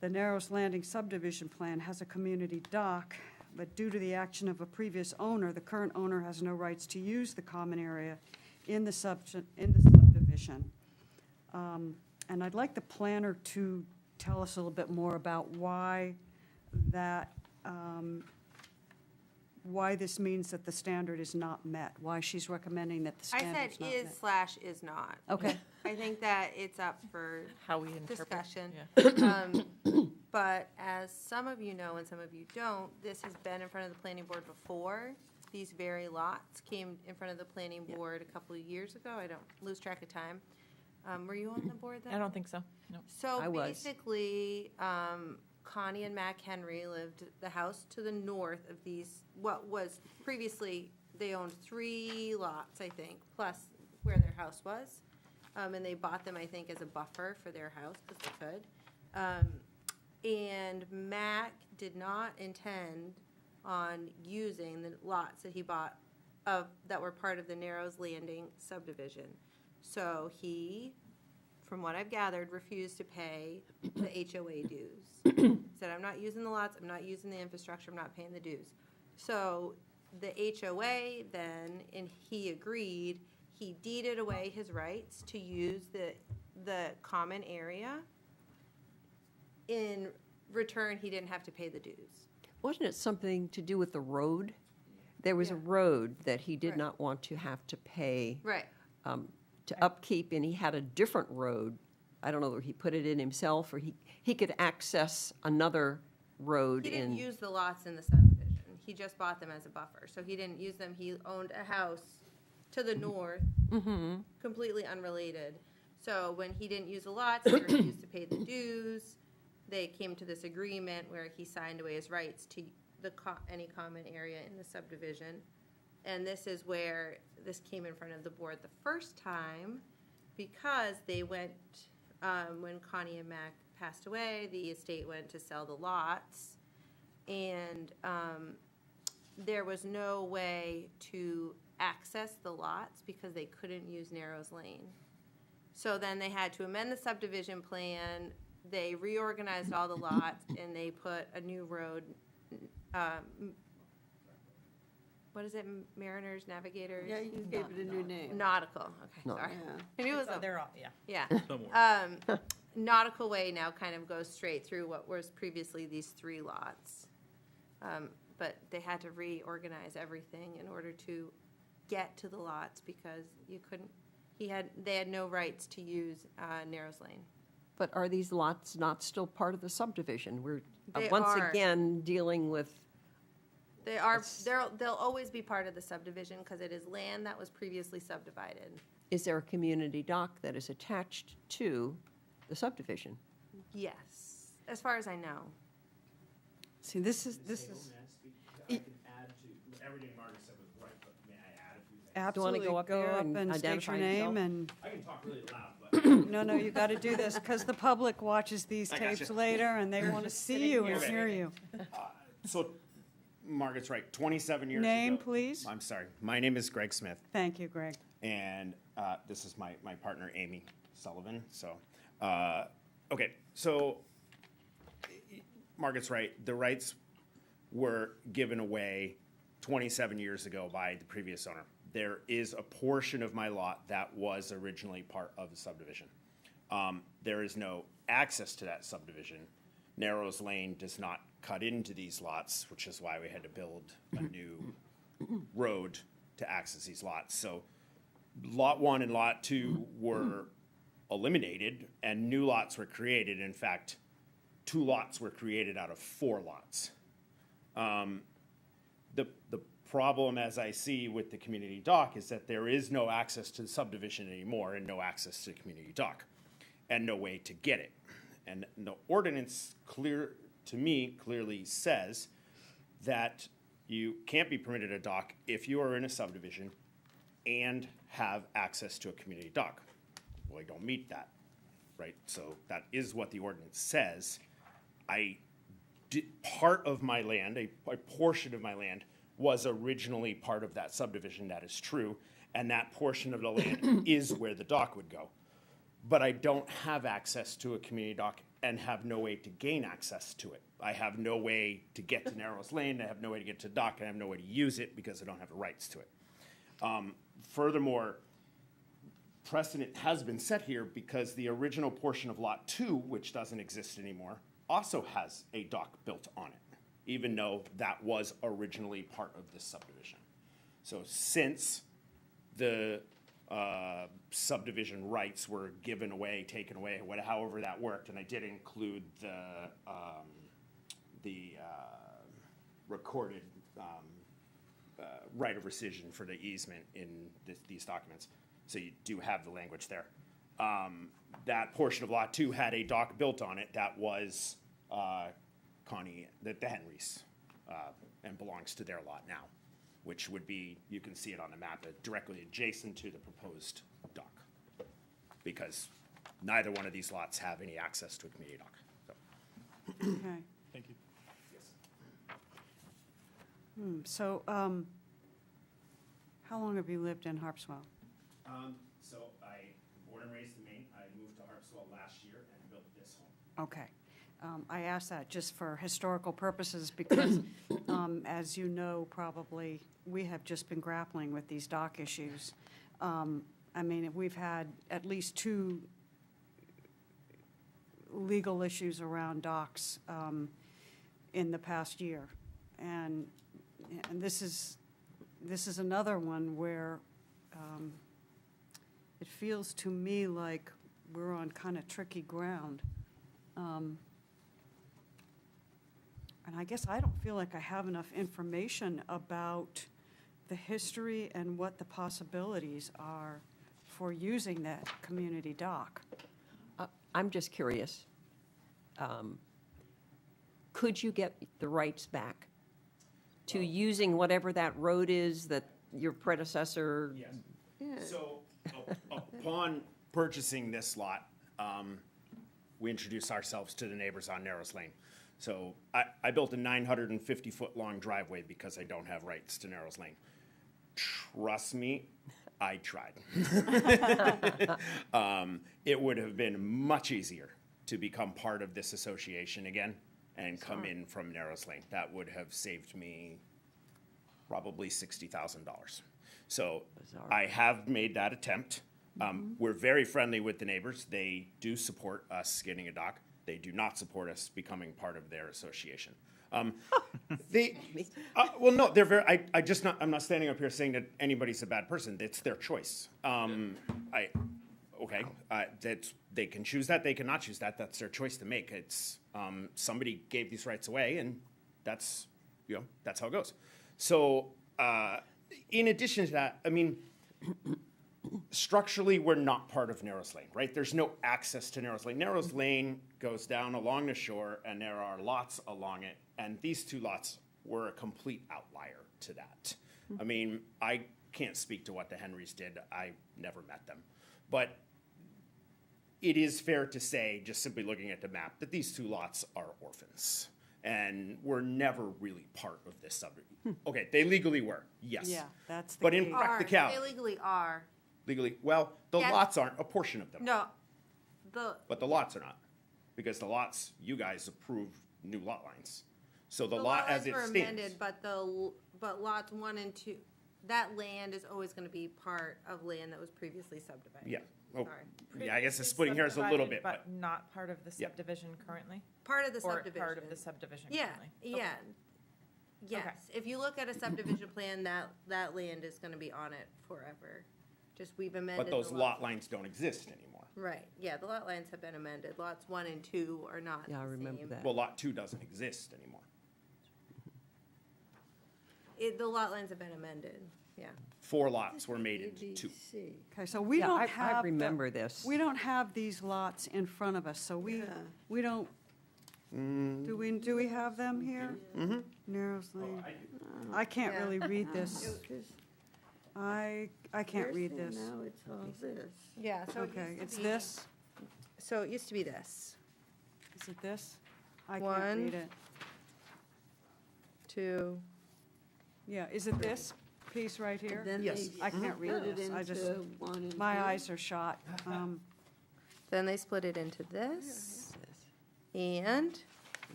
The Narrows Landing subdivision plan has a community dock, but due to the action of a previous owner, the current owner has no rights to use the common area in the subdivision. And I'd like the planner to tell us a little bit more about why that, why this means that the standard is not met, why she's recommending that the I standard's said not is met. / is not. Okay, I think that it's up for How we interpret. discussion. Yeah. But as some of you know and some of you don't, this has been in front of the planning board before. These very lots came in front of the planning board a couple of years ago. I don't lose track of time. Were you on the board then? I don't think so, no. So I was. basically, Connie and Mac Henry lived the house to the north of these, what was previously, they owned 3 lots, I think, plus where their house was. And they bought them, I think, as a buffer for their house, because they could. And Mac did not intend on using the lots that he bought that were part of the Narrows Landing subdivision. So he, from what I've gathered, refused to pay the HOA dues. Said, I'm not using the lots, I'm not using the infrastructure, I'm not paying the dues. So the HOA then, and he agreed, he deeded away his rights to use the common area. In return, he didn't have to pay the dues. Wasn't it something to do with the road? There was a Yeah. road that he did Right. not want to have to pay Right. to upkeep, and he had a different road. I don't know whether he put it in himself, or he could access another road He in. didn't use the lots in the subdivision. He just bought them as a buffer. So he didn't use them. He owned a house to the north, completely unrelated. So when he didn't use the lots, he refused to pay the dues. They came to this agreement where he signed away his rights to any common area in the subdivision. And this is where this came in front of the board the first time, because they went, when Connie and Mac passed away, the estate went to sell the lots. And there was no way to access the lots because they couldn't use Narrows Lane. So then they had to amend the subdivision plan. They reorganized all the lots and they put a new road, what is it, Mariners, Navigators? Yeah, you gave it a new name. Nautical, okay, sorry. Yeah. Maybe it was a, They're all, yeah. yeah. Nautical Way now kind of goes straight through what was previously these 3 lots. But they had to reorganize everything in order to get to the lots because you couldn't, they had no rights to use Narrows Lane. But are these lots not still part of the subdivision? We're They once are. again dealing with, They are, they'll always be part of the subdivision because it is land that was previously subdivided. is there a community dock that is attached to the subdivision? Yes, as far as I know. See, this is, I can add to, everything Margaret said was right, but may I add a few things? absolutely, go up there and and state identify your name yourself? and, I can talk really loud, but. no, you got to do this because the public watches these I gotcha. tapes later and they want to see you and hear you. So Margaret's right, 27 years ago. Name, please. I'm sorry. My name is Greg Smith, Thank you, Greg. and this is my partner, Amy Sullivan. So, okay, so Margaret's right. The rights were given away 27 years ago by the previous owner. There is a portion of my lot that was originally part of the subdivision. There is no access to that subdivision. Narrows Lane does not cut into these lots, which is why we had to build a new road to access these lots. So Lot 1 and Lot 2 were eliminated and new lots were created. In fact, 2 lots were created out of 4 lots. The problem, as I see with the community dock, is that there is no access to the subdivision anymore and no access to the community dock and no way to get it. And the ordinance clearly says that you can't be permitted a dock if you are in a subdivision and have access to a community dock. Well, I don't meet that, right? So that is what the ordinance says. Part of my land, a portion of my land, was originally part of that subdivision, that is true, and that portion of the land is where the dock would go. But I don't have access to a community dock and have no way to gain access to it. I have no way to get to Narrows Lane, I have no way to get to the dock, and I have no way to use it because I don't have the rights to it. Furthermore, precedent has been set here because the original portion of Lot 2, which doesn't exist anymore, also has a dock built on it, even though that was originally part of this subdivision. So since the subdivision rights were given away, taken away, however that worked, and I did include the recorded right of rescission for the easement in these documents. So you do have the language there. That portion of Lot 2 had a dock built on it that was the Henrys, and belongs to their lot now, which would be, you can see it on the map, directly adjacent to the proposed dock, because neither one of these lots have any access to a community dock. So. Okay. Thank you. So, how long have you lived in Harpswell? So I born and raised in Maine. I moved to Harpswell last year and built this home. Okay. I ask that just for historical purposes because, as you know, probably, we have just been grappling with these dock issues. I mean, we've had at least 2 legal issues around docks in the past year. And this is another one where it feels to me like we're on kind of tricky ground. And I guess I don't feel like I have enough information about the history and what the possibilities are for using that community dock. I'm just curious. Could you get the rights back to using whatever that road is that your predecessor? Yes. So upon purchasing this lot, we introduced ourselves to the neighbors on Narrows Lane. So I built a 950-foot long driveway because I don't have rights to Narrows Lane. Trust me, I tried. It would have been much easier to become part of this association again and come in from Narrows Lane. That would have saved me probably $60,000. So I have made that attempt. We're very friendly with the neighbors. They do support us getting a dock. They do not support us becoming part of their association. Well, no, they're very. I'm not standing up here saying that anybody's a bad person. It's their choice. They can choose that. They cannot choose that. That's their choice to make. It's somebody gave these rights away, and that's how it goes. So, in addition to that, I mean, structurally, we're not part of Narrows Lane, right? There's no access to Narrows Lane. Narrows Lane goes down along the shore, and there are lots along it. And these two lots were a complete outlier to that. I mean, I can't speak to what the Henrys did. I never met them. But it is fair to say, just simply looking at the map, that these two lots are orphans. And were never really part of this subdivision. Okay, they legally were, yes. Yeah, that's the But in key. practicality. They legally are. Legally, well, the Yes. lots aren't, a portion of them. No, But the lots are not. Because the lots, you guys approved new lot lines. So the the lot lot as lines it were stands. amended, but lots 1 and 2, that land is always gonna be part of land that was previously subdivided. Yeah. Oh, Sorry. yeah, I guess it's splitting hairs a little bit, Subdivided, but not part of the Yeah. subdivision currently? Part of the Or subdivision. part of the subdivision Yeah, currently? yeah. Yes, if you look at a subdivision plan, that land is gonna be on it forever. Just we've amended but those the lot lines don't exist anymore. Right, yeah, the lot lines have been amended. Lots 1 and 2 are not Yeah, I the remember same. that. Well, lot 2 doesn't exist anymore. The lot lines have been amended, yeah. 4 lots were made into 2. Okay, so we Yeah, don't I have. remember this. We don't have these lots in front of us, so we don't, do we have them here? Mm-hmm. Narrows Lane. I can't Yeah. really read this. I can't read this. Now it's all this. Yeah, so Okay, it's this? So it used to be this. Is it this? I can't 1, read it. 2, Yeah, is it this piece right here? Then Yes. they I can't read split it this. I just, into 1 and 2. my eyes are shot. then they split it into this, and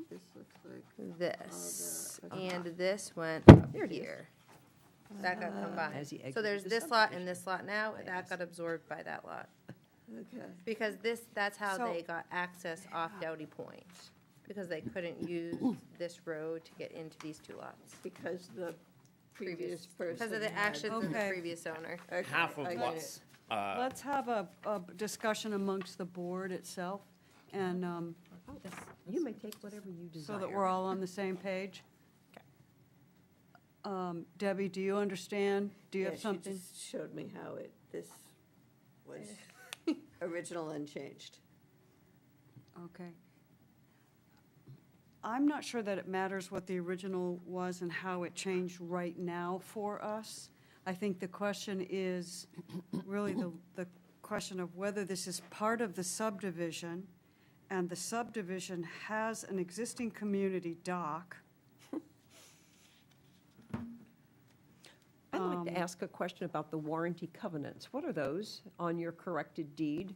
This looks like, this, Oh, and this went up here. That got combined. As he So exited there's the this lot and this lot now, that got absorbed by that lot. okay. Because that's how So- they got access off Doughty Point, because they couldn't use this road to get into these 2 lots. Because the previous person. Because of the had- actions of the Okay. previous owner. Okay, Half of I get lots. it. Let's have a discussion amongst the board itself, and You may take whatever you desire. so that we're all on the same page. Debbie, do you understand? Do you Yeah, have something? She just showed me how this was original and changed. Okay. I'm not sure that it matters what the original was and how it changed right now for us. I think the question is really the question of whether this is part of the subdivision, and the subdivision has an existing community dock. I'd like to ask a question about the warranty covenants. What are those on your corrected deed?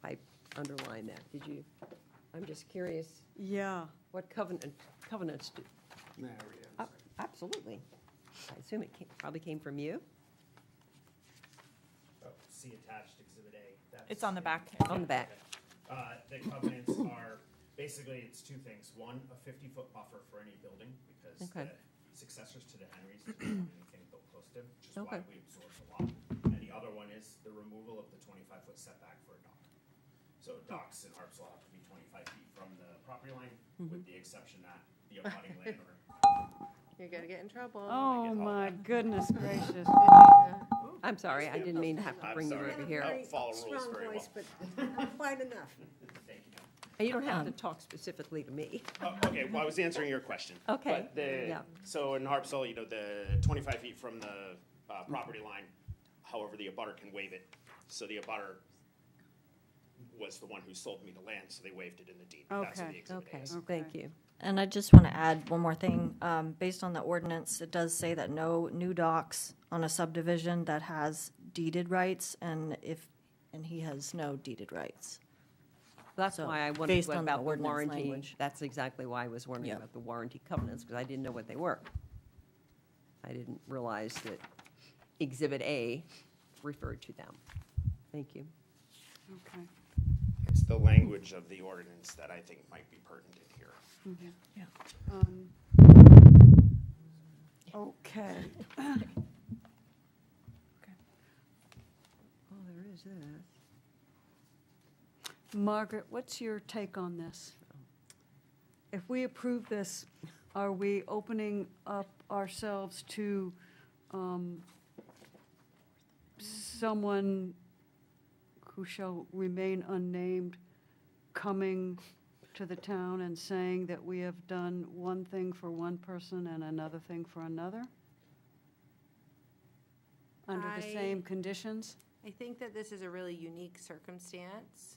I underlined that. Did you? I'm just curious. Yeah. What covenants do? Absolutely. I assume it probably came from you? See attached Exhibit A. That's- It's on the back. On the back. The covenants are, basically, it's 2 things. 1, a 50-foot buffer for any building, because Okay. the successors to the Henrys didn't have anything built close to them, which is why Okay. we absorbed a lot. And the other one is the removal of the 25-foot setback for a dock. So docks in Harpswell have to be 25 feet from the property line, with the exception that the abutting landowner You're gonna get in trouble. Oh, my goodness gracious. I'm sorry, I didn't mean to have to bring you sorry. over here. I don't follow rules very well. Quite enough. And you don't have to talk specifically to me. Oh, okay, well, I was answering your question. Okay, But yeah. so in Harpswell, the 25 feet from the property line, however, the abutter can waive it. So the abutter was the one who sold me the land, so they waived it in the deed. That's what the Okay, exhibit Okay, is. thank you. And I just want to add one more thing. Based on the ordinance, it does say that no new docks on a subdivision that has deeded rights, and he has no deeded rights. That's So, why I wondered based what on the about the ordinance warranty. language. That's exactly why I was wondering Yeah. about the warranty covenants, because I didn't know what they were. I didn't realize that Exhibit A referred to them. Thank you. Okay. It's the language of the ordinance that I think might be pertinent here. Yeah. Okay. Oh, there is this. Margaret, what's your take on this? If we approve this, are we opening up ourselves to someone who shall remain unnamed coming to the town and saying that we have done one thing for one person and another thing for another? Under the same conditions? I think that this is a really unique circumstance.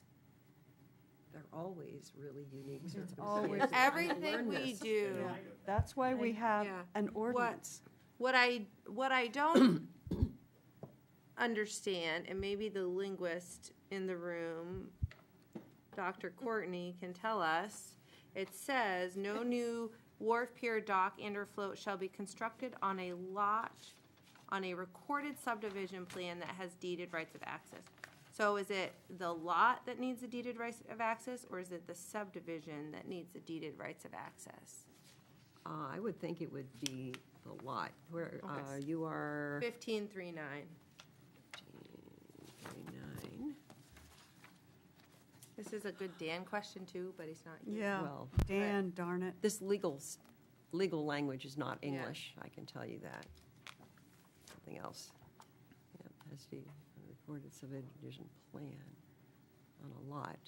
They're always really unique always- circumstances. Everything we do. Yeah. That's why we have Yeah. an ordinance. What I don't understand, and maybe the linguist in the room, Dr. Courtney, can tell us, it says, no new wharf, pier, dock, and/or float shall be constructed on a lot on a recorded subdivision plan that has deeded rights of access. So is it the lot that needs the deeded rights of access, or is it the subdivision that needs the deeded rights of access? I would think it would be the lot, where Okay. you are 1539. 39. This is a good Dan question too, but he's not here. Yeah, Well, Dan, darn it. this legal language is not English, I can tell you that. Something else. Yeah, has the recorded subdivision plan on a lot.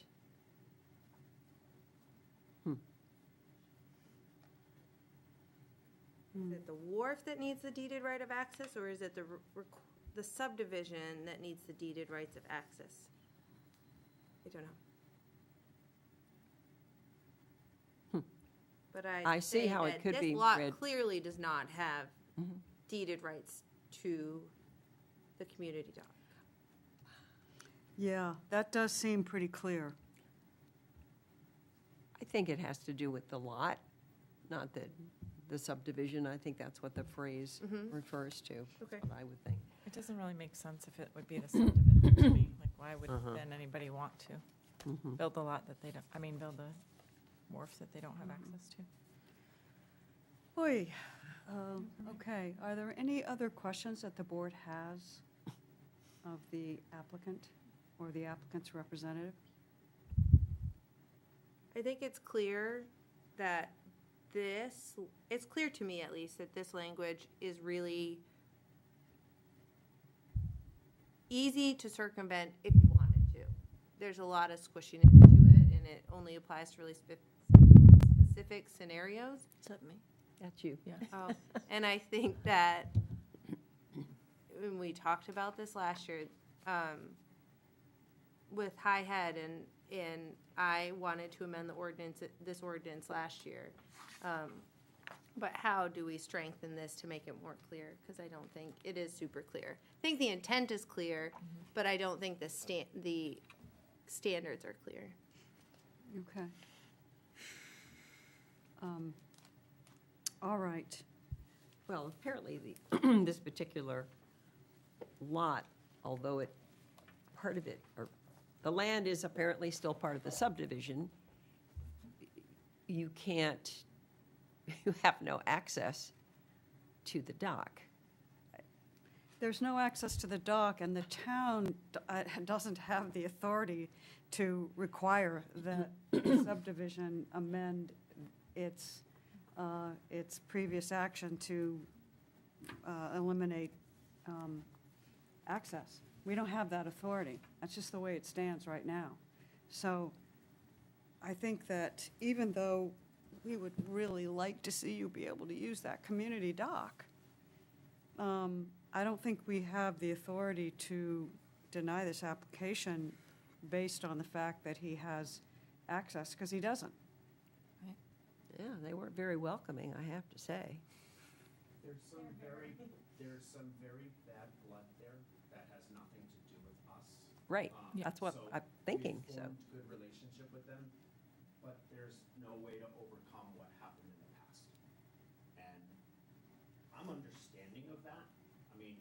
Is it the wharf that needs the deeded right of access, or is it the subdivision that needs the deeded rights of access? I don't know. But I see say how it that could be This lot read. clearly does not have deeded rights to the community dock. Yeah, that does seem pretty clear. I think it has to do with the lot, not the subdivision. I think that's what the phrase refers to. Okay. What I would think. It doesn't really make sense if it would be the subdivision to me. Like, why would then anybody want to build a lot that they don't, build a wharf that they don't have access to? Oy, okay, are there any other questions that the board has of the applicant or the applicant's representative? I think it's clear that it's clear to me at least, that this language is really easy to circumvent if you wanted to. There's a lot of squishiness to it, and it only applies to really specific scenarios. Is that me? That's you. Yeah. And I think that when we talked about this last year, with High Head, and I wanted to amend this ordinance last year. But how do we strengthen this to make it more clear? Because I don't think it is super clear. I think the intent is clear, but I don't think the standards are clear. Okay. All right. Well, apparently this particular lot, although part of it, or the land is apparently still part of the subdivision, you have no access to the dock. There's no access to the dock, and the town doesn't have the authority to require that the subdivision amend its its previous action to eliminate access. We don't have that authority. That's just the way it stands right now. So I think that even though we would really like to see you be able to use that community dock, I don't think we have the authority to deny this application based on the fact that he has access, because he doesn't. Yeah, they weren't very welcoming, I have to say. There's some very bad blood there that has nothing to do with us. Right, that's what So I'm thinking, we've so. formed good relationship with them, but there's no way to overcome what happened in the past. And I'm understanding of that. I mean,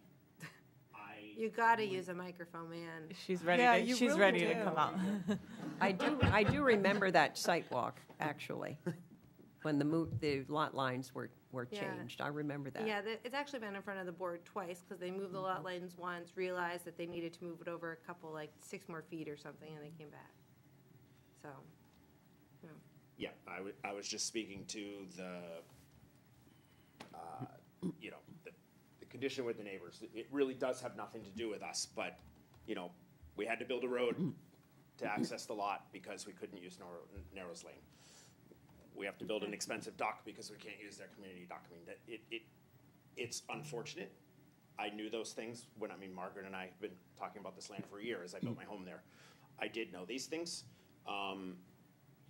You gotta use a microphone, man. She's ready Yeah, to, you she's really ready to do. come out. I do remember that site walk, actually, when the lot lines were Yeah. changed. I remember that. Yeah, it's actually been in front of the board twice, because they moved the lot lines once, realized that they needed to move it over a couple, like 6 more feet or something, and they came back. So, yeah, I was just speaking to the, the condition with the neighbors. It really does have nothing to do with us, but, we had to build a road to access the lot because we couldn't use Narrows Lane. We have to build an expensive dock because we can't use their community dock. I mean, it's unfortunate. I knew those things when, Margaret and I have been talking about this land for a year as I built my home there. I did know these things.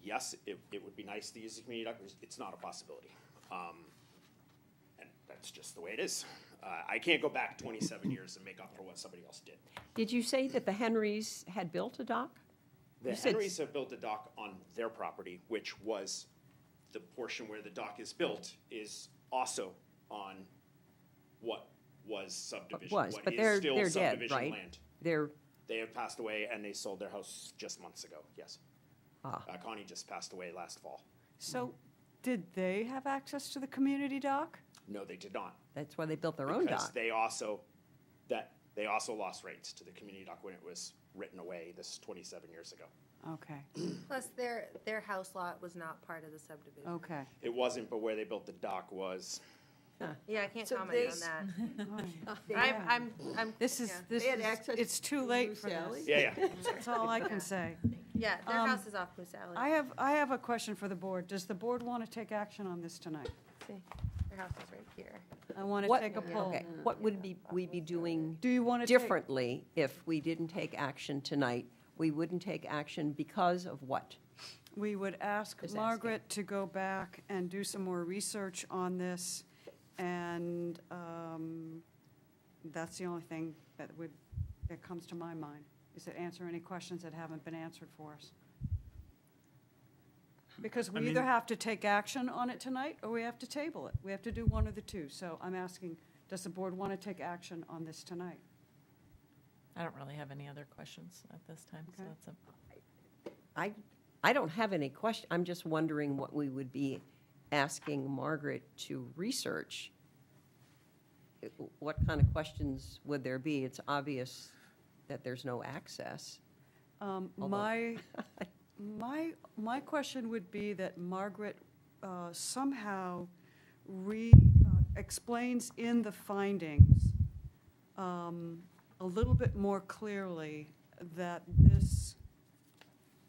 Yes, it would be nice to use the community dock, but it's not a possibility. And that's just the way it is. I can't go back 27 years and make up for what somebody else did. Did you say that the Henrys had built a dock? The You said- Henrys have built a dock on their property, which was the portion where the dock is built is also on what was subdivision. Was, what but is they're still dead, subdivision right? land. They have passed away and they sold their house just months ago, yes. Connie just passed away last fall. So did they have access to the community dock? No, they did not. That's why they built their own Because dock. they also lost rights to the community dock when it was written away this 27 years ago. Okay, plus their house lot was not part of the subdivision. okay. It wasn't, but where they built the dock was. Yeah, I can't So comment they- on that. Yeah. I'm. This is, yeah. this They had is, access it's too to late Moose for Alley? this. Yeah. That's all I can say. Yeah, their Um, house is off Moose Alley. I have a question for the board. Does the board want to take action on this tonight? See, their house is right here. I want to What- take a poll. Okay, what would we be doing Do you want to take? differently if we didn't take action tonight? We wouldn't take action because of what? We would ask Just Margaret to go back and do some more research on this, and that's the only thing that comes to my mind, is to answer any questions that haven't been answered for us. Because I we either mean- have to take action on it tonight, or we have to table it. We have to do one of the two. So I'm asking, does the board want to take action on this tonight? I don't really have any other questions at this time, so Okay. that's a. I don't have any question, I'm just wondering what we would be asking Margaret to research. What kind of questions would there be? It's obvious that there's no access. My question would be that Margaret somehow explains in the findings a little bit more clearly that this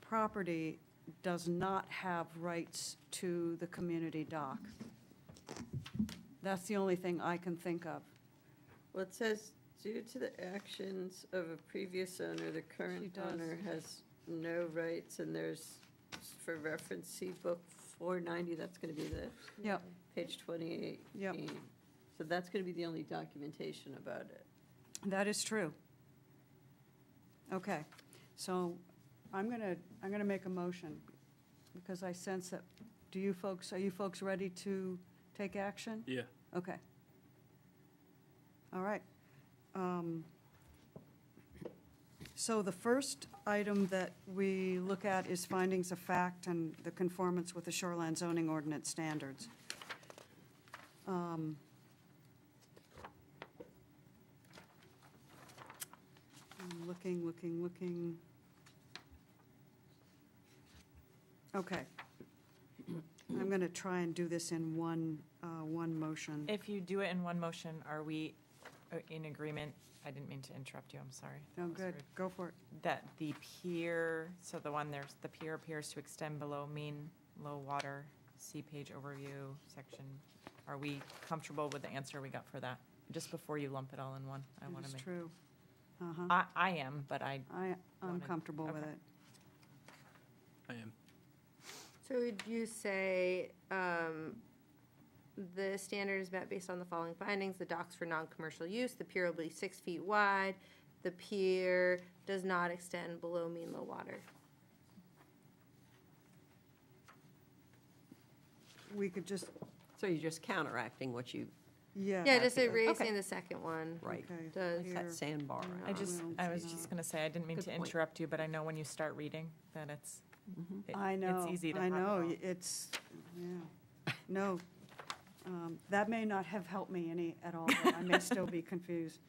property does not have rights to the community dock. That's the only thing I can think of. Well, it says, due to the actions of a previous owner, the She current does. owner has no rights, and there's, for reference, see book 490, that's gonna be the Yep, page 28. Yep. So that's gonna be the only documentation about it. that is true. Okay, so I'm gonna make a motion, because I sense that, are you folks ready to take action? Yeah. Okay. All right. So the first item that we look at is findings of fact and the conformance with the shoreline zoning ordinance standards. I'm looking. Okay. I'm going to try and do this in one motion. If you do it in one motion, are we in agreement? I didn't mean to interrupt you, I'm sorry. No, That was good, rude. go for it. That the pier, so the pier appears to extend below mean low water, see page overview section. Are we comfortable with the answer we got for that? Just before you lump it all in one, I want It to is make. true. Uh-huh. I am, but I'm wanted- comfortable with okay. it. I am. So would you say, the standard is met based on the following findings: the docks for non-commercial use, the pier will be 6 feet wide, the pier does not extend below mean low water. We could just, So you're just counteracting what you, yeah. Yeah, just Okay. erasing the second one. right, Okay. Does. like that sandbar. I was just going to say, I didn't mean Good to point. interrupt you, but I know when you start reading that it's, I know, it's easy to I have it know, all. it's, yeah. No, that may not have helped me any at all, but I may still be confused.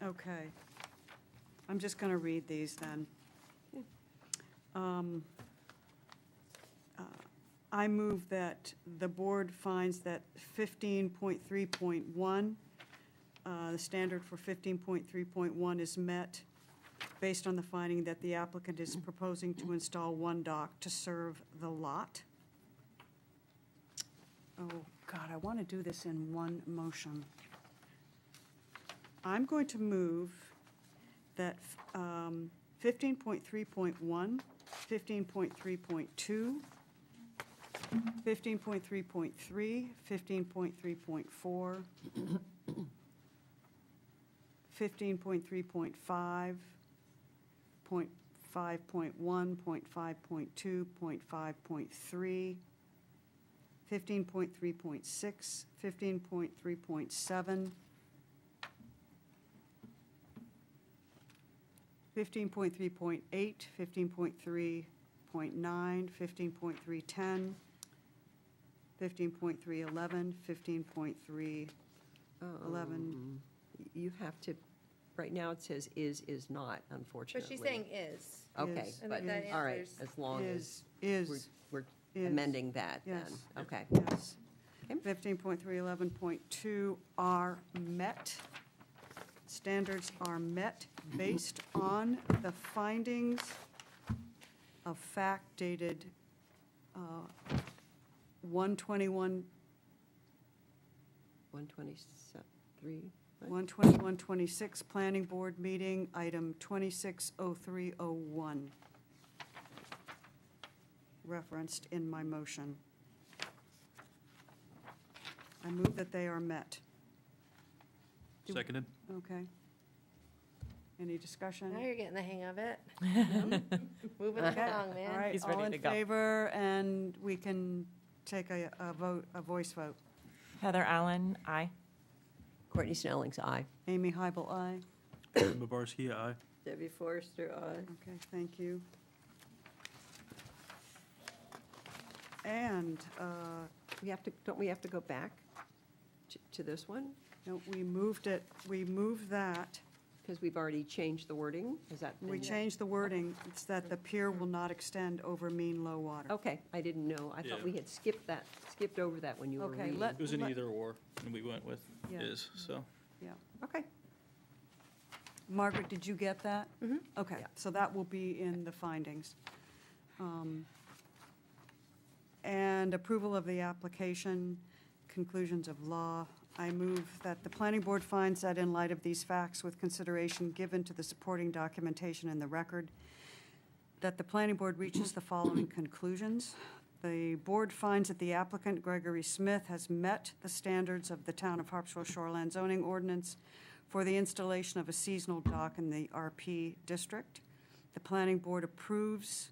Okay. I'm just going to read these then. I move that the board finds that 15.3.1, the standard for 15.3.1 is met based on the finding that the applicant is proposing to install one dock to serve the lot. Oh, God, I want to do this in one motion. I'm going to move that 15.3.1, 15.3.2, 15.3.3, 15.3.4, 15.3.5, 5.1, 5.2, 5.3, 15.3.6, 15.3.7, 15.3.8, 15.3.9, 15.310, 15.311, 15.311. You have to, right now it says is not, But unfortunately. she's saying is. Okay, Is. I but, think that all right, answers. as long as Is, we're is, amending that then, yes. okay. yes. Okay. 15.311.2 are met. Standards are met based on the findings of fact dated 121, 123, right? 121-26, Planning Board meeting, item 260301, referenced in my motion. I move that they are met. Seconded? Okay. Any discussion? Now you're getting the hang of it. Moving Okay. along, man. All right, He's ready all in to go. favor, and we can take a vote, a voice vote. Heather Allen, aye. Courtney Snelling's aye. Amy Hybel, aye. Babarski, aye. Debbie Forrester, aye. Okay, thank you. And, Don't we have to go back to this one? no, we moved that. Because we've already changed the wording, is that? We changed the wording. It's that the pier will not extend over mean low water. Okay, I didn't know. I thought Yeah. we had skipped over that when you were Okay, reading. let- It was an either or, and we went with Yeah. is, so. Yeah. Okay, Margaret, did you get that? Mm-hmm. Okay, Yeah. so that will be in the findings. And approval of the application, conclusions of law. I move that the planning board finds that in light of these facts, with consideration given to the supporting documentation in the record, that the planning board reaches the following conclusions. The board finds that the applicant, Gregory Smith, has met the standards of the Town of Harpswell Shoreland zoning ordinance for the installation of a seasonal dock in the RP district. The planning board approves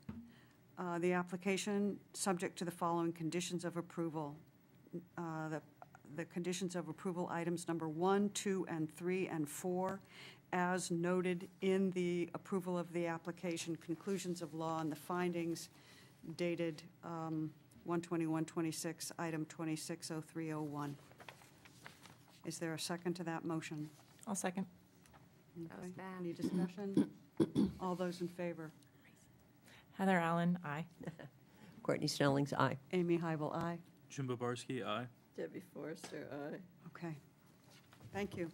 the application, subject to the following conditions of approval. The conditions of approval, items number 1, 2, and 3, and 4, as noted in the approval of the application, conclusions of law, and the findings dated 1/21/26, item 260301. Is there a second to that motion? I'll second. That was Okay. bad. Any discussion? All those in favor? Heather Allen, aye. Courtney Snelling's aye. Amy Hybel, aye. Jim Babarski, aye. Debbie Forrester, aye. Okay, thank you.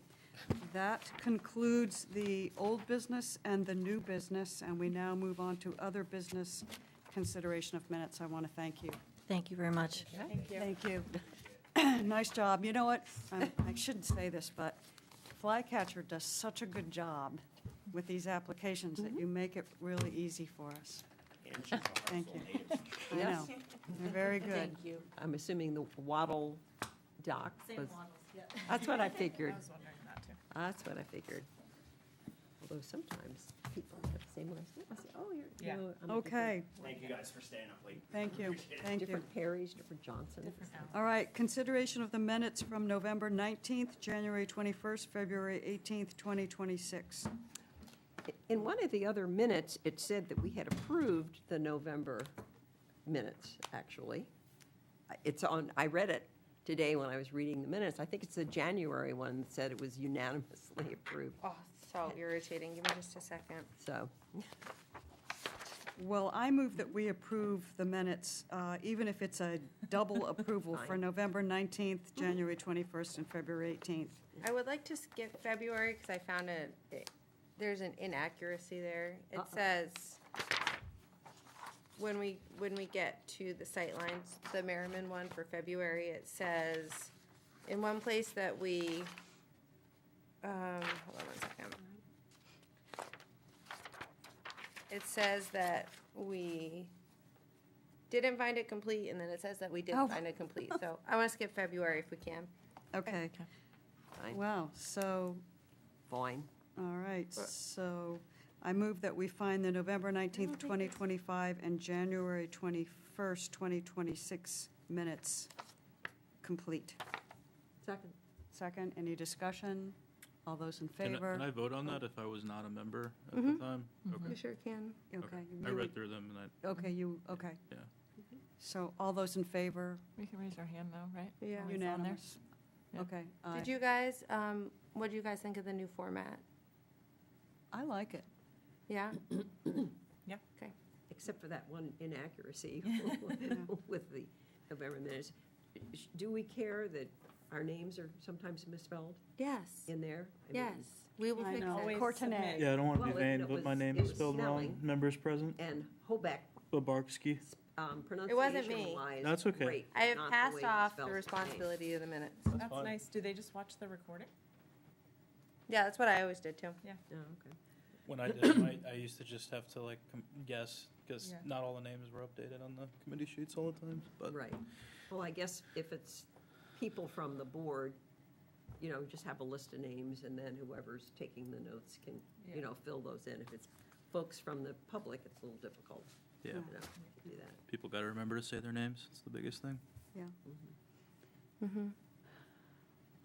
That concludes the old business and the new business, and we now move on to other business consideration of minutes. I want to thank you. Thank you very much. Thank you. Nice job. You know what? I shouldn't say this, but Flycatcher does such a good job with these applications that you make it really easy for us. And she's a Thank Harpswell you. native. I know. They're very good. Thank you. I'm assuming the Waddle dock was. That's what I figured. I was wondering that too. That's what I figured. Although sometimes people have the same last name. I say, oh, you're. Yeah. no, I'm a Okay, Thank you guys for staying up late. thank you, thank you. Different Perrys, different Johnsons. All right, consideration of the minutes from November 19th, January 21st, February 18th, 2026. In one of the other minutes, it said that we had approved the November minutes, actually. It's on, I read it today when I was reading the minutes. I think it's the January one that said it was unanimously approved. Oh, so irritating. Give me just a second. So, Well, I move that we approve the minutes, even if it's a double approval for Fine. November 19th, January 21st, and February 18th. I would like to skip February because I found there's an inaccuracy there. It says, when we get to the sightlines, the Merriman one for February, it says, in one place that we, hold on one second. It says that we didn't find it complete, and then it says that we did Oh. find it complete. So I want to skip February if we can. Okay. fine, Wow, so, fine. all right, so I move that we find the November 19th, 2025, and January 21st, 2026 minutes complete. Second. Second, any discussion? All those in Can favor? I vote on that if I was not a member at the time? You Okay. sure can. Okay. I you- read through them and I, Okay, okay. yeah. So all those in favor? We can raise our hand now, right? Yeah. When it's on there? Unanimous? Yeah. Okay. aye. Did you guys, what do you guys think of the new format? I like it. Yeah? Yeah. Okay. Except for that one inaccuracy with the November minutes. Do we care that our names are sometimes misspelled Yes. in there? I mean, Yes. We will I fix know. it. Courtenay. Yeah, I don't want to be Well, vain, it but my was- name it is was spelled wrong. Snelling. Members present, And Hobeck, Babarski. pronunciation-wise, That's okay. great, I have not the passed way he off spells the his name. responsibility of the minutes. That's fine. nice. Do they just watch the recording? Yeah, that's what I always did too. Oh, okay. When I did, I used to just have to like guess, because Yeah. not all the names were updated on the committee sheets all the time, but. Right. Well, I guess if it's people from the board, you know, just have a list of names, and then whoever's taking the notes can, you know, fill those in. If it's folks from the public, it's a little difficult, Yeah, you know, to do that. people got to remember to say their names. It's the biggest thing. Yeah.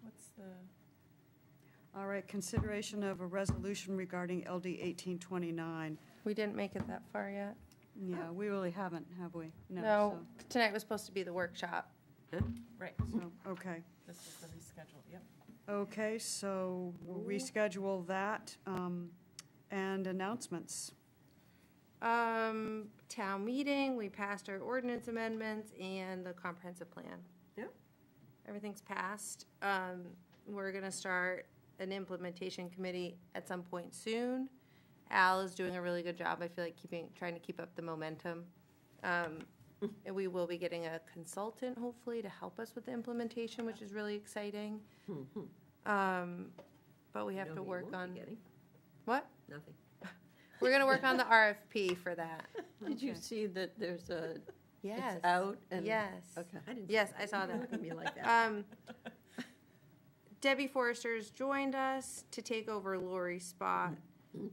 What's the, All right, consideration of a resolution regarding LD 1829. We didn't make it that far yet. Yeah, we really haven't, have we? No, tonight was supposed to be the workshop. right, So, okay. this is the rescheduled, yep. Okay, so we'll reschedule that, and announcements. Town meeting, we passed our ordinance amendments and the comprehensive plan. Yeah. Everything's passed. We're gonna start an implementation committee at some point soon. Al is doing a really good job, I feel like trying to keep up the momentum. And we will be getting a consultant, hopefully, to help us with the implementation, which is really exciting. But we have No, to you work won't be on, getting. what? Nothing. We're gonna work on the RFP for that. Did you see that there's a, Yes. it's out? And Yes. Okay. I didn't. Yes, I saw that. Look at me like that. Debbie Forrester's joined us to take over Lori's spot.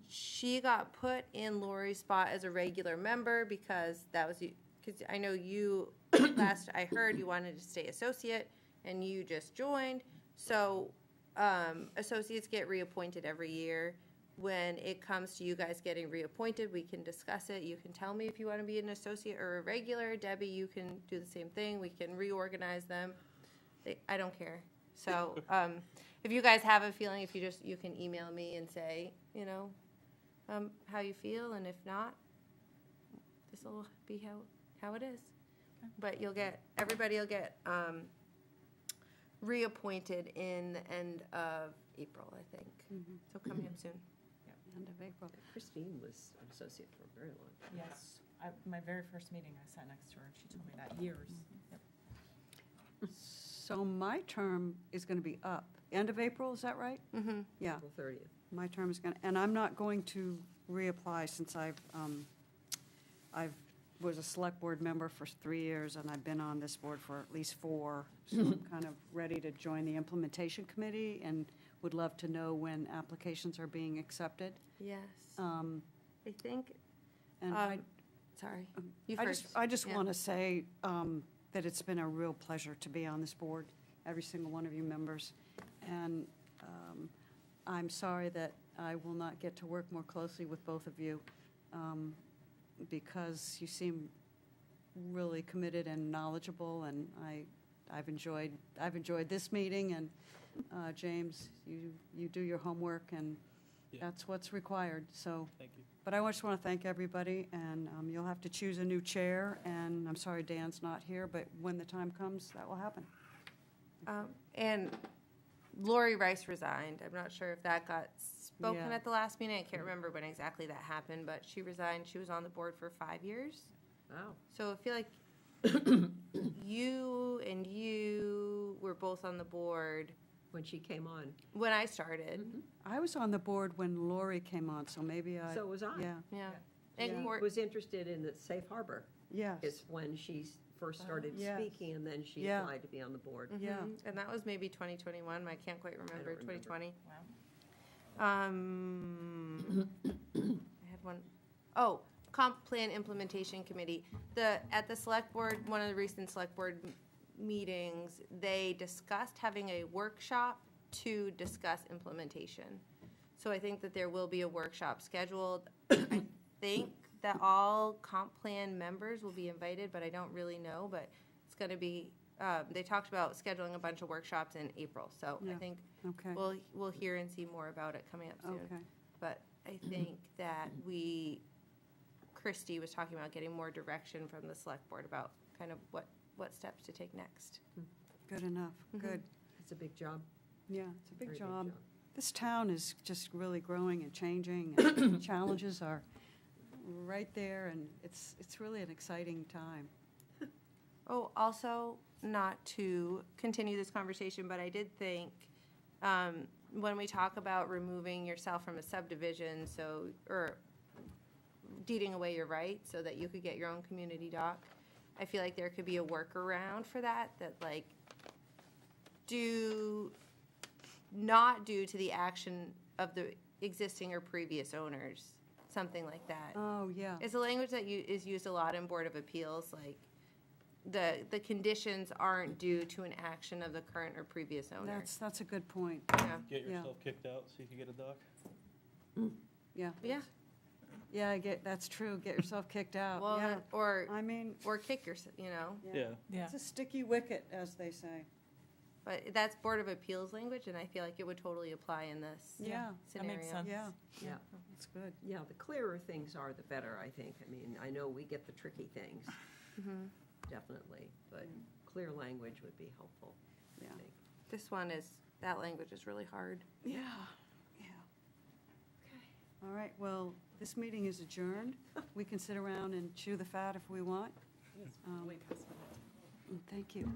She got put in Lori's spot as a regular member because because I know you, last I heard, you wanted to stay associate and you just joined. So, associates get reappointed every year. When it comes to you guys getting reappointed, we can discuss it. You can tell me if you want to be an associate or a regular. Debbie, you can do the same thing. We can reorganize them. I don't care. So, if you guys have a feeling, you can email me and say, how you feel, and if not, this will be how it is. But everybody will get reappointed in the end of April, I think. So coming up soon. End of April. Christine was an associate for a very long time. Yes, my very first meeting, I sat next to her, and she told me that years. Yep. So my term is going to be up. End of April, is that right? Mm-hmm. Yeah, April 30th. my term is going to, and I'm not going to reapply since I've was a select board member for 3 years, and I've been on this board for at least 4. So I'm kind of ready to join the implementation committee and would love to know when applications are being accepted. Yes. Um, I think, And sorry, you I first. just Yeah. want to say that it's been a real pleasure to be on this board, every single one of you members. And I'm sorry that I will not get to work more closely with both of you because you seem really committed and knowledgeable, and I've enjoyed this meeting. And James, you do your homework, and that's what's required. So. Thank you. But I just want to thank everybody, and you'll have to choose a new chair, and I'm sorry Dan's not here, but when the time comes, that will happen. And Lori Rice resigned. I'm not sure if that got spoken Yeah. at the last meeting. I can't remember when exactly that happened, but she resigned. She was on the board for 5 years. Wow. So I feel like you were both on the board When she came on. when I started. I was on the board when Lori came on, so maybe I. So was I. Yeah, Yeah. She And Court, was interested in the safe harbor. yes. Is when she first started Yes. speaking, and then she Yeah. applied to be on the board. Yeah. and that was maybe 2021. I can't quite remember. remember. 2020. Wow. I had one. Oh, comp plan implementation committee. At the select board, one of the recent select board meetings, they discussed having a workshop to discuss implementation. So I think that there will be a workshop scheduled. I think that all comp plan members will be invited, but I don't really know, but it's gonna be, they talked about scheduling a bunch of workshops in April, so I Yeah. think Okay, we'll hear and see more about it coming up soon. okay. But I think that Christy was talking about getting more direction from the select board about kind of what steps to take next. Good enough, good. It's a big job. Yeah, it's a big Very job. This town is just really growing and changing, and challenges are right there, and it's really an exciting time. Oh, also, not to continue this conversation, but I did think, when we talk about removing yourself from a subdivision, or deeding away your rights so that you could get your own community dock, I feel like there could be a workaround for that, like, not due to the action of the existing or previous owners, something like that. Oh, yeah. It's a language that is used a lot in Board of Appeals, like, the conditions aren't due to an action of the current or previous owner. That's a good point. Yeah. Get Yeah. yourself kicked out so you can get a dock? Yeah. Yeah. Yeah, that's true. Get yourself kicked out. Well, Yeah. or I mean, kick yourself, Yeah. Yeah. it's a sticky wicket, as they say. But that's Board of Appeals language, and I feel like it would totally apply in this Yeah, That scenario. makes sense. yeah, Yeah. that's good. Yeah, the clearer things are, the better, I think. I mean, I know we get the tricky things, definitely, but clear language would be helpful, I Yeah. think. That language is really hard. Yeah, yeah. All right, well, this meeting is adjourned. We can sit around and chew the fat if we want. Way past minute. Thank you.